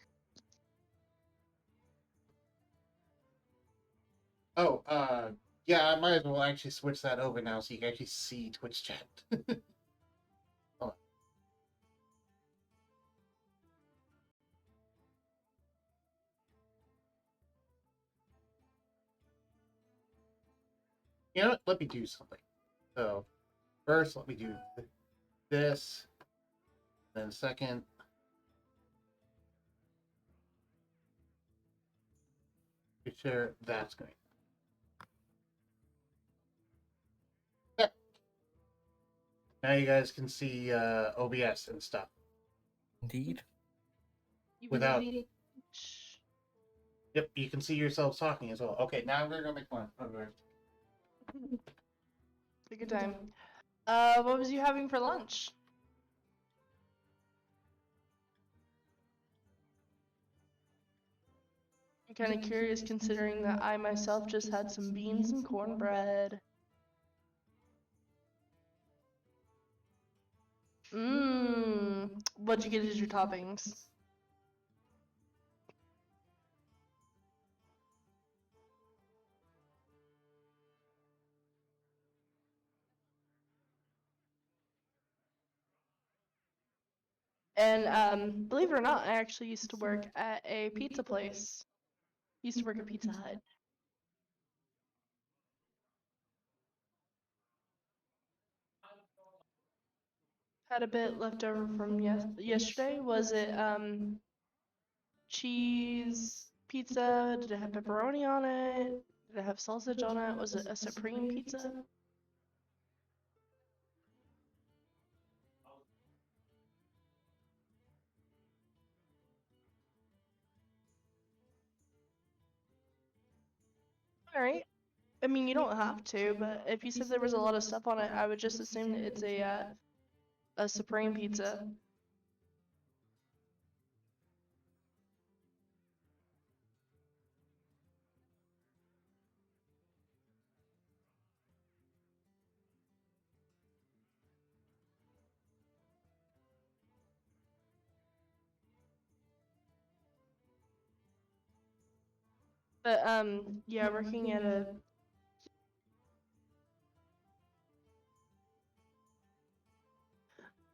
Oh, yeah, I might as well actually switch that over now so you can actually see Twitch chat. Oh. You know what? Let me do something. So, first, let me do this. Then second. Make sure that's going. There. Now you guys can see OBS and stuff. Indeed. Without. Yep, you can see yourselves talking as well. Okay, now we're gonna make one. Okay. Take your time. What was you having for lunch? I'm kind of curious considering that I myself just had some beans and cornbread. What'd you get as your toppings? And believe it or not, I actually used to work at a pizza place. Used to work at Pizza Hut. Had a bit left over from yesterday. Was it cheese pizza? Did it have pepperoni on it? Did it have sausage on it? Was it a supreme pizza? Alright. I mean, you don't have to, but if you said there was a lot of stuff on it, I would just assume that it's a supreme pizza. But yeah, working at a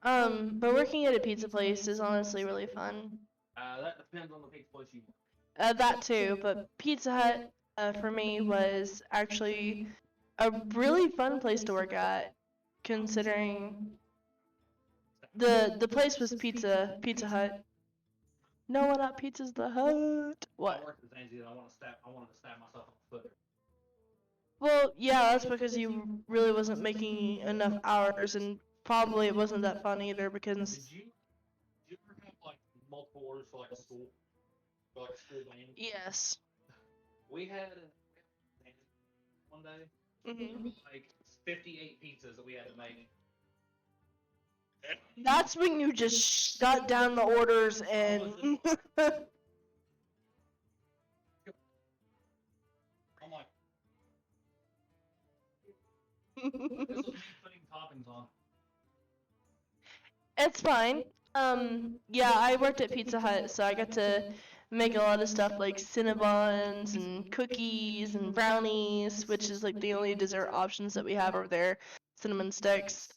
but working at a pizza place is honestly really fun. That depends on the pizza place you want. That too, but Pizza Hut for me was actually a really fun place to work at, considering the place was Pizza Hut. No, what up? Pizza's the Hut. What? I worked at Zanzibar. I wanted to stab myself on the foot. Well, yeah, that's because you really wasn't making enough hours, and probably it wasn't that fun either because. Did you ever have like multiple orders for like a school? For like a school band? Yes. We had one day like 58 pizzas that we had to make. That's when you just got down the orders and. This was me putting toppings on. It's fine. Yeah, I worked at Pizza Hut, so I got to make a lot of stuff like Cinnabons and cookies and brownies, which is like the only dessert options that we have over there. Cinnamon sticks.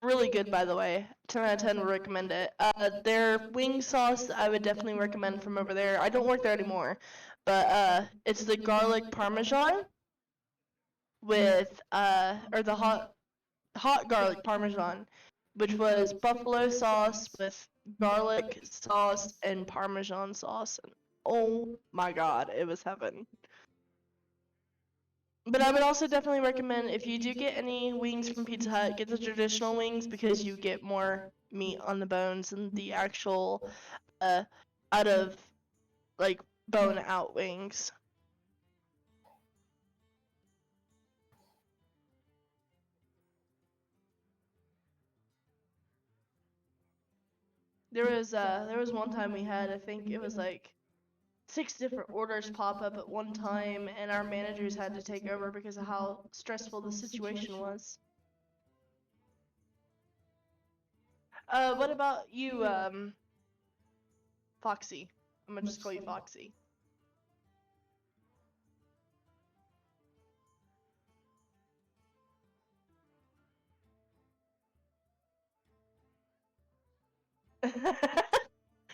Really good, by the way. 10 out of 10 would recommend it. Their wing sauce, I would definitely recommend from over there. I don't work there anymore, but it's the garlic parmesan with or the hot garlic parmesan, which was buffalo sauce with garlic sauce and parmesan sauce. And oh my god, it was heaven. But I would also definitely recommend if you do get any wings from Pizza Hut, get the traditional wings because you get more meat on the bones and the actual out of like bone out wings. There was one time we had, I think it was like 6 different orders pop up at one time, and our managers had to take over because of how stressful the situation was. What about you, Foxy? I'm gonna just call you Foxy.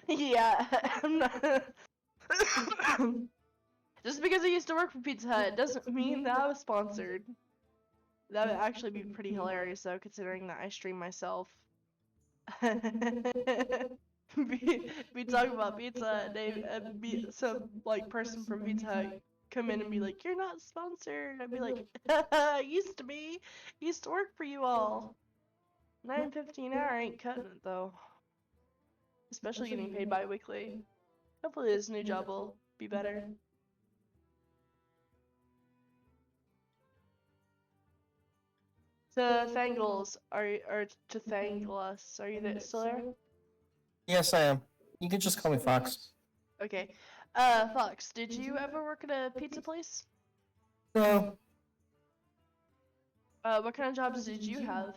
Yeah, I'm not. Just because I used to work for Pizza Hut doesn't mean that I was sponsored. That would actually be pretty hilarious, though, considering that I stream myself. we talk about pizza, and they be some like person from Pizza Hut come in and be like, "You're not sponsored." I'd be like, "Used to be, used to work for you all. $9.50 an hour ain't cutting it though, especially getting paid bi-weekly. Hopefully this new job will be better." To Thangles, or to Thangles, are you there, still there? Yes, I am. You can just call me Fox. Okay. Fox, did you ever work at a pizza place? No. What kind of jobs did you have?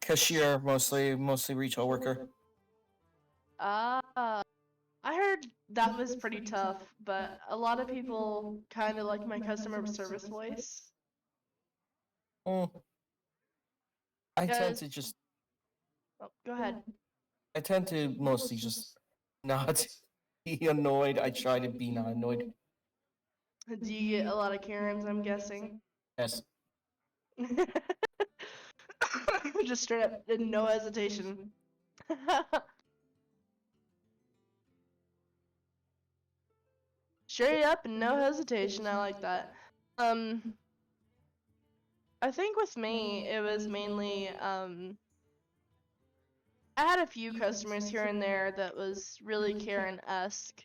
Cashier mostly retail worker. Ah, I heard that was pretty tough, but a lot of people kind of like my customer service voice. Mm. I tend Guys, to just. oh, go ahead. I tend to mostly just not be annoyed. I try to be not annoyed. Do you get a lot of Karens, I'm guessing? Yes. Just straight up, no hesitation. Straight up and no hesitation, I like that. I think with me, it was mainly, I had a few customers here and there that was really Karen-esque.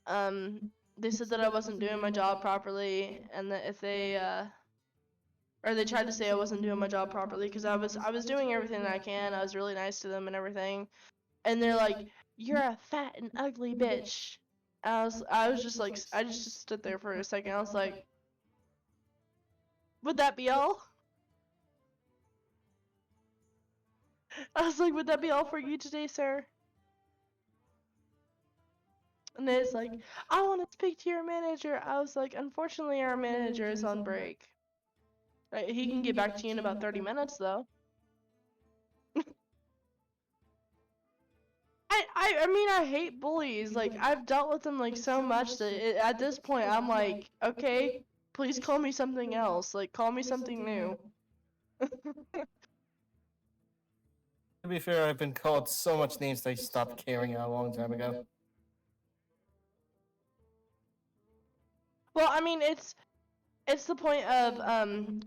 They said that I wasn't doing my job properly, and that if they, or they tried to say I wasn't doing my job properly, because I was doing everything that I can, I was really nice to them and everything, and they're like, "You're a fat and ugly bitch." I was just like, I just stood there for a second, I was like, "Would that be all?" I was like, "Would that be all for you today, sir?" And it's like, "I want to speak to your manager." I was like, "Unfortunately, our manager is on break. Right, he can get back to you in about 30 minutes, though." I mean, I hate bullies. Like, I've dealt with them, like, so much that at this point, I'm like, okay, please call me something else. Like, call me something new. To be fair, I've been called so much names that I stopped caring a long time ago. Well, I mean, it's the point of,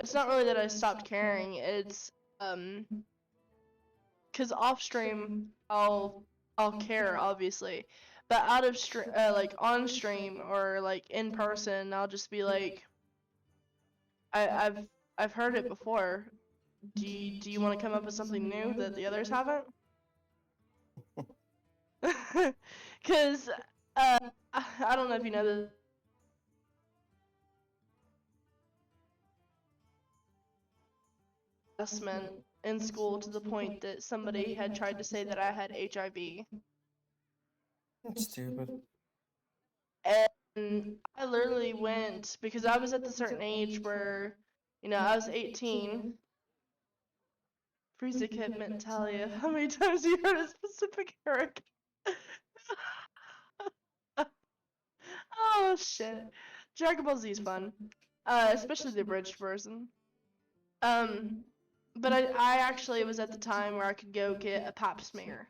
it's not really that I stopped caring, it's, because off stream, I'll care, obviously. But out of stream, like, on stream, or, like, in person, I'll just be like, I've heard it before. Do you want to come up with something new that the others haven't? Because, I don't know if you know this. harassment in school to the point that somebody had tried to say that I had HIV. That's stupid. And I literally went because I was at the certain age where, I was 18. Frieza Kid Mentalia. How many times have you heard a specific hurricane? Oh shit. Dragon Ball Z is fun. Especially the abridged version. But I actually was at the time where I could go get a pap smear.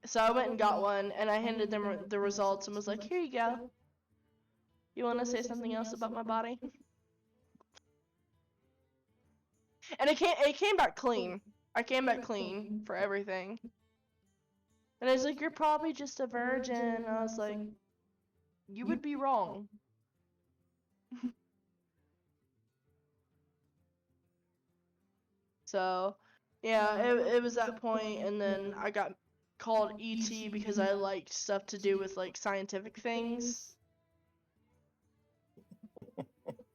So I went and got one, and I handed them the results and was like, here you go. You want to say something else about my body? And it came back clean. I came back clean for everything. And it's like, you're probably just a virgin. And I was like, you would be wrong. So, yeah, it was that point, and then I got called ET because I liked stuff to do with like scientific things.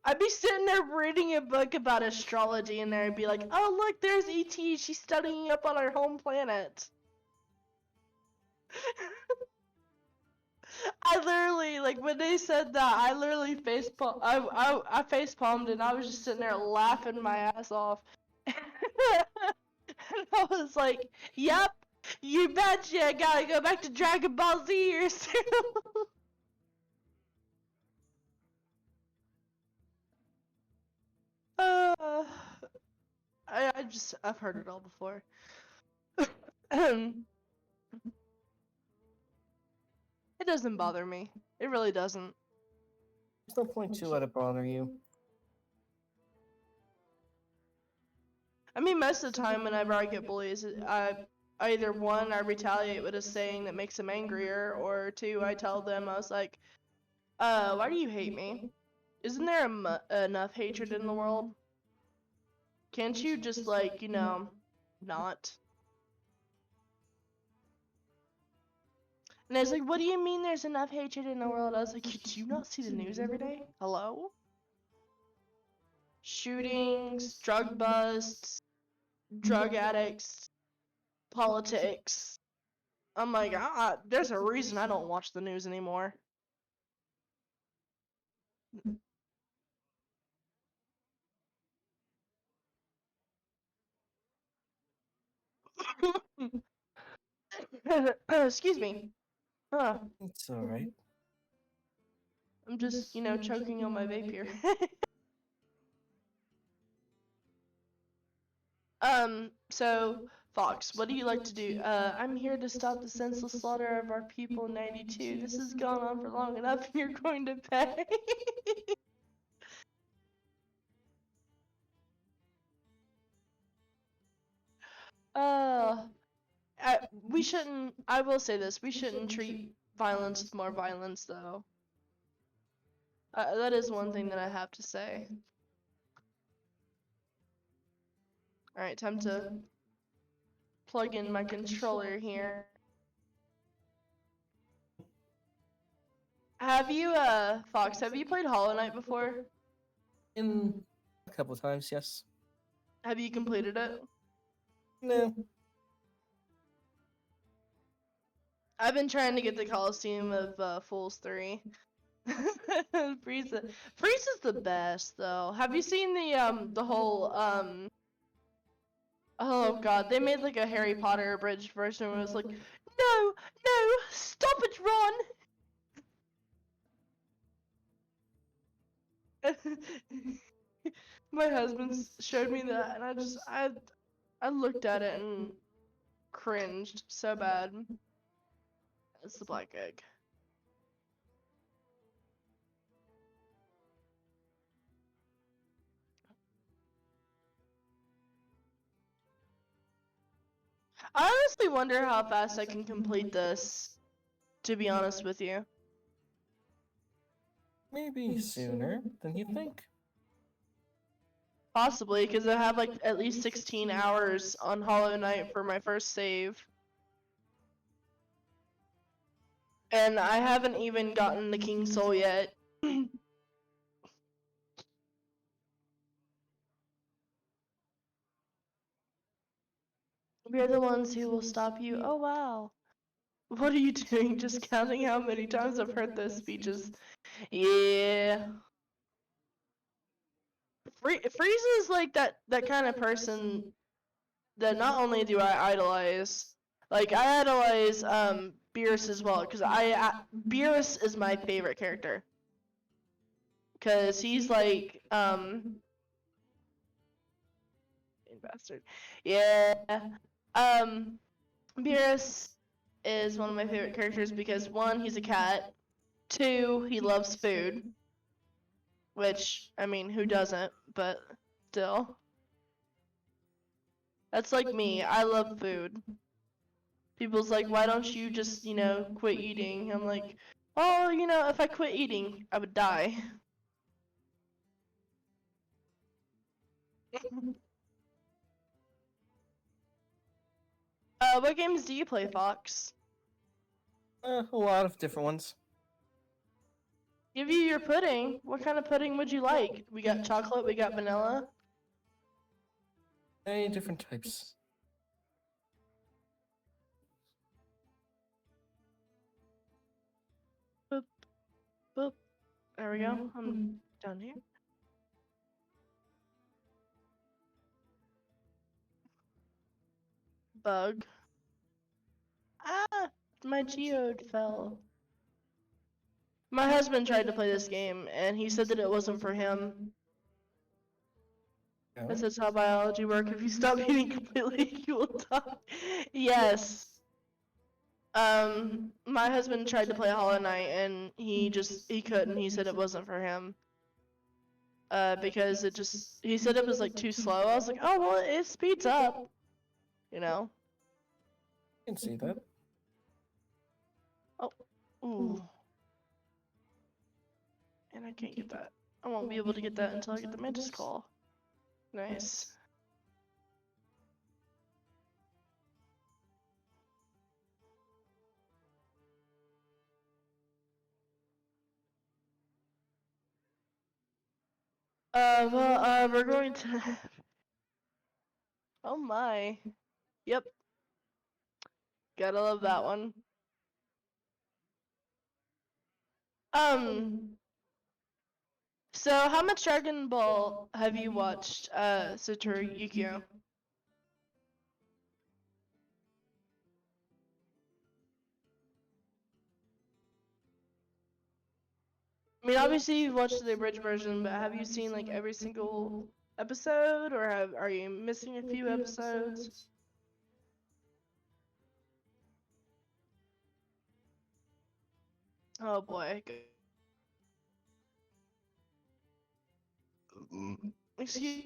I'd be sitting there reading a book about astrology, and there'd be like, oh look, there's ET. She's studying up on our home planet. I literally, like, when they said that, I literally I face palmed, and I was just sitting there laughing my ass off. And I was like, yep, you betcha, I gotta go back to Dragon Ball Z here soon. I've heard it all before. It doesn't bother me. It really doesn't. There's no point to let it bother you. I mean, most of the time, whenever I get bullies, I either one, I retaliate with a saying that makes them angrier, or two, I tell them, I was like, why do you hate me? Isn't there enough hatred in the world? Can't you just, like, not? And I was like, what do you mean there's enough hatred in the world? I was like, do you not see the news every day? Hello? Shootings, drug busts, drug addicts, politics. I'm like, there's a reason I don't watch the news anymore. Excuse me. It's alright. I'm just, choking on my vape here. So, Fox, what do you like to do? I'm here to stop the senseless slaughter of our people in 92. This has gone on for long enough, and you're going to pay. I will say this, we shouldn't treat violence with more violence, though. That is one thing that I have to say. Alright, time to plug in my controller here. Have you, Fox, have you played Hollow Knight before? In a couple times, yes. Have you completed it? No. I've been trying to get the Coliseum of Fools 3. Frieza's the best, though. Have you seen the whole, oh god, they made like a Harry Potter abridged version where it was like, no, stop it, Ron! My husband showed me that, and I looked at it and cringed so bad. It's the black egg. I honestly wonder how fast I can complete this, to be honest with you. Maybe sooner than you think. Possibly, because I have like at least 16 hours on Hollow Knight for my first save. And I haven't even gotten the King Soul yet. We're the ones who will stop you. Oh wow. What are you doing? Just counting how many times I've heard those speeches. Yeah. Frieza is like that kind of person that not only do I idolize, like I idolize Beerus as well, because Beerus is my favorite character. Cause he's like bastard. Yeah. Beerus is one of my favorite characters because one, he's a cat. Two, he loves food. Which, I mean, who doesn't? But still. That's like me. I love food. People's like, why don't you just, quit eating? I'm like, oh, if I quit eating, I would die. What games do you play, Fox? A lot of different ones. Give you your pudding. What kind of pudding would you like? We got chocolate, we got vanilla. Many different types. Boop, boop. There we go. I'm done here. Bug. Ah, my geode fell. My husband tried to play this game, and he said that it wasn't for him. This is how biology works. If you stop eating completely, you will die. Yes. My husband tried to play Hollow Knight, and he couldn't. He said it wasn't for him. Because he said it was like too slow. I was like, oh well, it speeds up. I can see that. Oh, ooh. And I can't get that. I won't be able to get that until I get the Mantis Claw. Nice. We're going to. Oh my. Yep. Gotta love that one. So how much Dragon Ball have you watched, Satoru Yukio? I mean, obviously you've watched the abridged version, but have you seen like every single episode, or are you missing a few episodes? Oh boy. Excuse.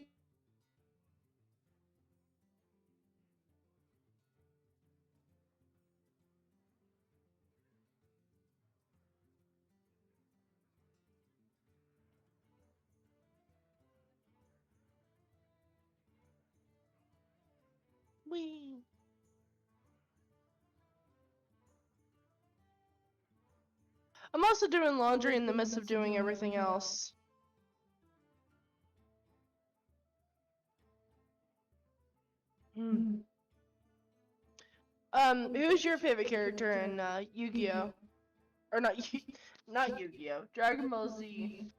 Wee. I'm also doing laundry in the midst of doing everything else. Who's your favorite character in Yu-Gi-Oh? Or not Yu-Gi-Oh. Dragon Ball Z.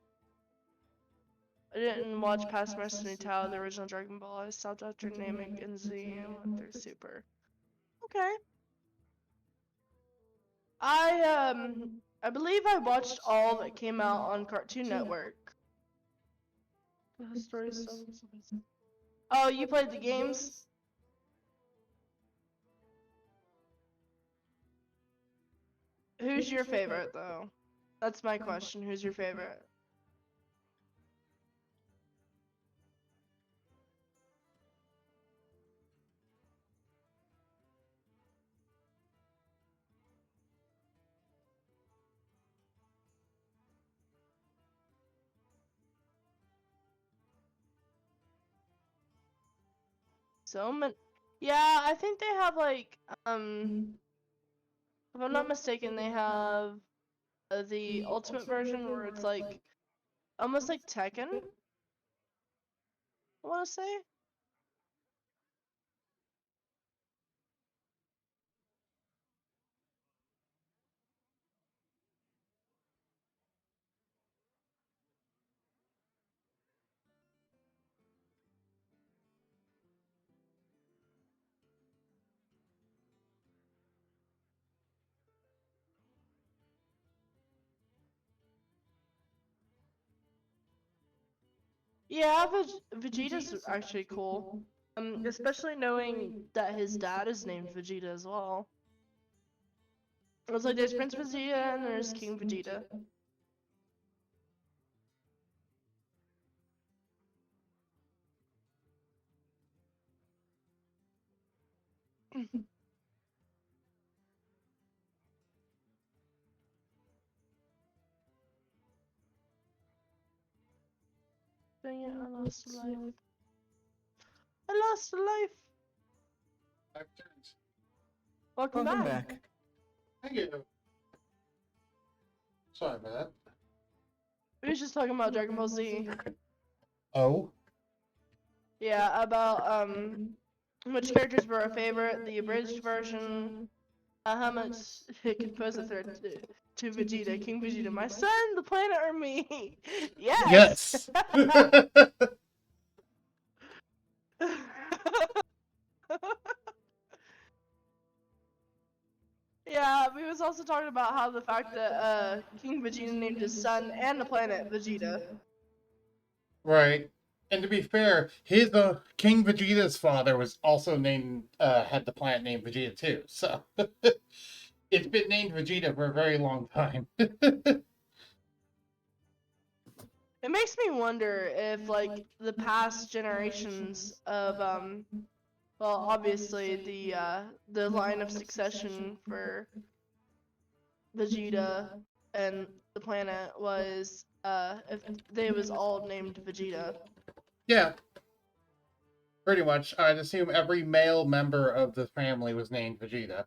I didn't watch past Destiny Tao, the original Dragon Ball. I stopped after Namek and Z and went through Super. Okay. I believe I watched all that came out on Cartoon Network. The story is so amazing. Oh, you played the games? Who's your favorite though? That's my question. Who's your favorite? So many. Yeah, I think they have like if I'm not mistaken, they have the ultimate version where it's like almost like Tekken. I want to say. Yeah, Vegeta's actually cool. Especially knowing that his dad is named Vegeta as well. It was like there's Prince Vegeta and there's King Vegeta. Dang it, I lost a life. I lost a life! 5 turns. Welcome back. Thank you. Sorry about that. We were just talking about Dragon Ball Z. Oh? Yeah, about which characters were our favorite, the abridged version, how much it could pose a threat to Vegeta, King Vegeta, my son, the planet, or me? Yes! Yes! Yeah, we was also talking about how the fact that King Vegeta named his son and the planet Vegeta. Right. And to be fair, his King Vegeta's father was also named had the planet named Vegeta too. So it's been named Vegeta for a very long time. It makes me wonder if like the past generations of well obviously the line of succession for Vegeta and the planet was if they was all named Vegeta. Yeah, pretty much. I'd assume every male member of the family was named Vegeta.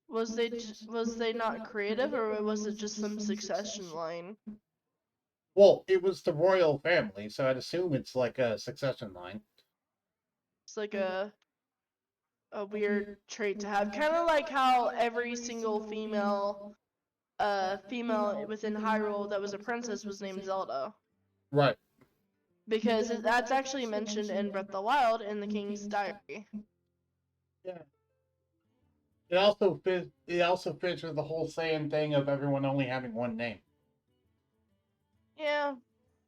Was they not creative or was it just some succession line? Well, it was the royal family, so I'd assume it's like a succession line. It's like a weird trait to have, kind of like how every single female within Hyrule that was a princess was named Zelda. Right. Because that's actually mentioned in Breath of the Wild in the King's Diary. Yeah. It also fits with the whole saying thing of everyone only having one name. Yeah,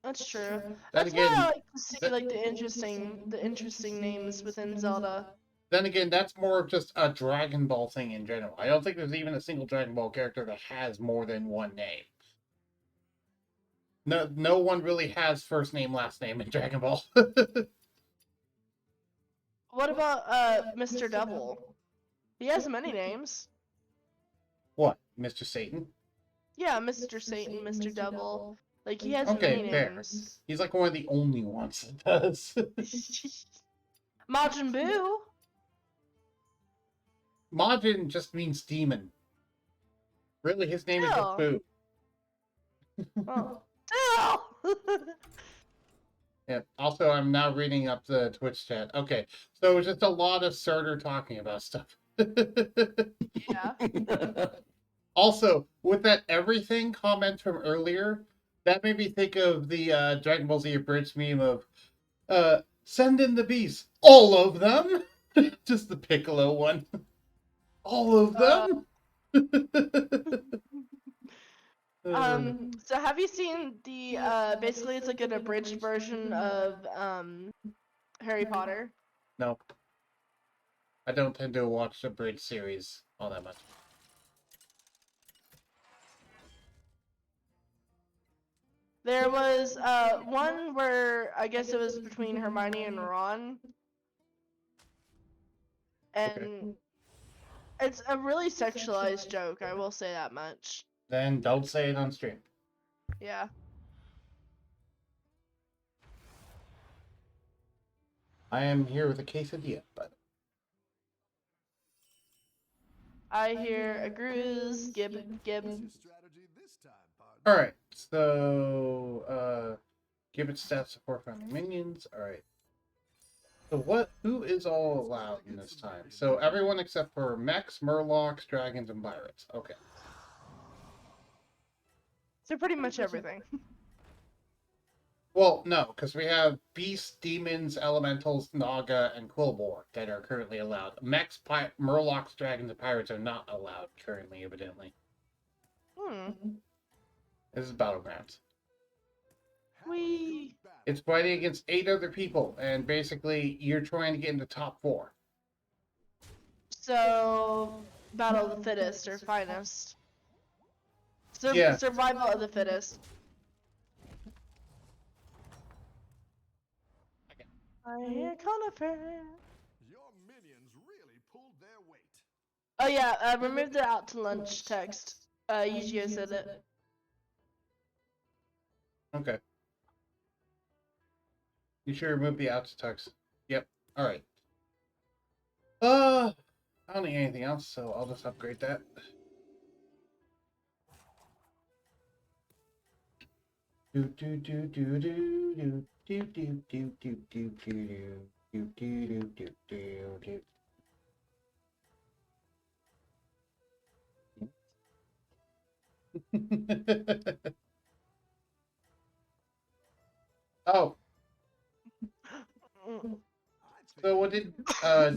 that's true. Then That's why I again, like to see like the interesting names within Zelda. that's more of just a Dragon Ball thing in general. I don't think there's even a single Dragon Ball character that has more than one name. No one really has first name, last name in Dragon Ball. What about Mr. Devil? He has many names. What, Mr. Satan? Yeah, Mr. Satan, Mr. Devil. Like he has Okay, many fair. names. He's like one of the only ones that does. Majin Buu. Majin just means demon. Really, his name is just Still. Boo. Oh. Still. Yeah. Also, I'm now reading up the Twitch chat. Okay, so it's just a lot of Surtur talking about stuff. Yeah. Also, with that everything comment from earlier, that made me think of the Dragon Ball Z Abridged meme of send in the beasts. All of them? Just the Piccolo one. All of them? So have you seen the basically it's like an abridged version of Harry Potter? No. I don't tend to watch the Bridge series all that much. There was one where I guess it was between Hermione and Ron. And Okay. it's a really sexualized joke, I will say that much. Then don't say it on stream. Yeah. I am here with a quesadilla, but I hear a Gruz, Gib. What's your strategy this time, partner? alright. So give it stats support friendly minions. Alright. So who is all allowed in this time? So everyone except for mechs, murlocs, dragons, and pirates. Okay. So pretty much everything. Well, no, because we have beasts, demons, elementals, naga, and quillboar that are currently allowed. Mechs, murlocs, dragons, and pirates are not allowed currently, evidently. Hmm. This is Battlegrounds. We. It's fighting against 8 other people, and basically you're trying to get in the top 4. So, battle of the fittest or finest. Yeah. Survival of the fittest. I hear conifer. Your minions really pulled their weight. Oh yeah, remove the out to lunch text. Yugioh said it. Okay. You should remove the out text. Yep. Alright. I don't need anything else, so I'll just upgrade that. Do do do do do do do do do do do do do do do do. Oh, so what did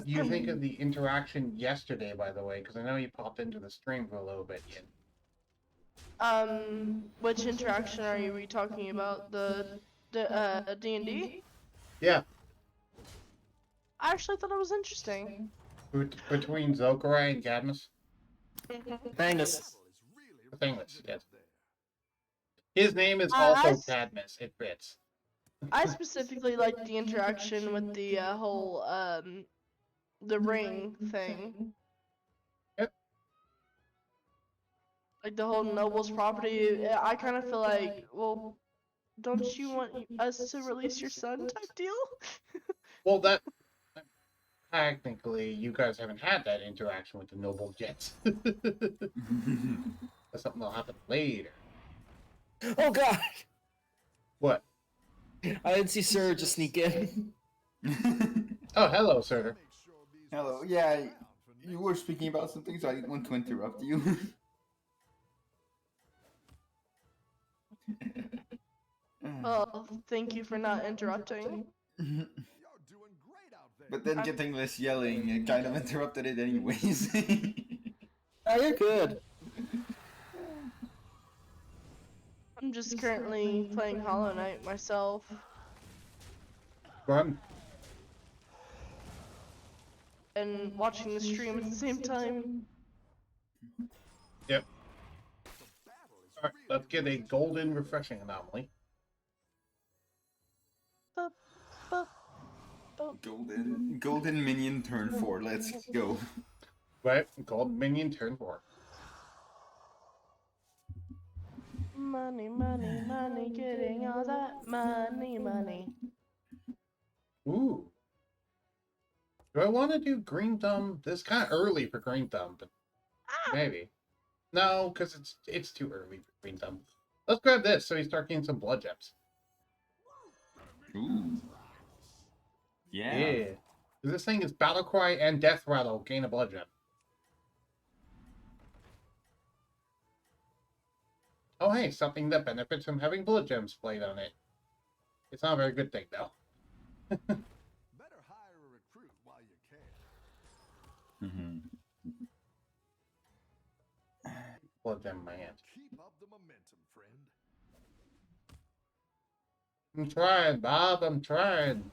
you think of the interaction yesterday, by the way? Because I know you popped into the stream for a little bit yet. Which interaction are you talking about? The D&D? Yeah, I actually thought it was interesting. between Zokarai and Cadmus. Thangus. Thangless, yes. His name is I also s- Cadmus. It fits. I specifically liked the interaction with the whole the ring thing. Yep. Like the whole noble's property. I kind of feel like, well, don't you want us to release your son type deal? Well, that technically you guys haven't had that interaction with the noble yet. That's something that'll happen later. Oh god! What? I didn't see Sir just sneak in. Oh, hello, sir. Hello. Yeah, you were speaking about something, so I didn't want to interrupt you. Oh, thank you for not interrupting. But then getting less yelling, it kind of interrupted it anyways. Oh, you're good. I'm just currently playing Hollow Knight myself. Run. And watching the stream at the same time. Yep. Alright, let's get a golden refreshing anomaly. Bup, bup, bup. Golden minion turn 4. Let's go. Right, golden minion turn 4. Money, money, money, getting all that money, money. Ooh. Do I want to do Green Thumb? This is kind of early for Green Thumb, but maybe. No, because it's too early for Green Thumb. Let's grab this so we start getting some blood gems. Ooh. Yeah. Yeah. This thing is Battle Cry and Death Rattle. Gain a blood gem. Oh, hey, something that benefits from having blood gems played on it. It's not a very good thing, though. Better hire a recruit while you can. Blood gem in my hand. Keep up the momentum, friend. I'm trying, Bob. I'm trying.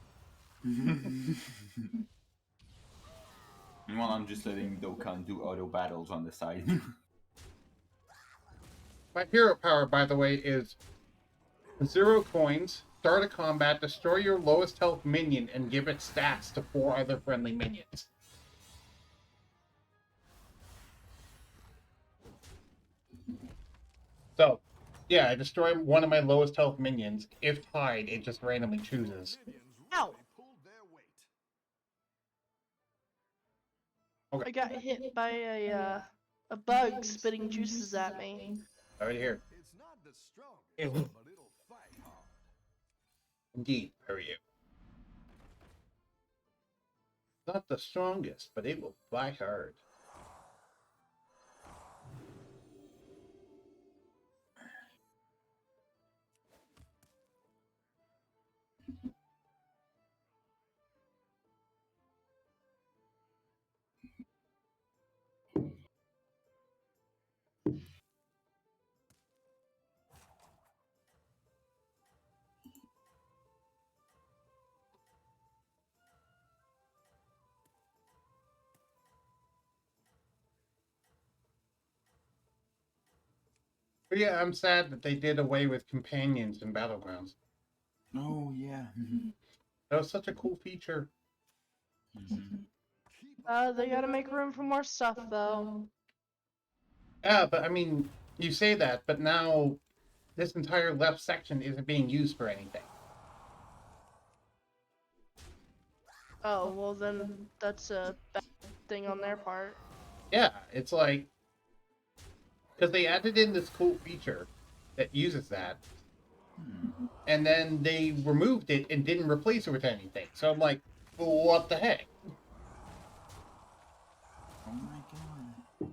Meanwhile, I'm just letting Dokkan do auto battles on the side. My hero power, by the way, is 0 coins, start a combat, destroy your lowest health minion, and give it stats to 4 other friendly minions. So, yeah, I destroy one of my lowest health minions. If tied, it just randomly chooses. Ow! Okay. I got hit by a bug spitting juices at me. Right here. It's not the strongest, Ew. but it'll fight hard. Indeed, are you? Not the strongest, but it will fight hard. But yeah, I'm sad that they did away with companions in Battlegrounds. Oh yeah. That was such a cool feature. They gotta make room for more stuff, though. Yeah, but I mean, you say that, but now this entire left section isn't being used for anything. Oh, well then that's a bad thing on their part. Yeah, it's like, because they added in this cool feature that uses that, and then they removed it and didn't replace it with anything. So I'm like, well, what the heck? Oh my god.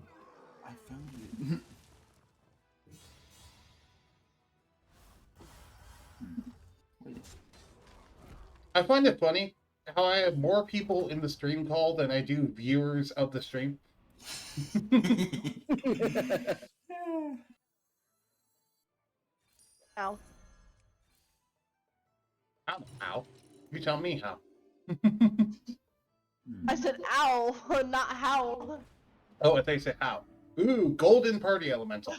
I found it. Wait. I find it funny how I have more people in the stream call than I do viewers of the stream. Ow. How? You tell me how. I said ow, not how. Oh, I thought you said how. Ooh, golden party elemental.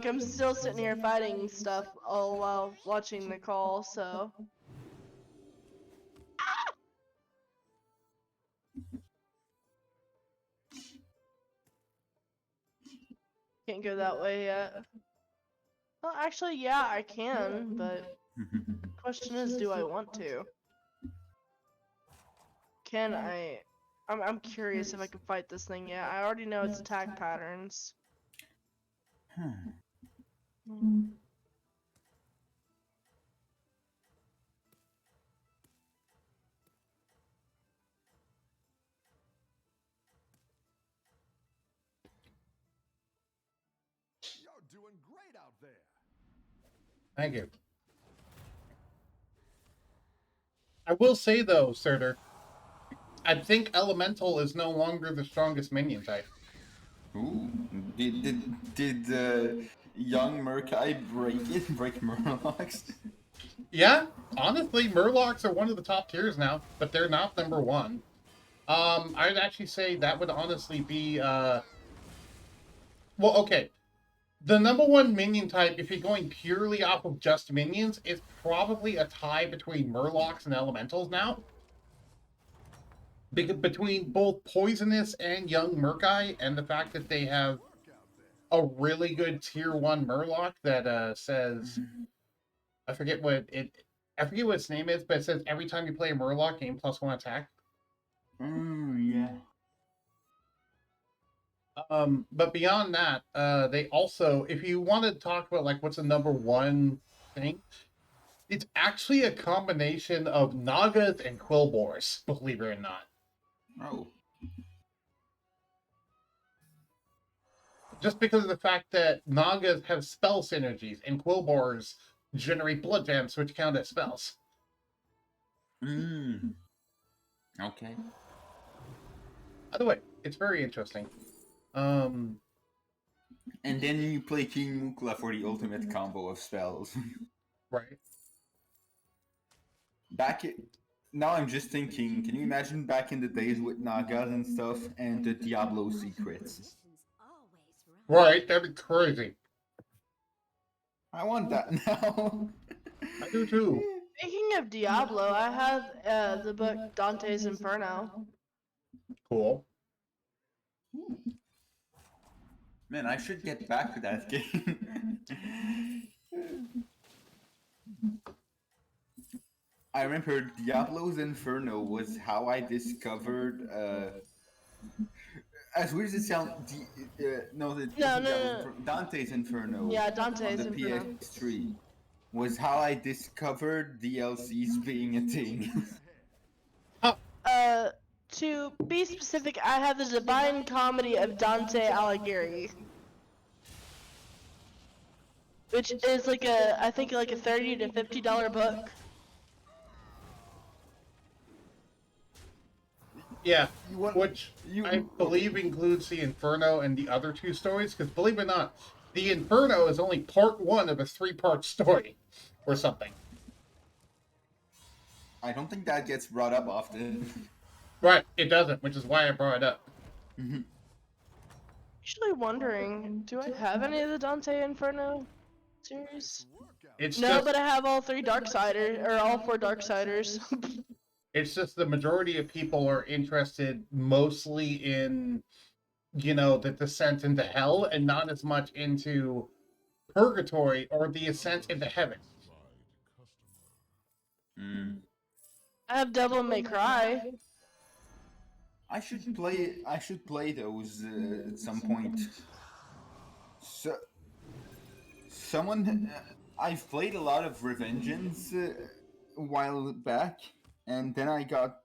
I'm still sitting here fighting stuff all while watching the call, so. Can't go that way yet. Well, actually, yeah, I can, but question is, do I want to? Can I? I'm curious if I can fight this thing yet. I already know its attack patterns. You're doing great out there. Thank you. I will say though, Surtur, I think elemental is no longer the strongest minion type. Ooh. Did young Murkai break Murlocs? Yeah, honestly, Murlocs are one of the top tiers now, but they're not number one. I'd actually say that would honestly be well, okay. The number one minion type, if you're going purely off of just minions, is probably a tie between Murlocs and Elementals now. Between both Poisonous and Young Murkai, and the fact that they have a really good tier 1 Murloc that says, I forget what its name is, but it says every time you play a Murloc, gain +1 attack. Yeah. But beyond that, they also, if you want to talk about like what's the number one thing, it's actually a combination of Nagas and Quillbores, believe it or not. Oh. Just because of the fact that Nagas have spell synergies and Quillbores generate blood gems, which count as spells. Okay. By the way, it's very interesting. And then you play King Mukla for the ultimate combo of spells. Right. Now I'm just thinking, can you imagine back in the days with Nagas and stuff and the Diablo secrets? Right, that'd be crazy. I want that now. I do too. Speaking of Diablo, I have the book Dante's Inferno. Cool. Man, I should get back to that game. I remember Diablo's Inferno was how I discovered. As weird as it sounds, no, Dante's Inferno. Yeah, Dante's on the Inferno. PS3 was how I discovered DLCs being a thing. To be specific, I have the Divine Comedy of Dante Alighieri, which is like I think like a $30 to $50 book. Yeah, which I believe includes the Inferno and the other two stories, because believe it or not, the Inferno is only part one of a 3-part story, or something. I don't think that gets brought up often. Right, it doesn't, which is why I brought it up. Actually wondering, do I have any of the Dante Inferno series? It's No, just but I have all 3 Darksiders, or all 4 Darksiders. it's just the majority of people are interested mostly in, the descent into hell and not as much into purgatory or the ascent into heaven. I have Devil May Cry. I should play those at some point. So, I've played a lot of Revengeance a while back, and then I got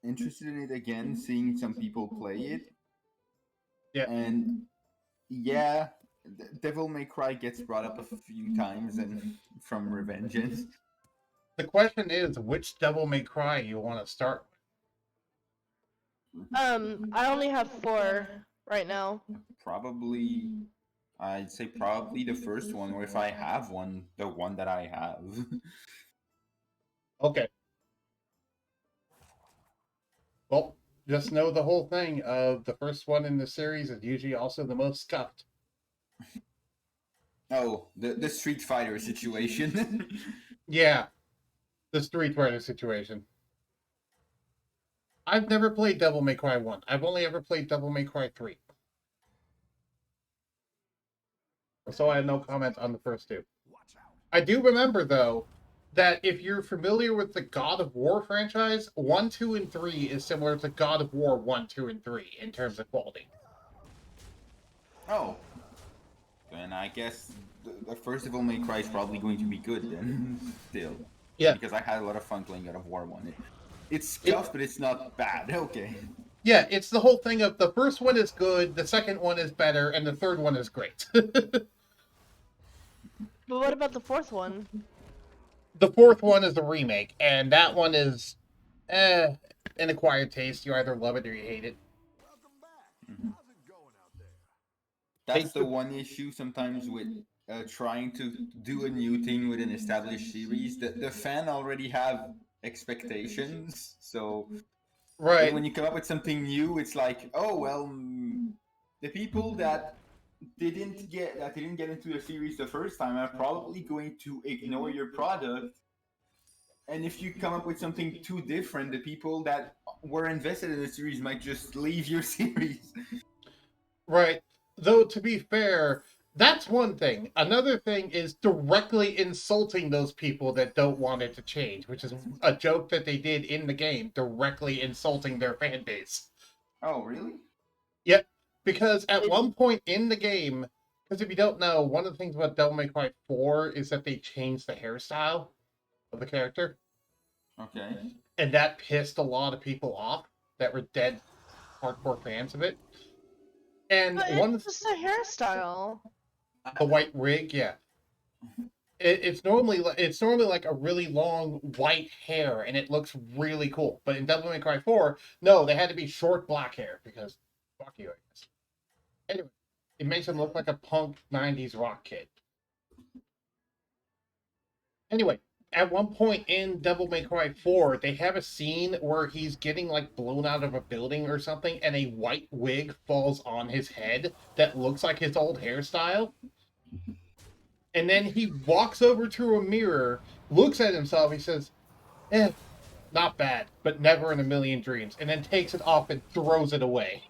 interested in it again, seeing some people play it. Yeah. And yeah, Devil May Cry gets brought up a few times, and from Revengeance. The question is, which Devil May Cry you want to start with? I only have 4 right now. I'd say probably the first one, or if I have one, the one that I have. Okay. Well, just know the whole thing of the first one in the series is usually also the most scuffed. Oh, the Street Fighter situation. Yeah, the Street Fighter situation. I've never played Devil May Cry 1. I've only ever played Devil May Cry 3. So I have no comment on the first 2. I do remember, though, that if you're familiar with the God of War franchise, 1, 2, and 3 is similar to God of War 1, 2, and 3 in terms of quality. Oh. Then I guess the first Devil May Cry is probably going to be good then, still. Yeah. Because I had a lot of fun playing God of War 1. It's scuffed, but it's not bad. Okay. Yeah, it's the whole thing of the first one is good, the second one is better, and the third one is great. But what about the 4th one? The 4th one is the remake, and that one is an acquired taste. You either love it or you hate it. Welcome back. How's it going out there? That's the one issue sometimes with trying to do a new thing with an established series. The fan already have expectations, so right. when you come up with something new, it's like, oh well, the people that didn't get into the series the first time are probably going to ignore your product. And if you come up with something too different, the people that were invested in the series might just leave your series. Right. Though, to be fair, that's one thing. Another thing is directly insulting those people that don't want it to change, which is a joke that they did in the game, directly insulting their fan base. Oh, really? Yep. Because at one point in the game, because if you don't know, one of the things about Devil May Cry 4 is that they changed the hairstyle of the character. Okay. And that pissed a lot of people off that were dead hardcore fans of it. And But one it's just a hairstyle. the white wig, yeah. It's normally like a really long white hair, and it looks really cool. But in Devil May Cry 4, no, they had to be short black hair because fuck you, I guess. Anyway, it makes him look like a punk 90s rock kid. Anyway, at one point in Devil May Cry 4, they have a scene where he's getting like blown out of a building or something, and a white wig falls on his head that looks like his old hairstyle. And then he walks over to a mirror, looks at himself, he says, not bad, but never in a million dreams, and then takes it off and throws it away.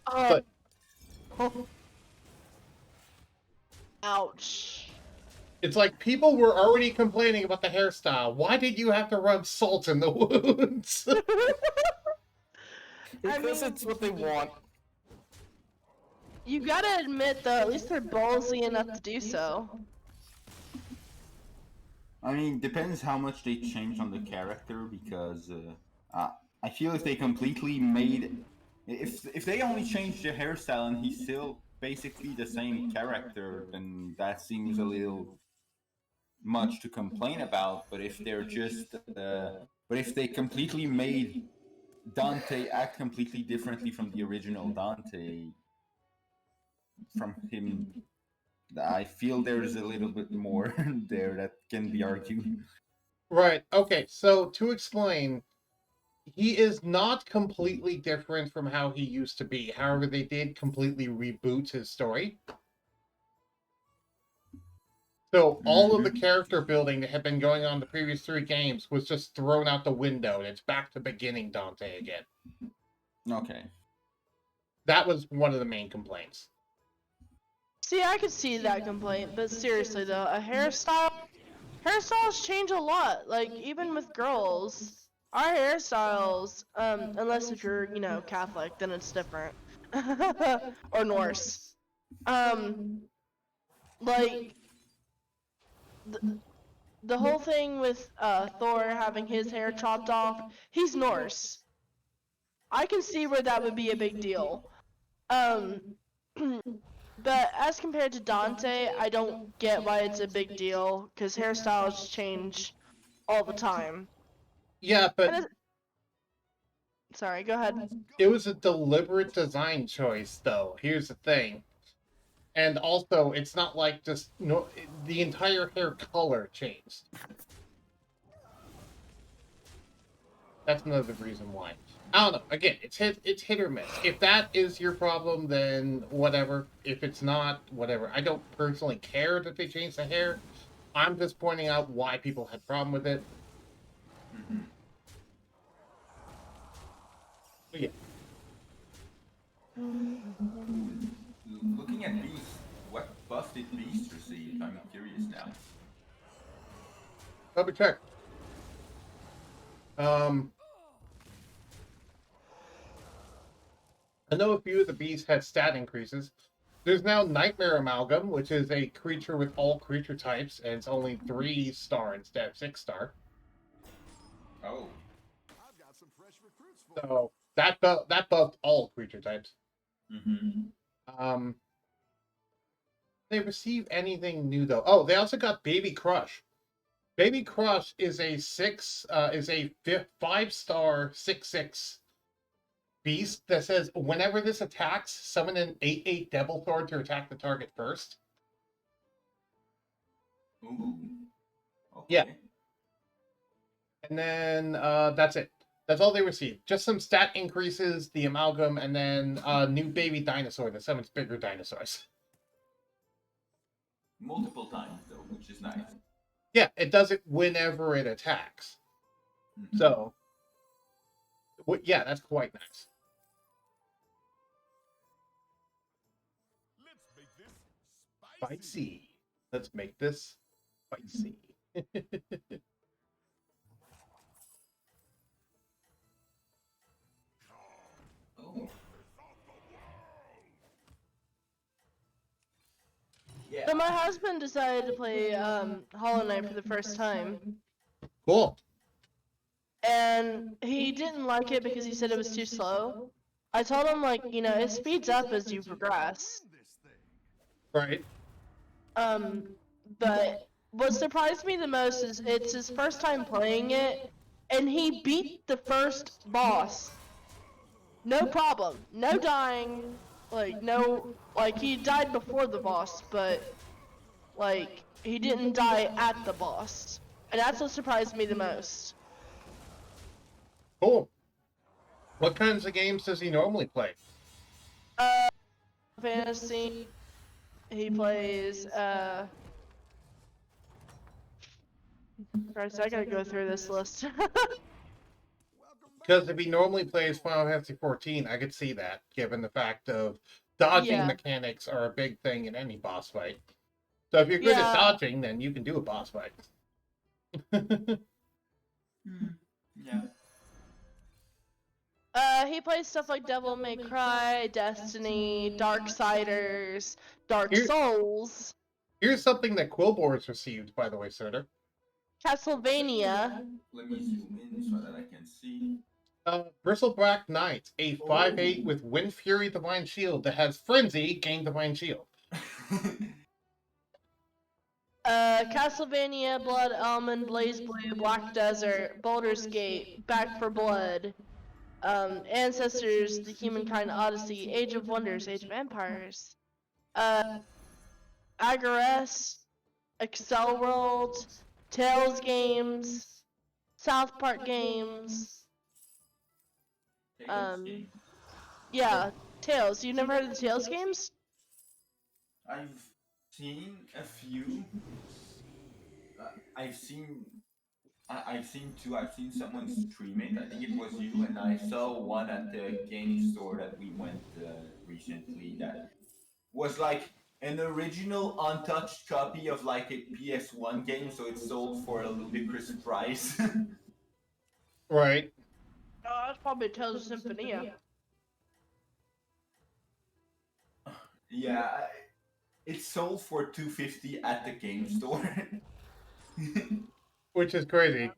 But ouch. It's like people were already complaining about the hairstyle. Why did you have to rub salt in the wounds? Because it's what they want. You gotta admit, though, at least they're ballsy enough to do so. I mean, depends how much they change on the character, because I feel if they completely made... If they only changed the hairstyle and he's still basically the same character, then that seems a little much to complain about. But if they're just... but if they completely made Dante act completely differently from the original Dante... from him I feel there's a little bit more there that can be argued. Right. Okay. So to explain, he is not completely different from how he used to be. However, they did completely reboot his story. So all of the character building that had been going on the previous 3 games was just thrown out the window, and it's back to beginning Dante again. Okay. That was one of the main complaints. See, I could see that complaint, but seriously though, hairstyles change a lot. Like even with girls, our hairstyles, unless if you're, Catholic, then it's different, or Norse. Like the whole thing with Thor having his hair chopped off, he's Norse. I can see where that would be a big deal. But as compared to Dante, I don't get why it's a big deal, because hairstyles change all the time. Yeah, but sorry, go ahead. it was a deliberate design choice, though. Here's the thing. And also, it's not like just the entire hair color changed. That's another reason why. I don't know. Again, it's hit or miss. If that is your problem, then whatever. If it's not, whatever. I don't personally care that they changed the hair. I'm just pointing out why people had problem with it. But yeah. Looking at Beast, what buff did Beast receive? I'm curious now. Let me check. I know a few of the beasts had stat increases. There's now Nightmare Amalgam, which is a creature with all creature types, and it's only 3-star instead of 6-star. Oh. I've got some fresh recruits for So that buffed all creature types. They receive anything new though. Oh, they also got Baby Crush. Baby Crush is a 5-star 6/6 beast that says whenever this attacks, summon an 8/8 Devil Sword to attack the target first. Ooh. Okay. Yeah. And then that's it. That's all they received. Just some stat increases, the amalgam, and then a new baby dinosaur that summons bigger dinosaurs. Multiple times though, which is nice. Yeah, it does it whenever it attacks. So, yeah, that's quite nice. Let's make this Spicy. Let's make this spicy. Oh. Yeah. So my husband decided to play Hollow Knight for the first time. Cool. And he didn't like it because he said it was too slow. I told him, like, it speeds up as you progress. Right. But what surprised me the most is it's his first time playing it, and he beat the first boss. No problem. No dying. He died before the boss, but, he didn't die at the boss. And that's what surprised me the most. Cool. What kinds of games does he normally play? Fantasy. He plays, Christ, I gotta go through this list. Because if he normally plays Final Fantasy XIV, I could see that, given the fact of dodging mechanics are a big thing in any boss fight. So if you're good at dodging, then you can do a boss fight. Yeah. He plays stuff like Devil May Cry, Destiny, Darksiders, Dark Souls. Here's something that Quillboar's received, by the way, Surtur. Castlevania. Let me zoom in so that I can see. Bristleback Knight, a 5/8 with Wind Fury Divine Shield that has Frenzy, gain Divine Shield. Castlevania, Blood Almond, Blaze Blue, Black Desert, Baldur's Gate, Back for Blood, Ancestors, The Humankind Odyssey, Age of Wonders, Age of Empires, Agaress, Excel World, Tales games, South Park games. Yeah, Tales. You never heard of the Tales games? I've seen a few. I've seen. I've seen two. I've seen someone stream it. I think it was you, and I saw one at the game store that we went recently. That was like an original untouched copy of like a PS1 game, so it sold for a ludicrous price. Right. Oh, that's probably Tales of Symphonia. Yeah, it sold for $250 at the game store. Which is crazy.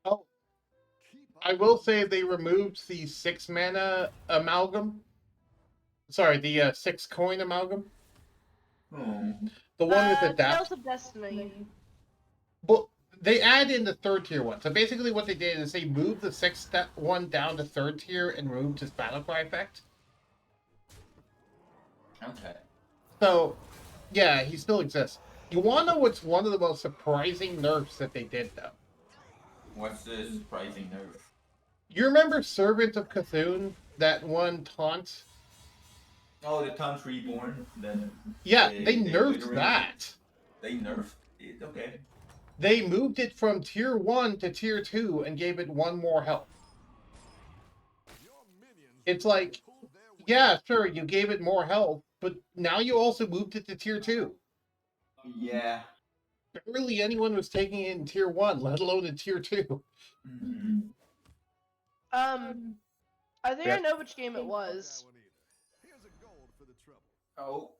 Oh, I will say they removed the 6 mana amalgam. Sorry, the 6 coin amalgam. Oh. The one with the Tales of Destiny. But they add in the 3rd tier one. So basically, what they did is they moved the 6th one down to 3rd tier and removed his battlecry effect. Okay. So, yeah, he still exists. You want to know what's one of the most surprising nerfs that they did, though? What's the surprising nerf? You remember Servant of Cthulhu? That one taunt? Oh, the Taunt Reborn. Yeah, they nerfed that. They nerfed it? Okay. They moved it from tier 1 to tier 2 and gave it 1 more health. It's like, yeah, sure, you gave it more health, but now you also moved it to tier 2. Yeah. Barely anyone was taking it in tier 1, let alone in tier 2. Mm-hmm. I think I know which game it was. Oh.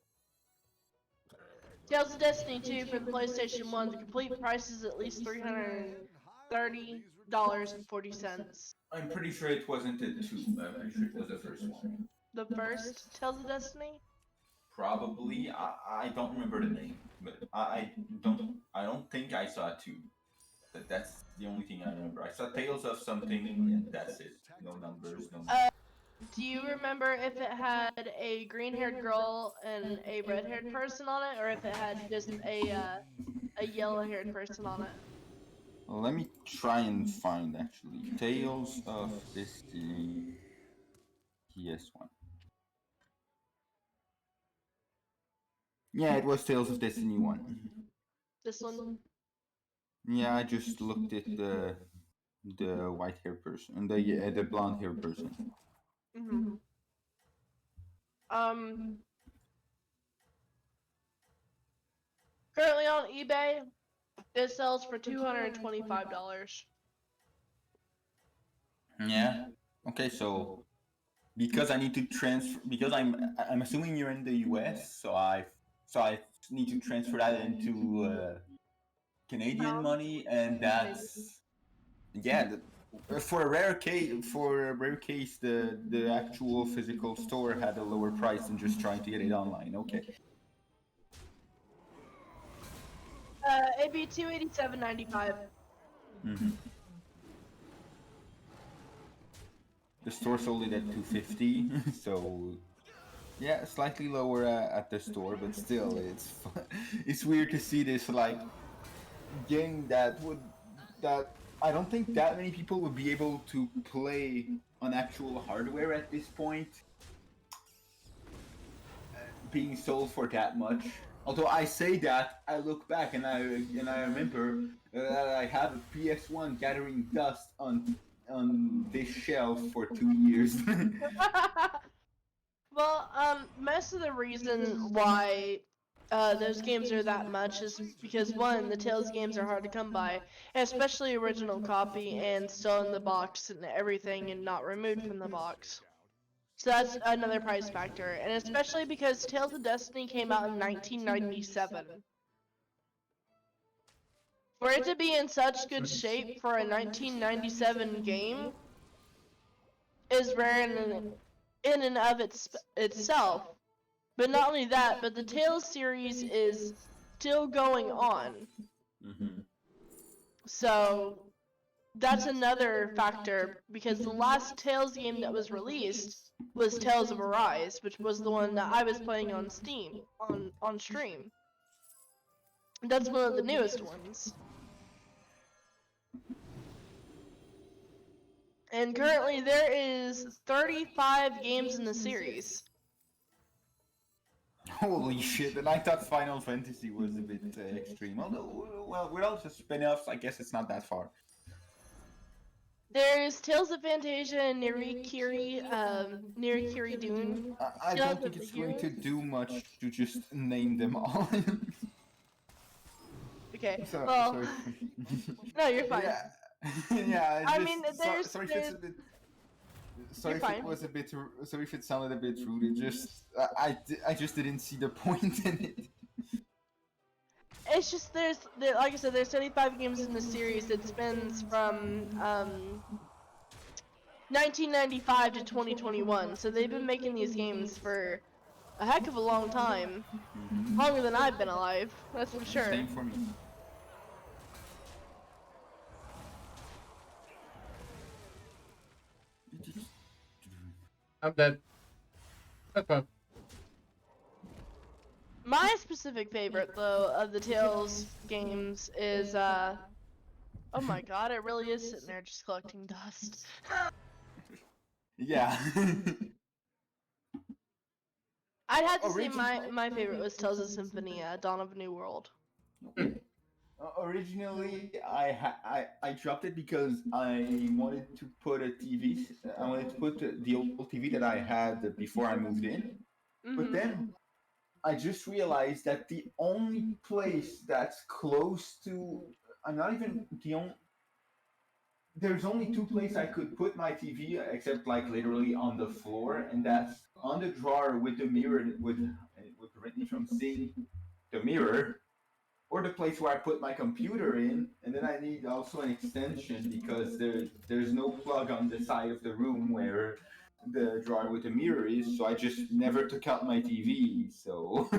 Tales of Destiny 2 for the PlayStation 1. The complete price is at least $330.40. I'm pretty sure it wasn't the 2. I'm pretty sure it was the first one. The first Tales of Destiny? Probably. I don't remember the name, but I don't think I saw 2. That's the only thing I remember. I saw Tales of something, and that's it. No numbers, no. Do you remember if it had a green-haired girl and a red-haired person on it, or if it had just a yellow-haired person on it? Well, let me try and find actually. Tales of Destiny PS1. Yeah, it was Tales of Destiny 1. This one? Yeah, I just looked at the white-haired person and the blonde-haired person. Mm-hmm. Currently on eBay, it sells for $225. Yeah. Okay, so because I need to transfer, because I'm assuming you're in the US, so I need to transfer that into Canadian money, and that's for a rare case, the actual physical store had a lower price than just trying to get it online. Okay. It'd be $287.95. Mm-hmm. The store sold it at $250, so yeah, slightly lower at the store, but still, it's weird to see this like game that I don't think that many people would be able to play on actual hardware at this point, being sold for that much. Although I say that, I look back and I remember that I have a PS1 gathering dust on this shelf for 2 years. Well, most of the reason why those games are that much is because, one, the Tales games are hard to come by, especially original copy and still in the box and everything and not removed from the box. So that's another price factor, and especially because Tales of Destiny came out in 1997. For it to be in such good shape for a 1997 game is rare in and of itself. But not only that, but the Tales series is still going on. Mm-hmm. So that's another factor because the last Tales game that was released was Tales of Arise, which was the one that I was playing on Steam on stream. That's one of the newest ones. And currently there is 35 games in the series. Holy shit! And I thought Final Fantasy was a bit extreme. Although, well, with all the spin-offs, I guess it's not that far. There's Tales of Fantasia and Nirikiri Dune. I don't think it's going to do much to just name them all. Okay, So, well, sorry. no, you're fine. Yeah. I mean, sorry if it's a bit. Sorry if fine. it was a bit. Sorry if it sounded a bit rude. It just, I just didn't see the point in it. It's just like I said, there's 35 games in the series that spans from 1995 to 2021. So they've been making these games for a heck of a long time, longer than I've been alive. That's for sure. Same for me. I'm dead. That's fine. My specific favorite, though, of the Tales games is, oh my god, it really is sitting there just collecting dust. Yeah. I'd have to say my favorite was Tales of Symphonia, Dawn of a New World. Originally, I dropped it because I wanted to put a TV. I wanted to put the old TV that I had before I moved in. But then I just realized that the only place that's close to, I'm not even the only. There's only two places I could put my TV, except like literally on the floor, and that's on the drawer with the mirror, would prevent me from seeing the mirror, or the place where I put my computer in, and then I need also an extension because there's no plug on the side of the room where the drawer with the mirror is, so I just never took out my TV. So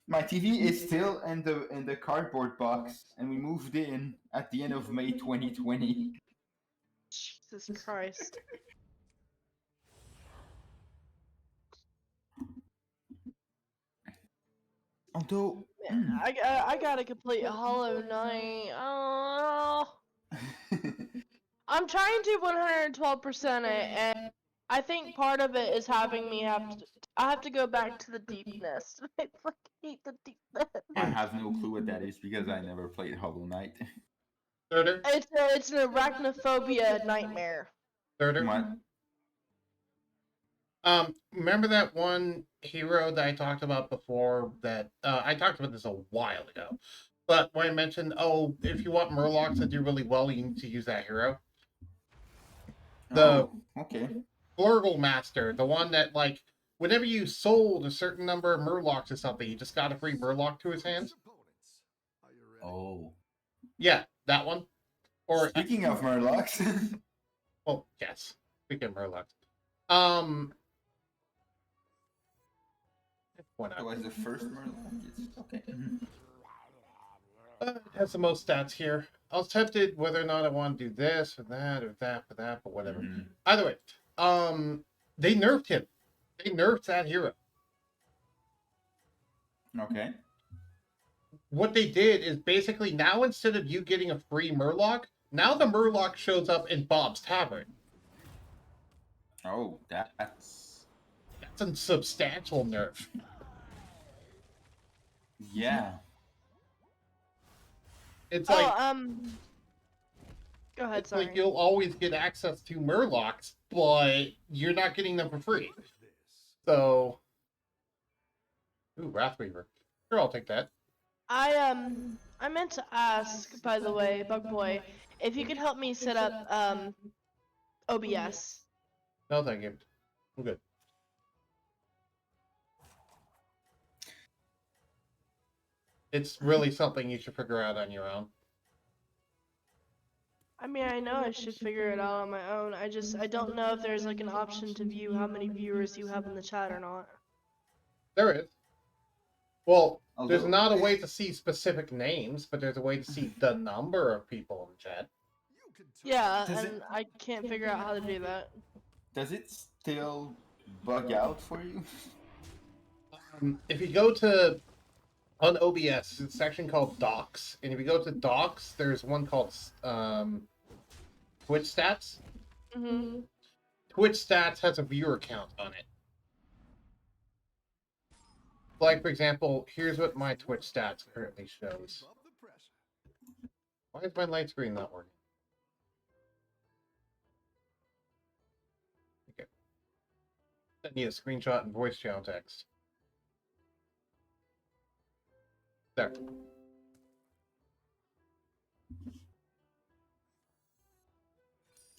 my TV is still in the cardboard box, and we moved in at the end of May 2020. Jesus Christ. Although I got a complete Hollow Knight. Oh. I'm trying to 112% it, and I think part of it is having me I have to go back to the deepness. I fucking hate the deepness. I have no clue what that is because I never played Hollow Knight. Thirder? It's an arachnophobia nightmare. Thirder? What? Remember that one hero that I talked about before that, I talked about this a while ago, but when I mentioned, oh, if you want Murlocs that do really well, you need to use that hero. The okay. Flurgle Master, the one that, like, whenever you sold a certain number of Murlocs or something, you just got a free Murloc to his hands. Oh. Yeah, that one. Or speaking of Murlocs. well, yes. Speaking of Murlocs. That was the first Murloc. It's okay. It has the most stats here. I was tempted whether or not I want to do this or that or that or that, but whatever. Either way, they nerfed him. They nerfed that hero. Okay. What they did is basically now instead of you getting a free Murloc, now the Murloc shows up in Bob's Tavern. Oh, that's a substantial nerf. Yeah. It's like go ahead, it's sorry. like you'll always get access to Murlocs, but you're not getting them for free. So, ooh, Wrathweaver. Sure, I'll take that. I meant to ask, by the way, Bug Boy, if you could help me set up OBS. No, thank you. I'm good. It's really something you should figure out on your own. I mean, I know I should figure it out on my own. I don't know if there's like an option to view how many viewers you have in the chat or not. There is. Well, There's Although, not a way to see specific names, but there's a way to see the number of people in chat. You can tell Yeah, Does and I can't figure out how to do that. does it still bug out for you? If you go to on OBS, it's a section called Docs, and if you go to Docs, there's one called Twitch Stats. Mhm. Twitch Stats has a viewer count on it. Like, for example, here's what my Twitch Stats currently shows. above the pressure. Why is my light screen not working? Okay. I need a screenshot and voice channel text. There.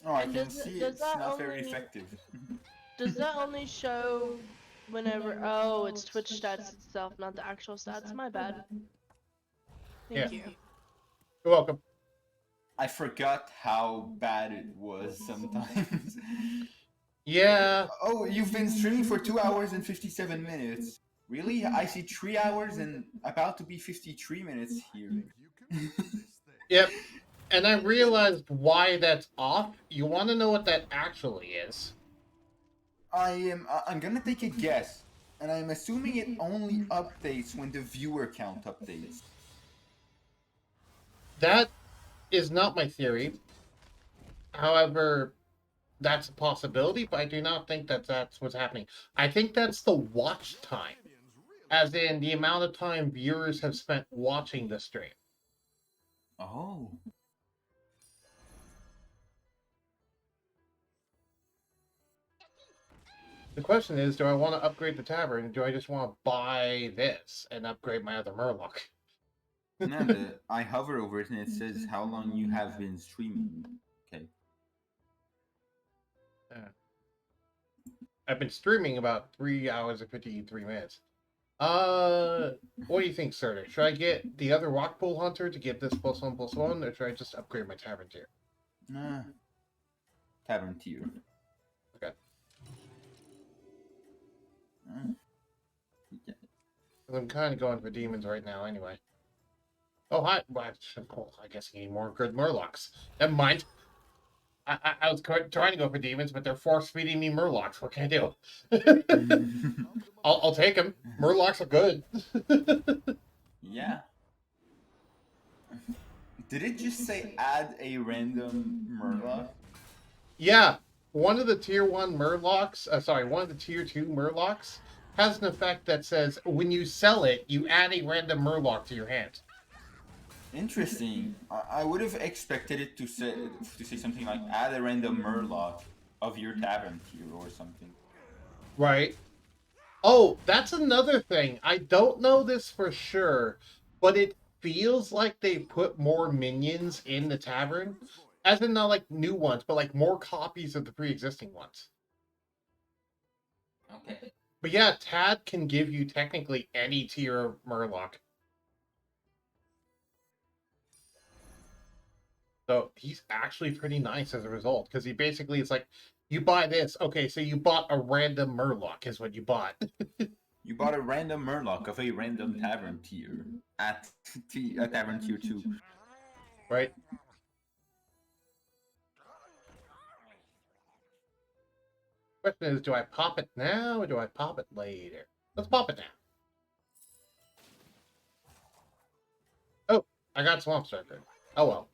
Oh, I And can does see does it's that not very only- effective. Does that only show whenever? Oh, it's Twitch stats itself, not the actual stats. My bad. Thank Yeah. you. You're welcome. I forgot how bad it was sometimes. Yeah. Oh, you've been streaming for 2 hours and 57 minutes. Really? I see 3 hours and about to be 53 minutes here. You can win this thing. Yep. And I realized why that's off. You want to know what that actually is? I'm gonna take a guess, and I'm assuming it only updates when the viewer count updates. That is not my theory. However, that's a possibility, but I do not think that that's what's happening. I think that's the watch time, Minions really as in the amount of time viewers have spent watching the stream. Oh. The question is, do I want to upgrade the tavern, or do I just want to buy this and upgrade my other Murloc? No, I hover over it and it says how long you have been streaming. Okay. I've been streaming about 3 hours and 53 minutes. What do you think, Surtur? Should I get the other Rockpool Hunter to get this +1/+1, or should I just upgrade my tavern tier? Tavern tier. Okay. Yeah. I'm kind of going for demons right now, anyway. Oh, hi. Well, I guess I need more good Murlocs. Never mind. I was trying to go for demons, but they're force-feeding me Murlocs. What can I do? I'll take them. Murlocs are good. Yeah. Did it just say add a random Murloc? Yeah, one of the tier 1 Murlocs, one of the tier 2 Murlocs has an effect that says when you sell it, you add a random Murloc to your hand. Interesting. I would have expected it to say something like add a random Murloc of your tavern tier or something. Right. Oh, that's another thing. I don't know this for sure, but it feels like they put more minions in the tavern. As in not like new ones, but like more copies of the pre-existing ones. Okay. But yeah, Tad can give you technically any tier of Murloc. So he's actually pretty nice as a result, because he basically is like, you buy this, okay, so you bought a random Murloc is what you bought. You bought a random Murloc of a random tavern tier at tavern tier 2. Right? Question is, do I pop it now or do I pop it later? Let's pop it now. Oh, I got Swamp Striker. Oh well.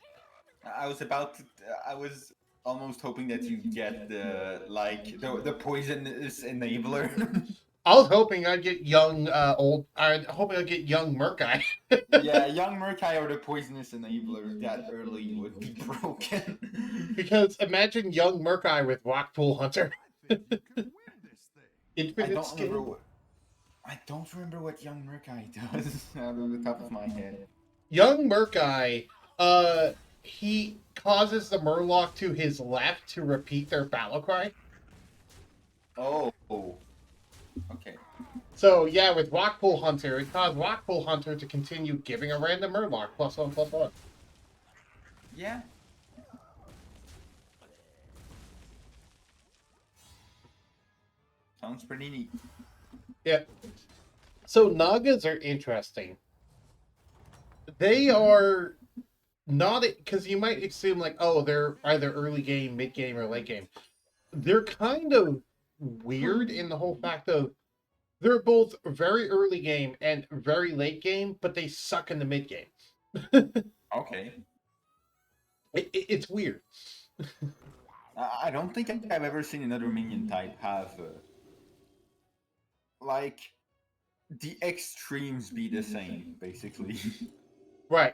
I was almost hoping that you get the poisonous enabler. I was hoping I'd get young, I'm hoping I'd get young Murkai. Yeah, young Murkai or the poisonous enabler that early would be broken. Because imagine young Murkai with Rockpool Hunter. I think you can win this thing. Infinite skill. I don't remember what young Murkai does out of the top of my head. Young Murkai, he causes the Murloc to his left to repeat their battle cry. Oh. Okay. So yeah, with Rockpool Hunter, it caused Rockpool Hunter to continue giving a random Murloc +1/+1. Yeah. Sounds pretty neat. Yeah. So Nagas are interesting. They are not because you might assume like, oh, they're either early game, mid game, or late game. They're kind of weird in the whole fact of they're both very early game and very late game, but they suck in the mid game. Okay. It's weird. I don't think I've ever seen another minion type have like the extremes be the same, basically. Right.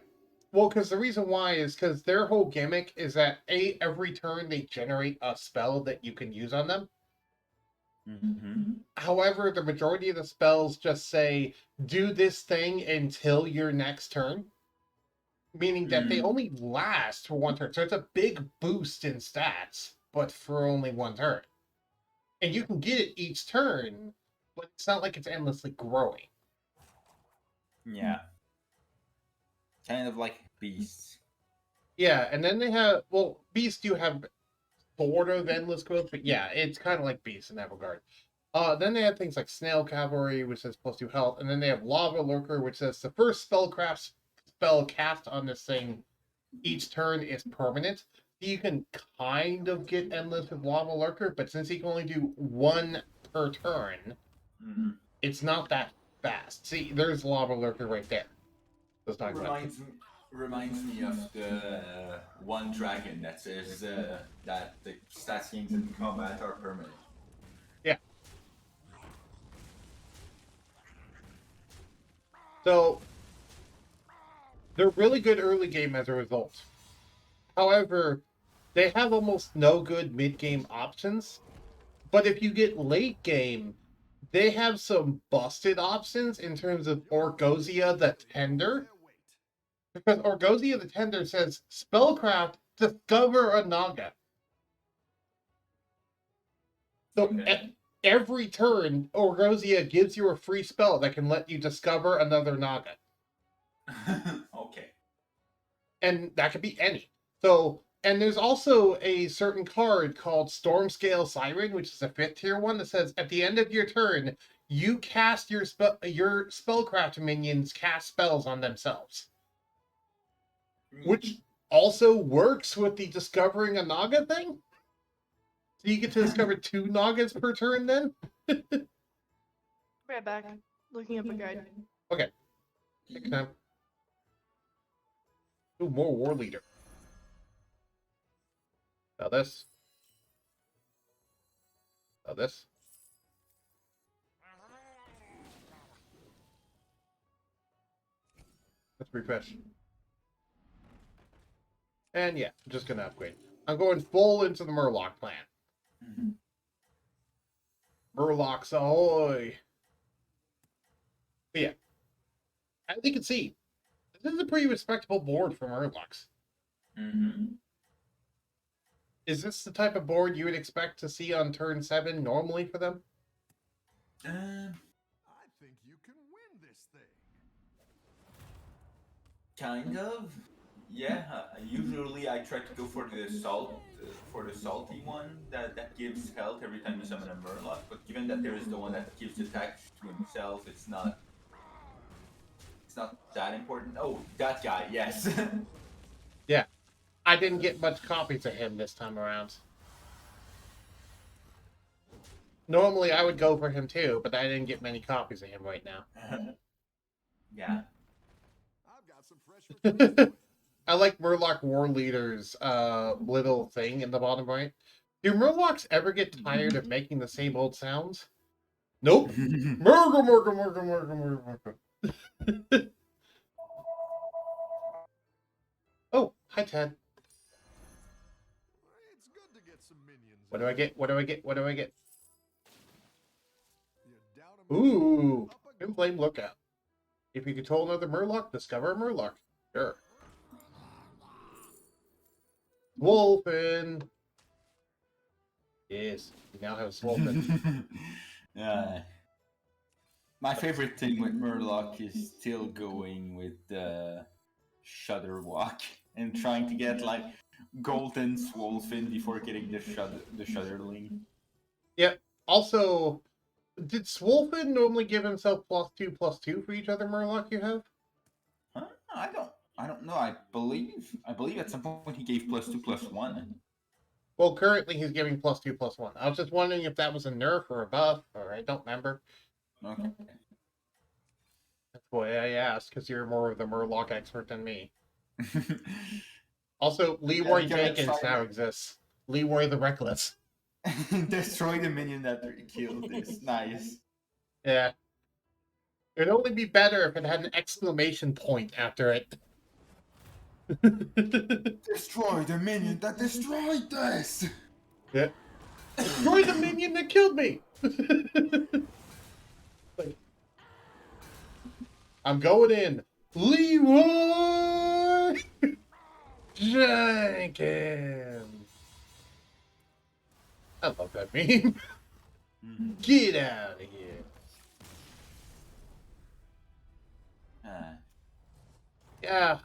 Well, because the reason why is because their whole gimmick is that every turn they generate a spell that you can use on them. Mm-hmm. However, the majority of the spells just say, do this thing until your next turn. Meaning that they only last for one turn. So it's a big boost in stats, but for only one turn. And you can get it each turn, but it's not like it's endlessly growing. Yeah. Kind of like beasts. Yeah, and then they have, well, beasts do have sort of endless growth, but yeah, it's kind of like beasts in that regard. Then they have things like Snail Cavalry, which says +2 health, and then they have Lava Lurker, which says the first spell cast on this thing each turn is permanent. You can kind of get endless with Lava Lurker, but since you can only do one per turn, it's not that fast. See, there's Lava Lurker right there. Let's talk about it. Reminds me of the one dragon that says that the stats gains in combat are permanent. Yeah. So they're really good early game as a result. However, they have almost no good mid game options. But if you get late game, they have some busted options in terms of Orgosia the Tender. Because Orgosia the Tender says, Spellcraft, discover a Naga. So every turn, Orgosia gives you a free spell that can let you discover another Naga. Okay. And that could be any. So, and there's also a certain card called Stormscale Siren, which is a 5th tier one that says at the end of your turn, you cast your spellcraft minions cast spells on themselves. Which also works with the discovering a Naga thing. So you get to discover 2 Nagas per turn then? Right back. Looking up a guide. Okay. Take time. Ooh, more War Leader. Now this. Now this. Let's refresh. And yeah, I'm just gonna upgrade. I'm going full into the Murloc plan. Murlocs ahoy! But yeah, as you can see, this is a pretty respectable board for Murlocs. Is this the type of board you would expect to see on turn 7 normally for them? I think you can win this thing. Kind of. Yeah. Usually I try to go for the salty one that gives health every time you summon a Murloc. But given that there is the one that gives attacks to himself, it's not that important. Oh, that guy, yes. Yeah. I didn't get much copies of him this time around. Normally I would go for him too, but I didn't get many copies of him right now. Yeah. I've got some fresh recruits. I like Murloc War Leader's little thing in the bottom right. Do Murlocs ever get tired of making the same old sounds? Nope. Murgle. Oh, hi Ted. It's good to get some minions. What do I get? What do I get? What do I get? You're down a Ooh, up a Twin Flame Lookout. If you control another Murloc, discover a Murloc. Sure. Swolfen. Yes, we now have Swolfen. My favorite thing with Murloc is still going with the Shudder Walk and trying to get like golden Swolfen before getting the Shudderling. Yep. Also, Did Swolfen normally give himself +2/+2 for each other Murloc you have? Huh? I don't know. I believe at some point he gave +2/+1. Well, currently he's giving +2/+1. I was just wondering if that was a nerf or a buff, or I don't remember. Okay. That's why I asked, because you're more of the Murloc expert than me. Also, Leroy Jenkins now exists. Leroy the Reckless. Destroy the minion that killed this. Nice. Yeah. It'd only be better if it had an exclamation point after it. Destroy the minion that destroyed this! Yeah. Destroy the minion that killed me! Like, I'm going in. Leroy Jenkins. I love that meme. Get out of here. Yeah,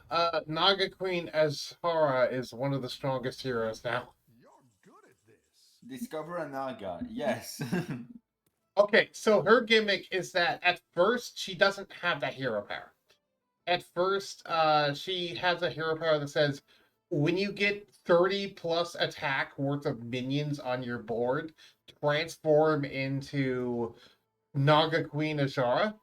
Naga Queen Azhara is one of the strongest heroes now. You're good at this. Discover a Naga. Yes. Okay, so her gimmick is that at first she doesn't have that hero power. At first, she has a hero power that says when you get 30+ attack worth of minions on your board, transform into Naga Queen Azhara.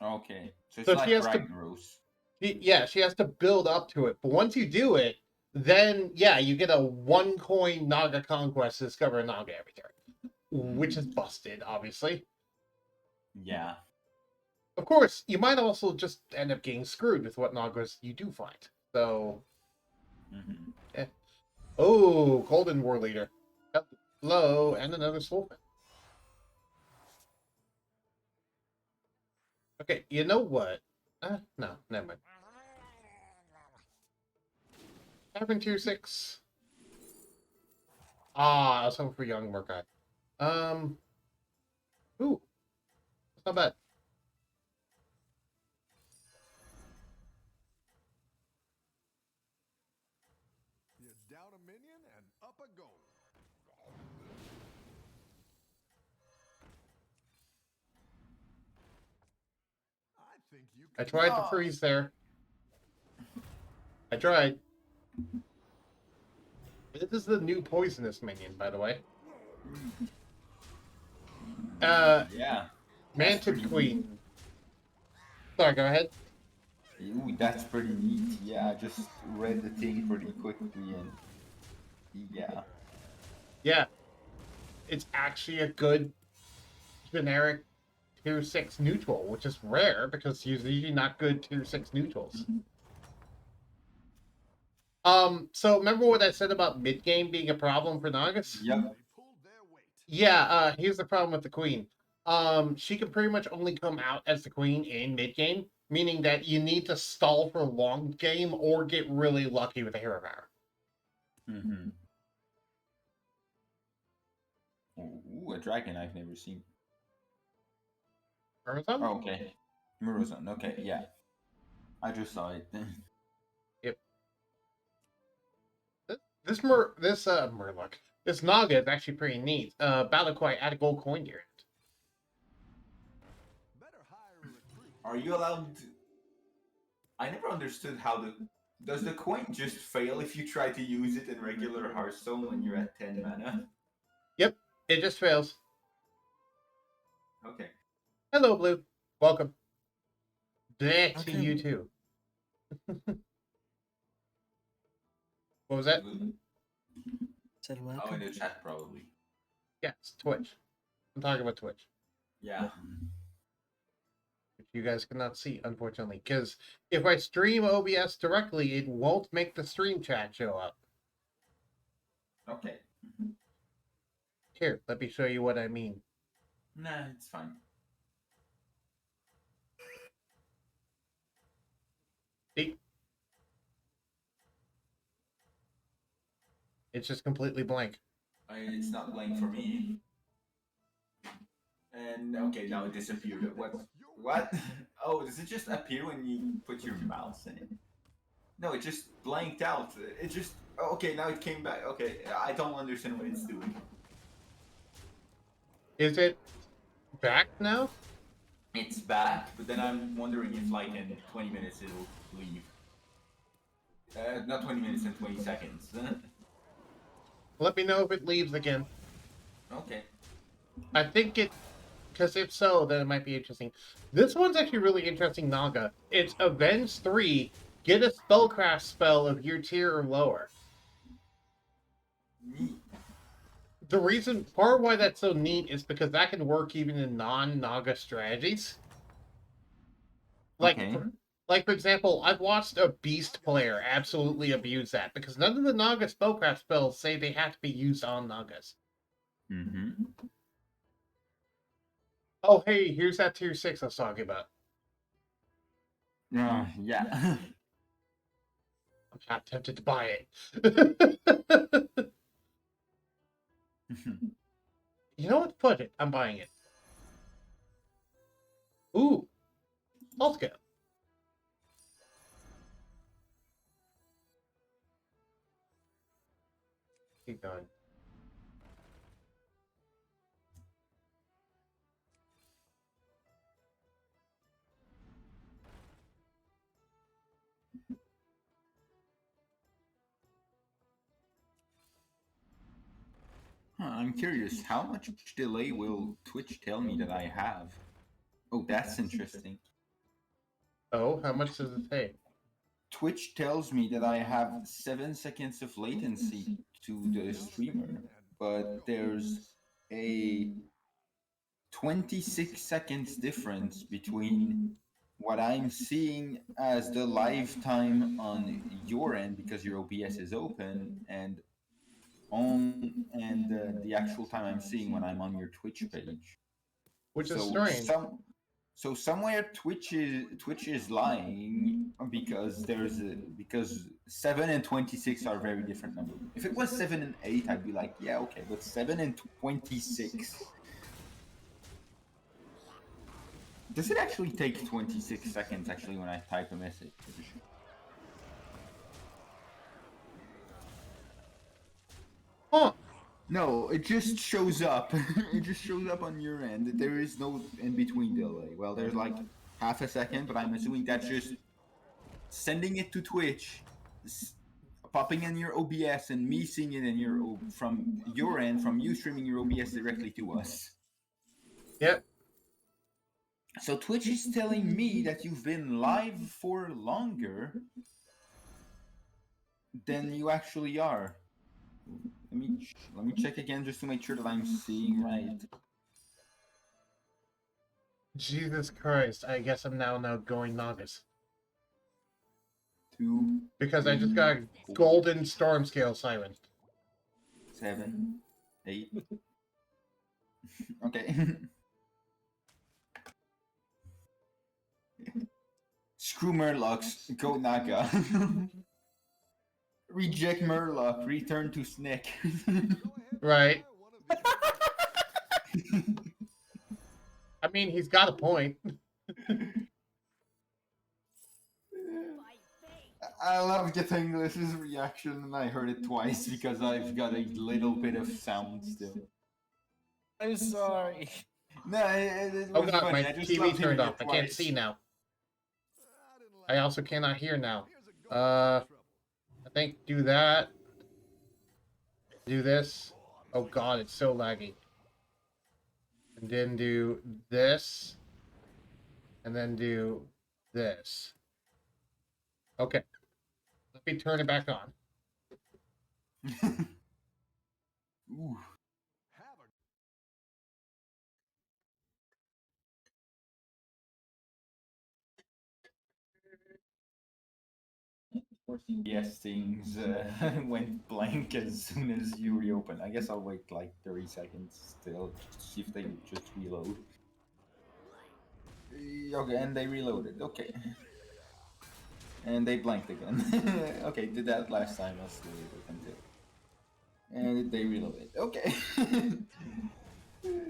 Okay. So it's So like she has to- Rose. She has to build up to it. But once you do it, then yeah, you get a 1-coin Naga Conquest to discover a Naga every turn, which is busted, obviously. Yeah. Of course, you might also just end up getting screwed with what Nagas you do find. So, Oh, Golden War Leader. Hello, and another Swolfen. Okay, you know what? No, never mind. Tavern Tier 6. I was hoping for Young Murkai. Ooh. That's not bad. You're down a minion and up a goal. I think you I can tried to freeze there. I tried. This is the new poisonous minion, by the way. Yeah. Mantid Queen. Sorry, go ahead. Ooh, that's pretty neat. Yeah, I just read the thing pretty quickly and yeah. Yeah. It's actually a good generic Tier 6 neutral, which is rare because he's usually not good Tier 6 neutrals. So remember what I said about mid-game being a problem for Nagas? Yep. They pulled their weight. Yeah, here's the problem with the Queen. She can pretty much only come out as the Queen in mid-game, meaning that you need to stall for long game or get really lucky with a hero power. Mm-hmm. Ooh, a dragon I've never seen. Murozon? Oh, okay. Murozon, okay, yeah. I just saw it. Yep. This Murloc. This Naga is actually pretty neat. Battlecry add a gold coin here. Better hire a recruit. Are you allowed to... I never understood how the... Does the coin just fail if you try to use it in regular Hearthstone when you're at 10 mana? Yep, it just fails. Okay. Hello, Blue. Welcome. Back to Okay. you too. What was that? Said Oh, in welcome. the chat probably. Yeah, it's Twitch. I'm talking about Twitch. Yeah. Which you guys cannot see, unfortunately. Because if I stream OBS directly, it won't make the stream chat show up. Okay. Here, let me show you what I mean. Nah, it's fine. See? It's just completely blank. It's not blank for me. And okay, now it disappeared. What? Oh, does it just appear when you put your mouse in it? No, it just blanked out. It just... Oh, okay, now it came back. Okay, I don't understand what it's doing. Is it Back now? It's back, but then I'm wondering if, like, in 20 minutes it'll leave. Not 20 minutes, in 20 seconds. Let me know if it leaves again. Okay. I think it... Because if so, then it might be interesting. This one's actually really interesting, Naga. It's Avenge 3. Get a spellcraft spell of your tier or lower. Neat. The reason, part of why that's so neat is because that can work even in non-Naga strategies. Like, Okay. for example, I've watched a Beast player absolutely abuse that, because none of the Naga spellcraft spells say they have to be used on Nagas. Mm-hmm. Oh, hey, here's that tier 6 I was talking about. Yeah. I'm not tempted to buy it. You know what? Put it. I'm buying it. Ooh. Let's go. Keep going. I'm curious, how much delay will Twitch tell me that I have? Oh, that's interesting. Oh, how much does it take? Twitch tells me that I have 7 seconds of latency to the streamer, but there's a 26 seconds difference between what I'm seeing as the live time on your end because your OBS is open and the actual time I'm seeing when I'm on your Twitch page. Which is So strange. somewhere Twitch is lying because because 7 and 26 are very different numbers. If it was 7 and 8, I'd be like, yeah, okay, but 7 and 26. Does it actually take 26 seconds actually when I type a message? Huh. No, it just shows up. It just shows up on your end. There is no in between delay. Well, there's like half a second, but I'm assuming that's just sending it to Twitch, popping in your OBS, and me seeing it in from your end, from you streaming your OBS directly to us. Yep. So Twitch is telling me that you've been live for longer than you actually are. Let me check again just to make sure that I'm seeing right. Jesus Christ, I guess I'm now going Nagas. 2, Because I just got a golden storm scale siren. 7, 8. Okay. Screw Murlocs, go Naga. Reject Murloc, return to Snick. Right. I mean, he's got a point. I love getting this reaction, and I heard it twice because I've got a little bit of sound still. I'm sorry. No, it Oh was god, funny. my I just TV loved hearing turned off. it I can't twice. see now. I also cannot hear now. I think do that. Do this. Oh god, it's so laggy. And then do this. And then do this. Okay. Let me turn it back on. Ooh. Yes, things went blank as soon as you reopen. I guess I'll wait like 30 seconds still to see if they just reload. Okay, and they reloaded. Okay. And they blanked again. Okay, did that last time. Let's do it until. And they reloaded. Okay.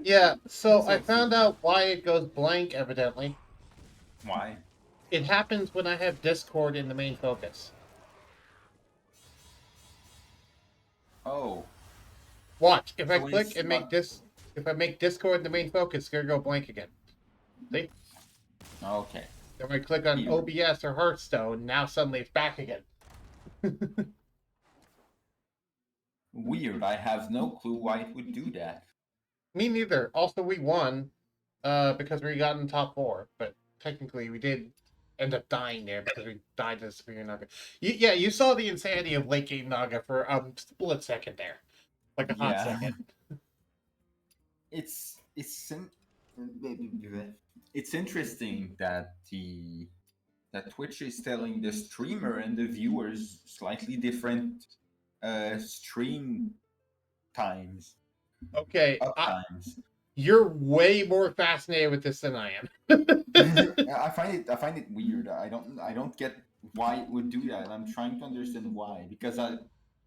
Yeah, so I found out why it goes blank, evidently. Why? It happens when I have Discord in the main focus. Oh. Watch, if I So click it's and not- If I make Discord the main focus, it's gonna go blank again. See? Okay. If I click on Here. OBS or Hearthstone, now suddenly it's back again. Weird. I have no clue why it would do that. Me neither. Also, we won because we got in the top 4, but technically we did end up dying there because we died to the Superior Naga. Yeah, you saw the insanity of late game Naga for a split second there. Like a hot second. It's interesting that Twitch is telling the streamer and the viewers slightly different stream times. Okay, times. You're way more fascinated with this than I am. I find it weird. I don't get why it would do that. I'm trying to understand why, because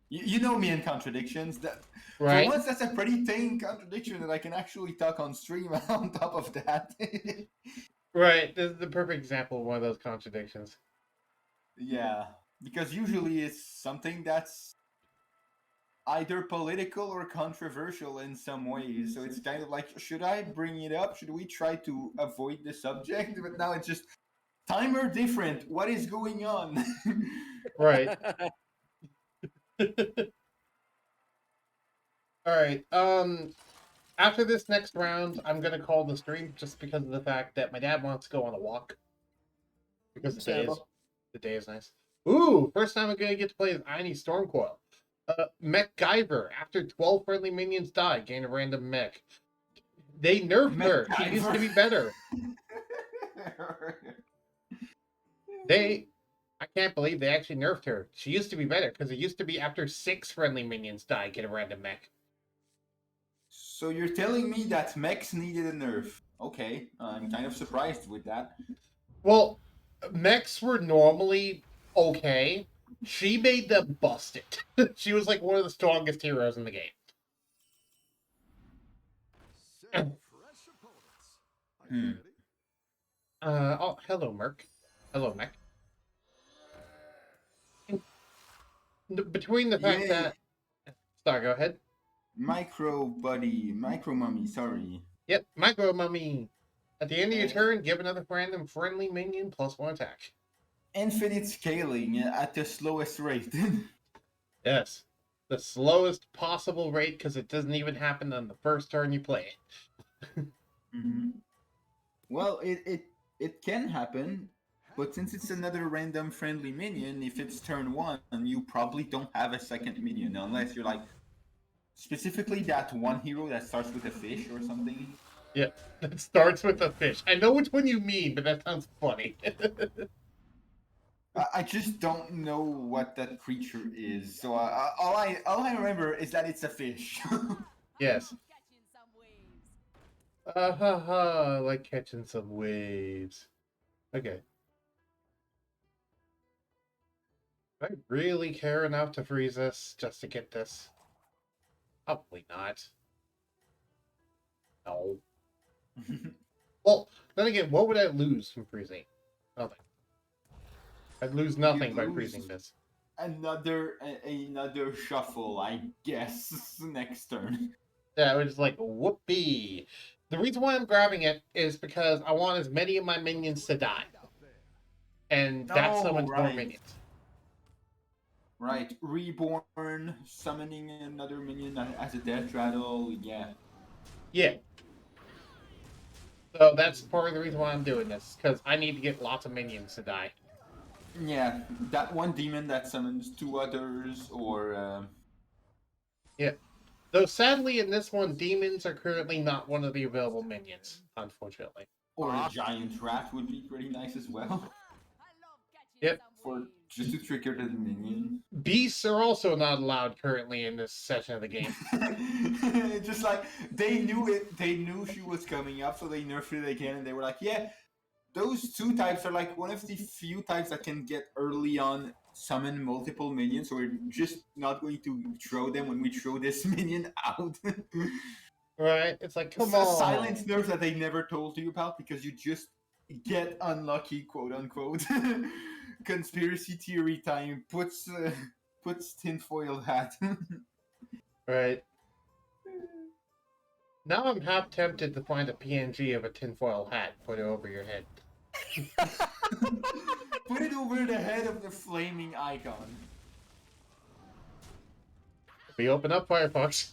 you know me and contradictions. That right. For once, that's a pretty tame contradiction that I can actually talk on stream. On top of that, right. This is the perfect example of one of those contradictions. Yeah, because usually it's something that's either political or controversial in some ways. So it's kind of like, should I bring it up? Should we try to avoid the subject? But now it's just timer different. What is going on? Right. All right. After this next round, I'm gonna call the stream just because of the fact that my dad wants to go on a walk. Because the day is nice. Ooh, first time I'm gonna get to play as Aini Stormcoil. MacGyver. After 12 friendly minions die, gain a random mech. They nerfed her. She used to be better. I can't believe they actually nerfed her. She used to be better because it used to be after 6 friendly minions die, get a random mech. So you're telling me that mechs needed a nerf? Okay, I'm kind of surprised with that. Well, mechs were normally okay. She made them bust it. She was like one of the strongest heroes in the game. Oh, hello, Merc. Hello, Mech. Between the fact that... Sorry, go ahead. Micro mummy, sorry. Yep, micro mummy. At the end of your turn, give another random friendly minion +1 attack. Infinite scaling at the slowest rate. Yes. The slowest possible rate because it doesn't even happen on the first turn you play it. Well, it can happen, but since it's another random friendly minion, if it's turn 1, you probably don't have a second minion unless you're like specifically that one hero that starts with a fish or something. Yeah, that starts with a fish. I know which one you mean, but that sounds funny. I just don't know what that creature is, so all I remember is that it's a fish. Yes. Like catching some waves. Okay. Do I really care enough to freeze this just to get this? Probably not. No. Well, then again, what would I lose from freezing? Nothing. I'd lose nothing by freezing this. Another shuffle, I guess, next turn. Yeah, it was like, whoopee. The reason why I'm grabbing it is because I want as many of my minions to die. And that summons more minions. Right. Reborn, summoning another minion as a death rattle, yeah. Yeah. So that's part of the reason why I'm doing this, because I need to get lots of minions to die. Yeah, that one demon that summons 2 others, or... Yeah. Though sadly in this one, demons are currently not one of the available minions, unfortunately. Or a giant rat would be pretty nice as well. Yep. Just to trigger the minion. Beasts are also not allowed currently in this section of the game. Just like, they knew she was coming up, so they nerfed it again, and they were like, yeah, those 2 types are like one of the few types that can get early on summon multiple minions, so we're just not going to throw them when we throw this minion out. Right? It's like, come on. It's a silent nerf that they never told you about because you just get unlucky, quote unquote. Conspiracy theory time. Puts tinfoil hat. Right. Now I'm half tempted to find a PNG of a tinfoil hat, put it over your head. Put it over the head of the flaming icon. We open up Firefox.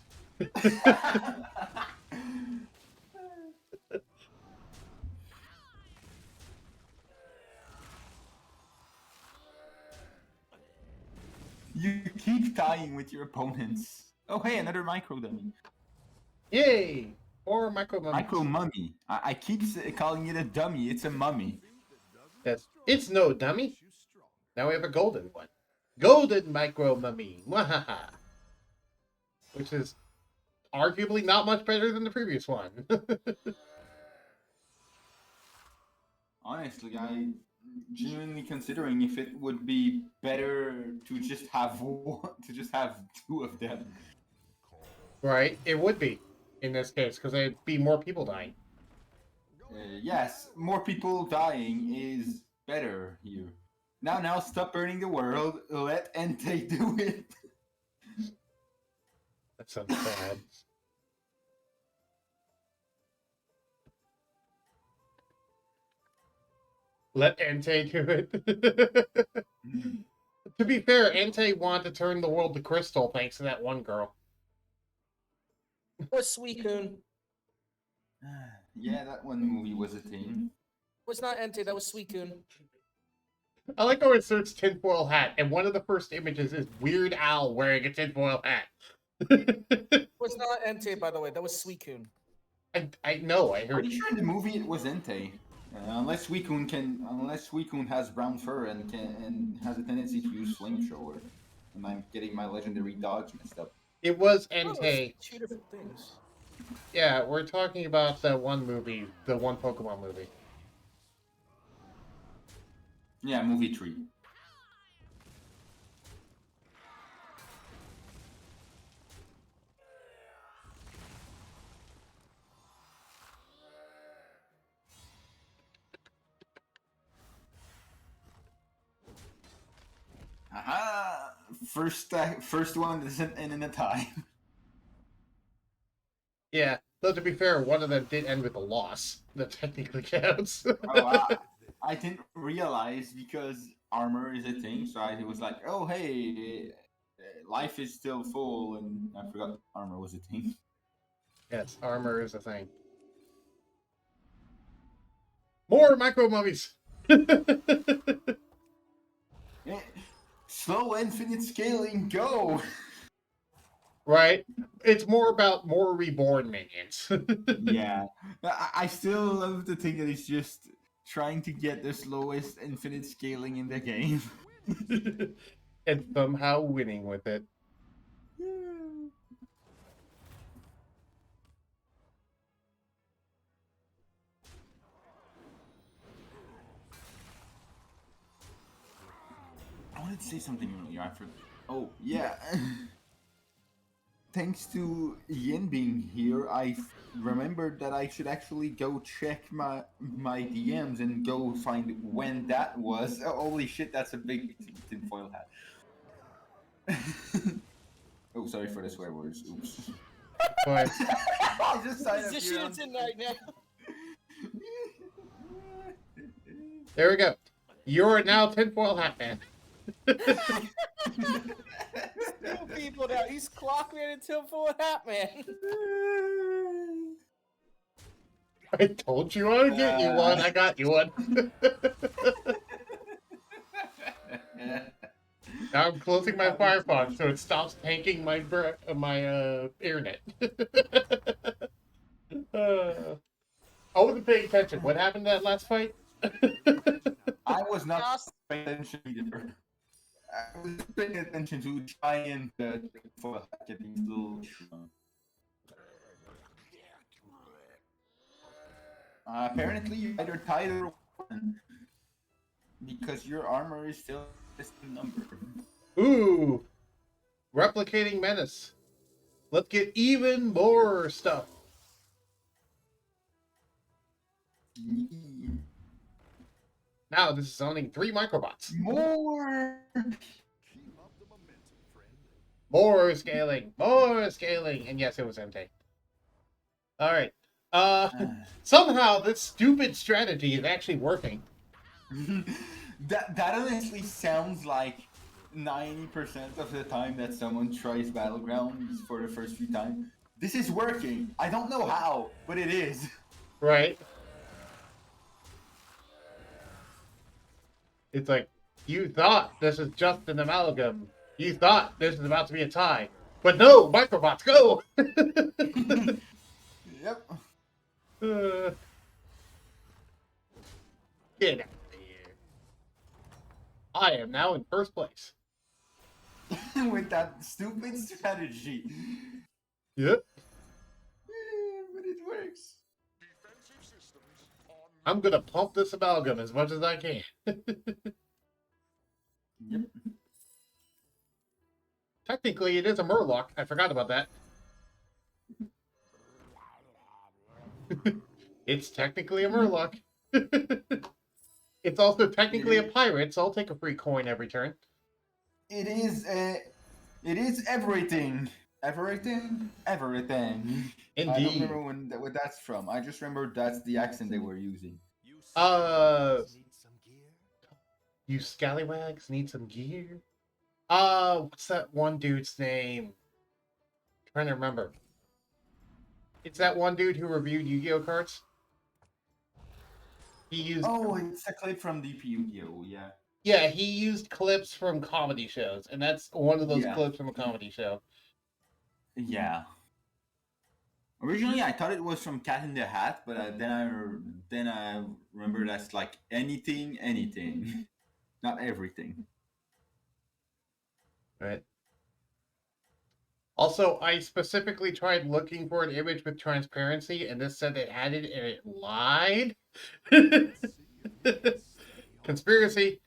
You keep tying with your opponents. Oh hey, another micro dummy. Yay! Or micro mummies. Micro mummy. I keep calling it a dummy. It's a mummy. It's no dummy. Now we have a golden one. Golden micro mummy. Mwahaha. Which is arguably not much better than the previous one. Honestly, I genuinely considering if it would be better to just have one, to just have two of them. Right? It would be in this case because there'd be more people dying. Yes, more people dying is better here. Now, stop burning the world. Let Entei do it. That sounds bad. Let Entei do it. To be fair, Entei wanted to turn the world to crystal thanks to that one girl. Or Suicune. Yeah, that one movie was a thing. Was not Entei, that was Suicune. I like how it inserts tinfoil hat, and one of the first images is Weird Al wearing a tinfoil hat. Was not Entei, by the way, that was Suicune. I know, I heard. Pretty sure in the movie it was Entei. Unless Suicune has brown fur and has a tendency to use flamethrower, and I'm getting my legendary dodge messed up. It was Oh, Entei. it's two different things. Yeah, we're talking about the one movie, the one Pokemon movie. Yeah, movie 3. Aha! First one doesn't end in a tie. Yeah, though to be fair, one of them did end with a loss. That technically counts. I didn't realize because armor is a thing, so I was like, oh hey, life is still full, and I forgot armor was a thing. Yes, armor is a thing. More micro mummies! Slow infinite scaling, go! Right? It's more about more reborn minions. Yeah. I still love the thing that it's just trying to get the slowest infinite scaling in the game. And somehow winning with it. I wanted to say something earlier. I forgot. Oh, yeah. Thanks to Yin being here, I remembered that I should actually go check my DMs and go find when that was. Oh, holy shit, that's a big tinfoil hat. Oh, sorry for the swear words. Oops. But I'll just sign up Just here shoot on- it in right now. there we go. You are now tinfoil hat man. Still people now. He's Clockman and Tinfoil Hat Man. I told you I would get you one. I got you one. Now I'm closing my Firefox so it stops tanking my internet. I wasn't paying attention. What happened to that last fight? I was not paying attention either. I was paying attention to try and get these little. Apparently, you either tied or won because your armor is still the same number. Ooh, replicating menace. Let's get even more stuff. Now this is owning 3 microbots. More. Keep up the momentum, friend. More scaling, and yes, it was Entei. All right. Somehow this stupid strategy is actually working. That honestly sounds like 90% of the time that someone tries Battlegrounds for the first few times. This is working. I don't know how, but it is. Right? It's like, you thought this is just an amalgam. You thought this is about to be a tie. But no, Microbots, go! Yep. Uh, get out of here. I am now in first place. With that stupid strategy. Yep. But it works. Defensive systems on. I'm gonna pump this amalgam as much as I can. Yep. Technically, it is a Murloc. I forgot about that. It's technically a Murloc. It's also technically a pirate, so I'll take a free coin every turn. It is. It is everything. Everything. Everything. I don't Indeed. remember what that's from. I just remember that's the accent they were using. Need some gear? You scallywags need some gear? What's that one dude's name? Trying to remember. It's that one dude who reviewed Yu-Gi-Oh cards. He used. Oh, it's a clip from DP Yugioh, yeah. Yeah, he used clips from comedy shows, and that's one of those Yeah. clips from a comedy show. Yeah. Originally, I thought it was from Cat in the Hat, but then I remember that's like anything, not everything. Right. Also, I specifically tried looking for an image with transparency, and this said it had it, and it lied. Conspiracy.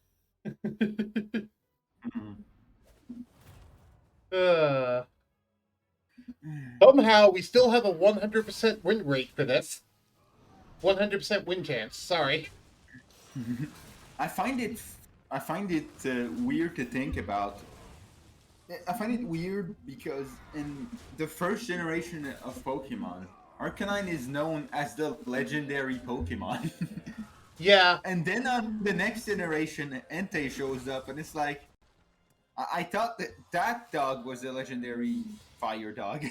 uh, somehow, we still have a 100% win rate for this. 100% win chance. Sorry. I find it weird to think about. I find it weird because in the first generation of Pokemon, Arcanine is known as the legendary Pokemon. Yeah. And then on the next generation, Entei shows up, and it's like, I thought that dog was a legendary fire dog.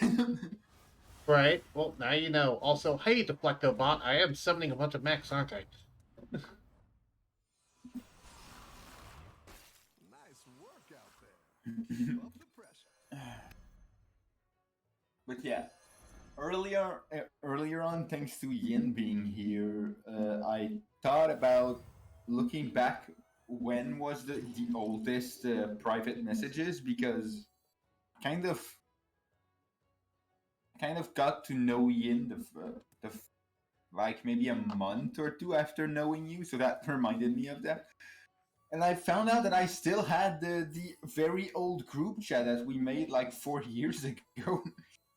Right. Well, now you know. Also, hey, Deflectobot, I am summoning a bunch of mechs, aren't I? Nice work out there. Keep up the pressure. But yeah, earlier on, thanks to Yin being here, I thought about looking back when was the oldest private messages, because kind of got to know Yin like maybe a month or two after knowing you, so that reminded me of that. And I found out that I still had the very old group chat that we made like 4 years ago.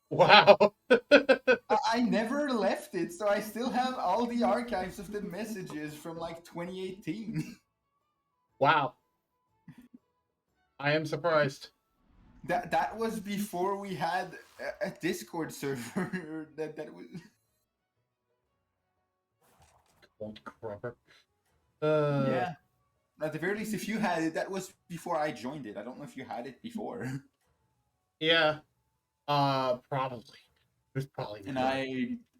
Wow. I never left it, so I still have all the archives of the messages from like 2018. Wow. I am surprised. That was before we had a Discord server. that was. Old crupper. Yeah. At the very least, if you had it, that was before I joined it. I don't know if you had it before. Yeah. Probably. There's probably.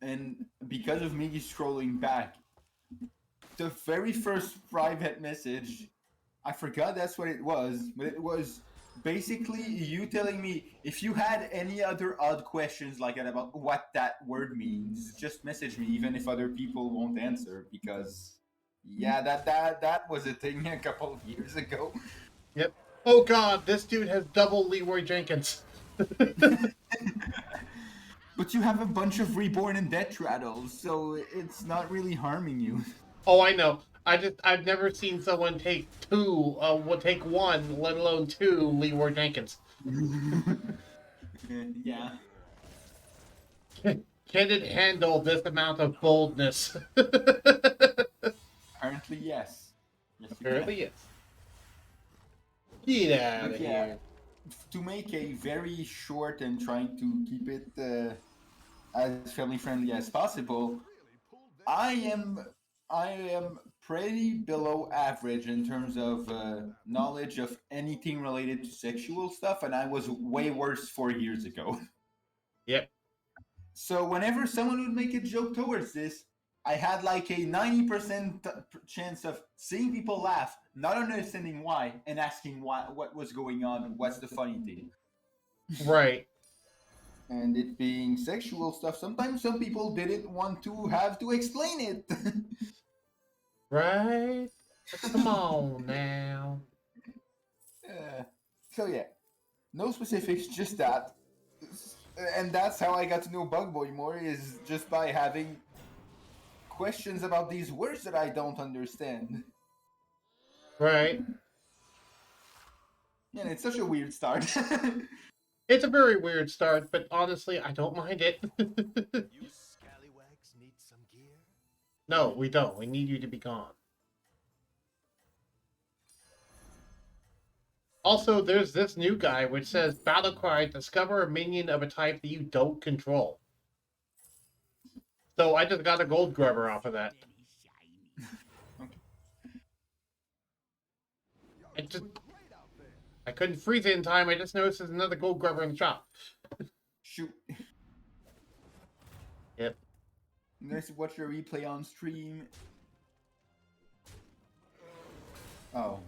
And because of me scrolling back, the very first private message, I forgot that's what it was, but it was basically you telling me if you had any other odd questions like that about what that word means, just message me, even if other people won't answer, because yeah, that was a thing a couple of years ago. Yep. Oh god, this dude has double Leroy Jenkins. But you have a bunch of Reborn and Death Rattles, so it's not really harming you. Oh, I know. I've never seen someone take take one, let alone two Leroy Jenkins. Yeah. Can it handle this amount of boldness? Apparently, yes. Apparently, yes. Get out But of yeah, here. to make a very short and trying to keep it as family friendly as possible, I am pretty below average in terms of knowledge of anything related to sexual stuff, and I was way worse 4 years ago. Yep. So whenever someone would make a joke towards this, I had like a 90% chance of seeing people laugh, not understanding why, and asking what was going on, what's the funny thing. Right. And it being sexual stuff, sometimes some people didn't want to have to explain it. Right? Come on now. So yeah, no specifics, just that. And that's how I got to know Bug Boy more, is just by having questions about these words that I don't understand. Right. And it's such a weird start. It's a very weird start, but honestly, I don't mind it. You scallywags need some gear? No, we don't. We need you to be gone. Also, there's this new guy which says, Battle Cry, discover a minion of a type that you don't control. So I just got a gold grubber off of that. I couldn't freeze it in time. I just noticed there's another gold grubber in the shop. Shoot. Yep. Nice to watch your replay on stream. Oh.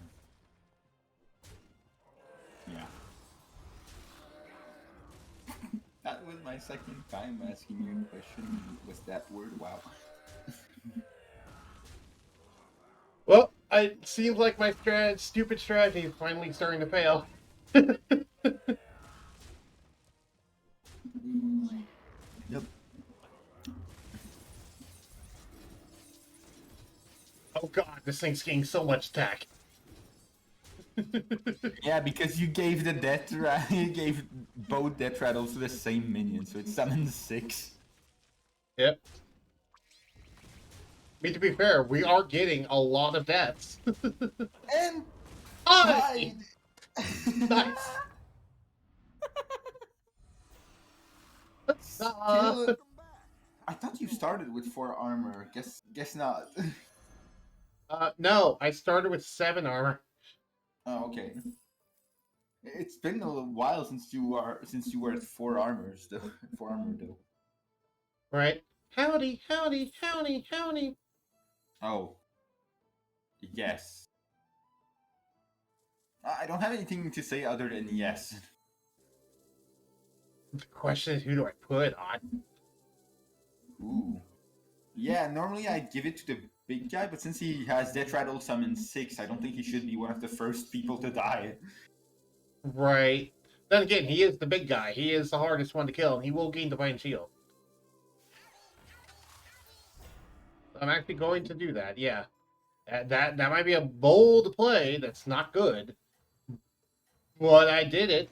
Yeah. That was my second time asking you a question. Was that word? Wow. Well, it seems like my stupid strategy is finally starting to fail. Yep. Oh god, this thing's getting so much attack. Yeah, because you gave you gave both death rattles to the same minion, so it summons 6. Yep. I mean, to be fair, we are getting a lot of deaths. And Hi! Nice. Still, I thought you started with 4 armor. Guess not. No, I started with 7 armor. Oh, okay. It's been a little while since you were at 4 armors though. 4 armor though. Right. Howdy, howdy, howdy, howdy. Oh. Yes. I don't have anything to say other than yes. The question is, who do I put on? Ooh. Yeah, normally I'd give it to the big guy, but since he has Death Rattle summon 6, I don't think he should be one of the first people to die. Right. Then again, he is the big guy. He is the hardest one to kill, and he will gain Divine Shield. I'm actually going to do that, yeah. That might be a bold play that's not good. But I did it.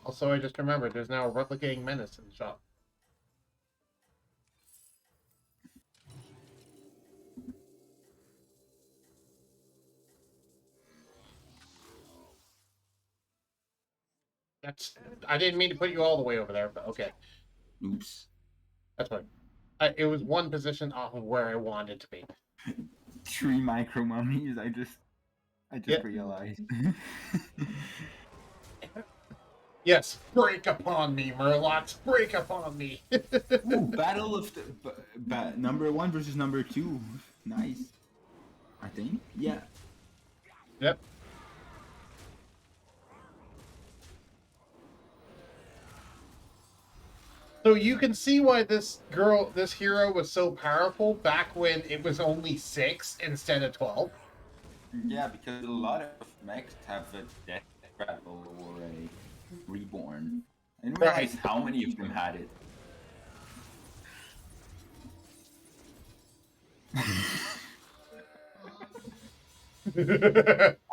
Also, I just remembered there's now a replicating menace in the shop. I didn't mean to put you all the way over there, but okay. Oops. That's fine. It was one position off of where I wanted to be. 3 micro mummies, I just Yep. realized. Yes, break upon me, Murlocs, break upon me. Ooh, battle of the number 1 versus number 2. Nice. I think. Yeah. Yep. So you can see why this hero was so powerful back when it was only 6 instead of 12. Yeah, because a lot of mechs have a death rattle or a reborn. I didn't realize how many of them had it.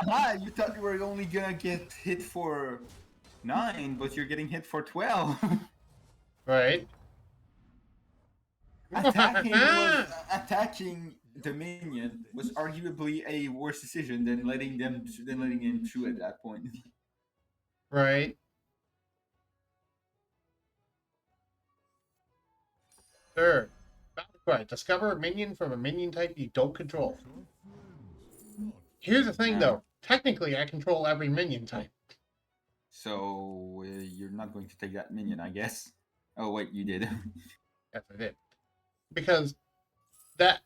Ah, you thought you were only gonna get hit for 9, but you're getting hit for 12. Right. Attacking the minion was arguably a worse decision than letting him through at that point. Right. Sure. Right. Discover a minion from a minion type you don't control. Here's the thing, Yeah. though. Technically, I control every minion type. So you're not going to take that minion, I guess. Oh wait, you did. Yes, I did. Because that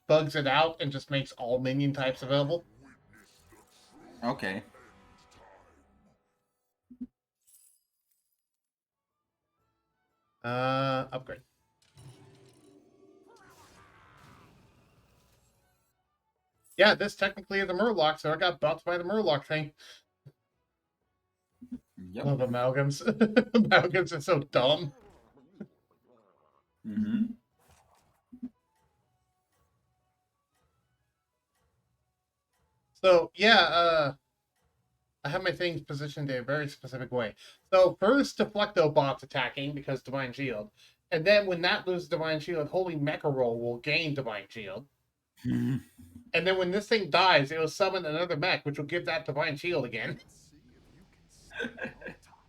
bugs it out and just makes all minion types available. Okay. Upgrade. Yeah, this technically is a Murloc, so I got buffed by the Murloc thing. Yep. Love amalgams. Amalgams are so dumb. Mm-hmm. So yeah, I have my things positioned in a very specific way. So first, Deflecto bot's attacking because Divine Shield, and then when that loses Divine Shield, Holy Mecha Roll will gain Divine Shield. And then when this thing dies, it will summon another mech, which will give that Divine Shield again. Let's see if you can stay on time.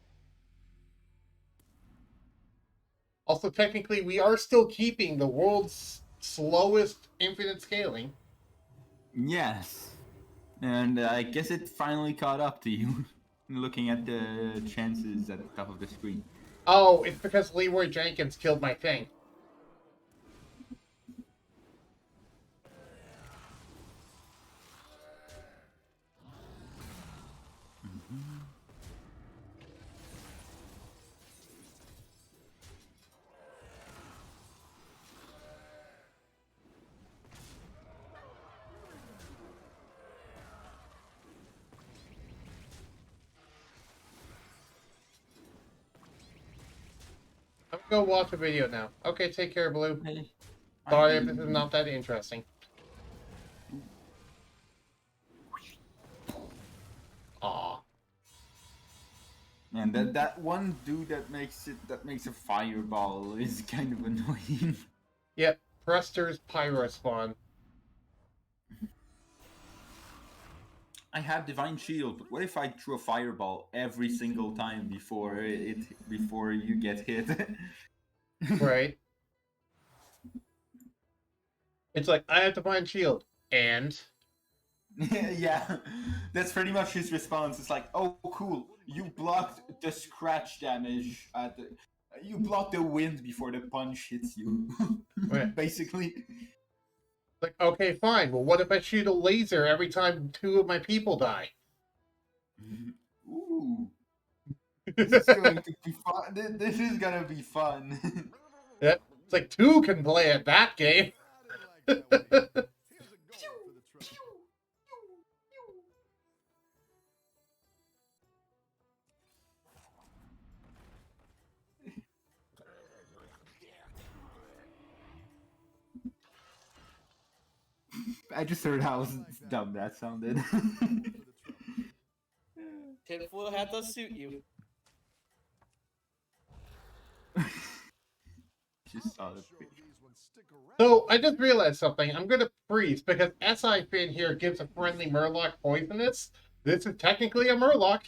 Also, technically, we are still keeping the world's slowest infinite scaling. Yes. And I guess it finally caught up to you. Looking at the chances at the top of the screen. Oh, it's because Leroy Jenkins killed my thing. I'm gonna go watch a video now. Okay, take care, Blue. Hey, Sorry if this is not that interesting. Aw. And that one dude that makes a fireball is kind of annoying. Yep, Prester's Pyro Spawn. I have Divine Shield, but what if I threw a fireball every single time before you get hit? Right. It's like, I have Divine Shield. And? Yeah, that's pretty much his response. It's like, oh, cool, you blocked the scratch damage. You blocked the wind before the punch hits you. Right. Basically. Like, okay, fine. Well, what if I shoot a laser every time 2 of my people die? Ooh. This is going to be fun. This is gonna be fun. Yeah, it's like 2 can play at that game. I didn't like that one either. Here's a gold for the trouble. I just heard how dumb that sounded. Tinfoil hat does suit you. Just saw the picture. So, I just realized something. I'm gonna freeze, because SI Fin here gives a friendly Murloc poisonous. This is technically a Murloc.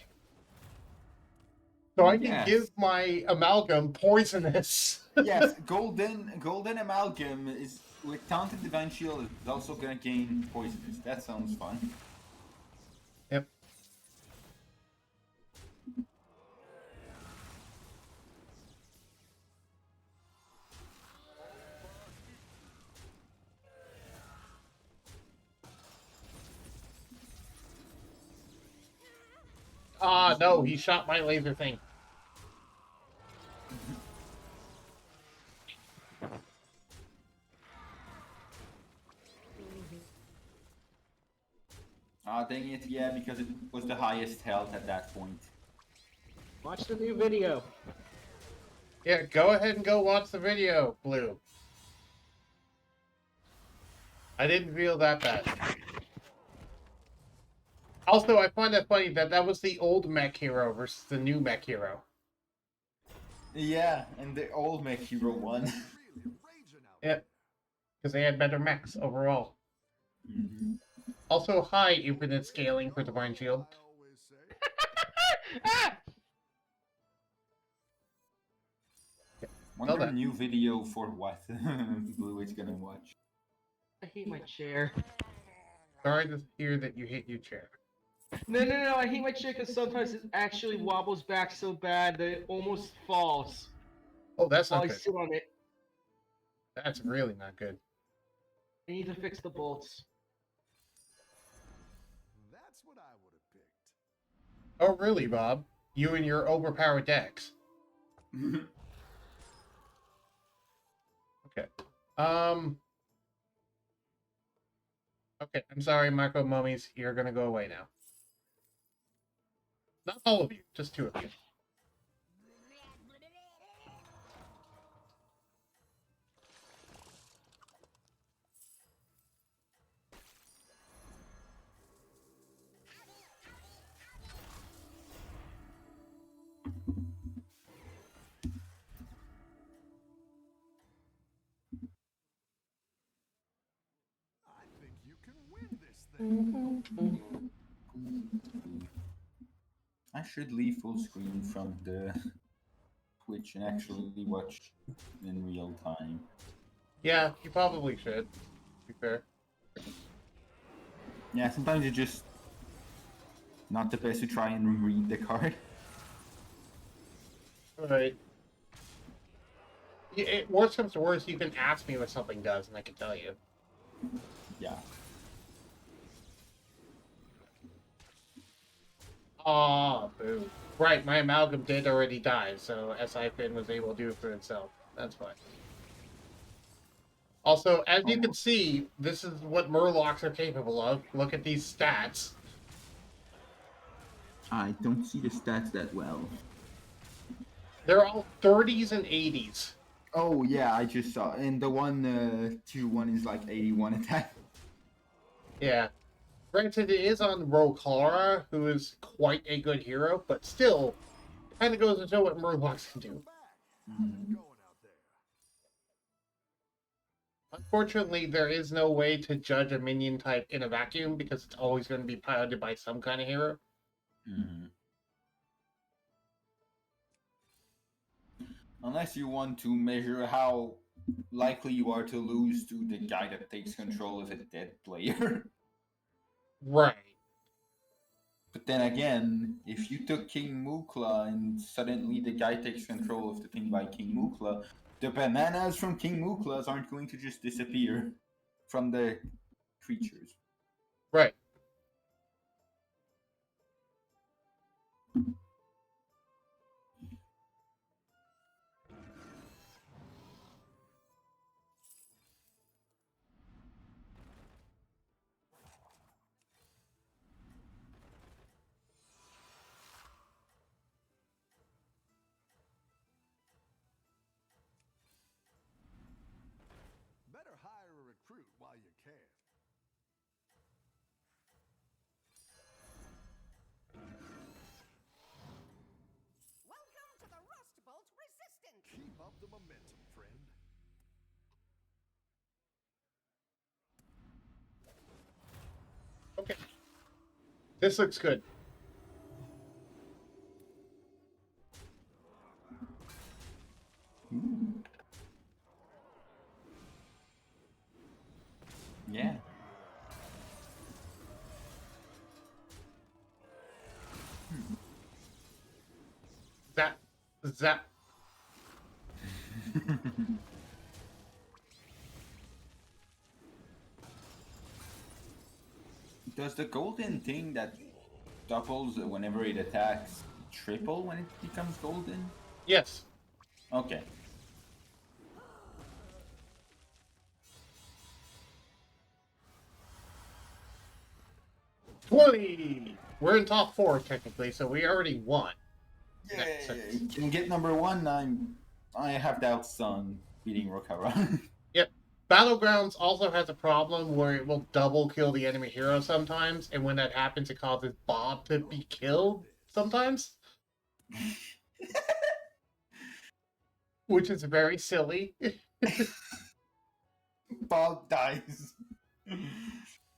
So I can Yes. give my amalgam poisonous. Yes, golden amalgam is with taunted divine shield is also gonna gain poisonous. That sounds fun. Yep. Ah, no, he shot my laser thing. Ah, dang it, yeah, because it was the highest health at that point. Watch the new video. Yeah, go ahead and go watch the video, Blue. I didn't feel that bad. Also, I find that funny that that was the old mech hero versus the new mech hero. Yeah, and the old mech hero won. Yep. Because they had better mechs overall. Mm-hmm. Also, high infinite scaling for Divine Shield. Ah! Wonder new video for what Blue is gonna watch. I hate my chair. Sorry to hear that you hate your chair. No, I hate my chair because sometimes it actually wobbles back so bad that it almost falls Oh, that's while not I good. sit on it. That's really not good. I need to fix the bolts. That's what I would have picked. Oh, really, Bob? You and your overpowered decks. Okay. Okay, I'm sorry, Micro Mummies. You're gonna go away now. Not all of you, just 2 of you. I think you can win this thing. I should leave full screen from the Twitch and actually watch in real time. Yeah, you probably should, to be fair. Yeah, sometimes it's just not the best to try and read the card. Alright. Worst comes to worst, you can ask me what something does, and I can tell you. Yeah. Aw, boo. Right, my amalgam did already die, so SI-Fin was able to do it for itself. That's fine. Also, as you can see, this is what Murlocs are capable of. Look at these stats. I don't see the stats that well. They're all 30s and 80s. Oh yeah, I just saw. And the one 2-1 is like 81 attack. Yeah. Granted, it is on Rokara, who is quite a good hero, but still, kind of goes to show what Murlocs can do. Going out there. Unfortunately, there is no way to judge a minion type in a vacuum, because it's always going to be piloted by some kind of hero. Mm-hmm. Unless you want to measure how likely you are to lose to the guy that takes control of a dead player. Right. But then again, if you took King Mukla and suddenly the guy takes control of the thing by King Mukla, the bananas from King Muklas aren't going to just disappear from the creatures. Right. Better hire a recruit while you can. Welcome to the Rust Bolt Resistance! Keep up the momentum, friend. Okay. This looks good. Yeah. Zap. Does the golden thing that doubles whenever it attacks triple when it becomes golden? Yes. Okay. We're in top 4 technically, so we already won. Yay! Can get number 1. I have doubts on beating Rokara. Yep. Battlegrounds also has a problem where it will double kill the enemy hero sometimes, and when that happens, it causes Bob to be killed sometimes. Which is very silly. Bob dies.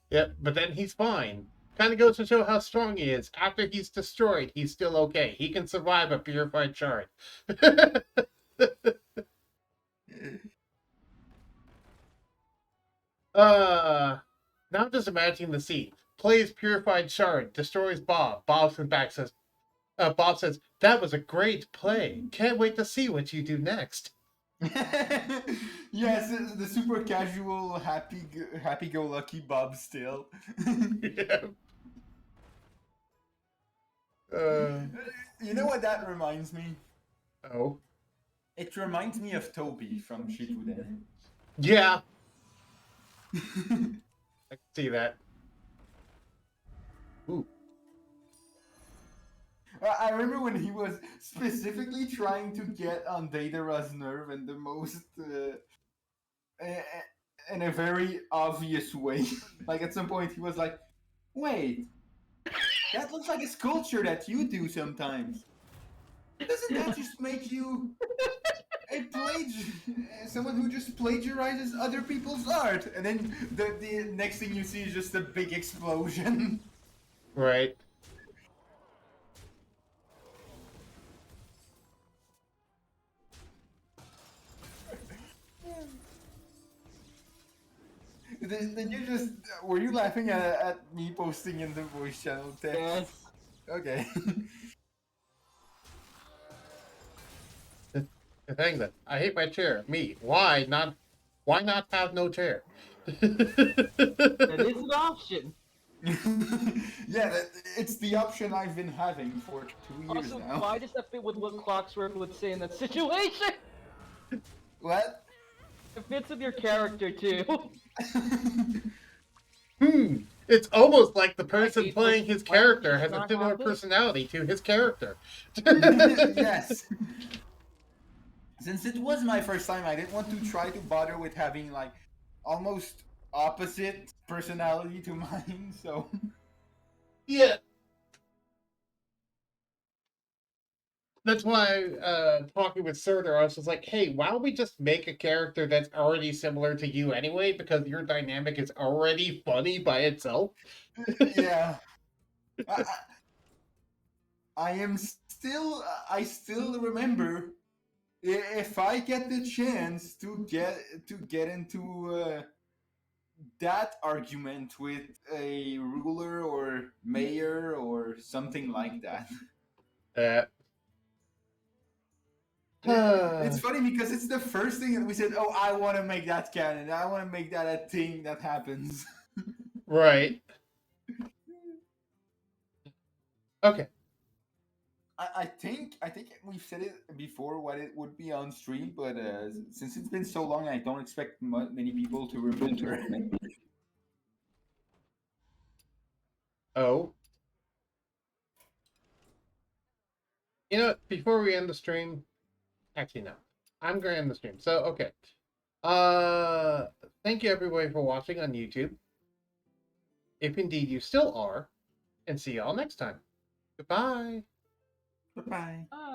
Yep, but then he's fine. Kind of goes to show how strong he is. After he's destroyed, he's still okay. He can survive a purified shard. Now I'm just imagining the scene. Plays purified shard, destroys Bob. Bob says, "That was a great play. Can't wait to see what you do next." Yes, the super casual, happy-go-lucky Bob still. Yeah. You know what that reminds me? Oh. It reminds me of Toby from Shippuden. Yeah. I can see that. Ooh. I remember when he was specifically trying to get on Datara's nerve in the most, in a very obvious way. Like at some point he was like, "Wait, that looks like a sculpture that you do sometimes. Doesn't that just make you someone who just plagiarizes other people's art?" And then the next thing you see is just a big explosion. Right. Then you just were you laughing at me posting in the voice channel text? Yes. Okay. Hang that. I hate my chair. Me. Why not have no chair? That is an option. Yeah, it's the option I've been having for 2 years Also, now. why does that fit with what Clockwork would say in that situation? What? It fits with your character too. It's almost like the person hate playing this. his Why would character this has a not similar happen? personality to his character. Yes. Since it was my first time, I didn't want to try to bother with having like almost opposite personality to mine, so Yeah. That's why, talking with Surtur, I was just like, hey, why don't we just make a character that's already similar to you anyway, because your dynamic is already funny by itself? yeah. I still remember if I get the chance to get into that argument with a ruler or mayor or something like that. It's funny because it's the first thing that we said, oh, I want to make that canon. I want to make that a thing that happens. Right. Okay. I think we've said it before what it would be on stream, but since it's been so long, I don't expect many people to remember. Oh. You know, before we end the stream, actually no, I'm gonna end the stream. So okay. Thank you everybody for watching on YouTube. If indeed you still are, and see y'all next time. Goodbye. Bye-bye.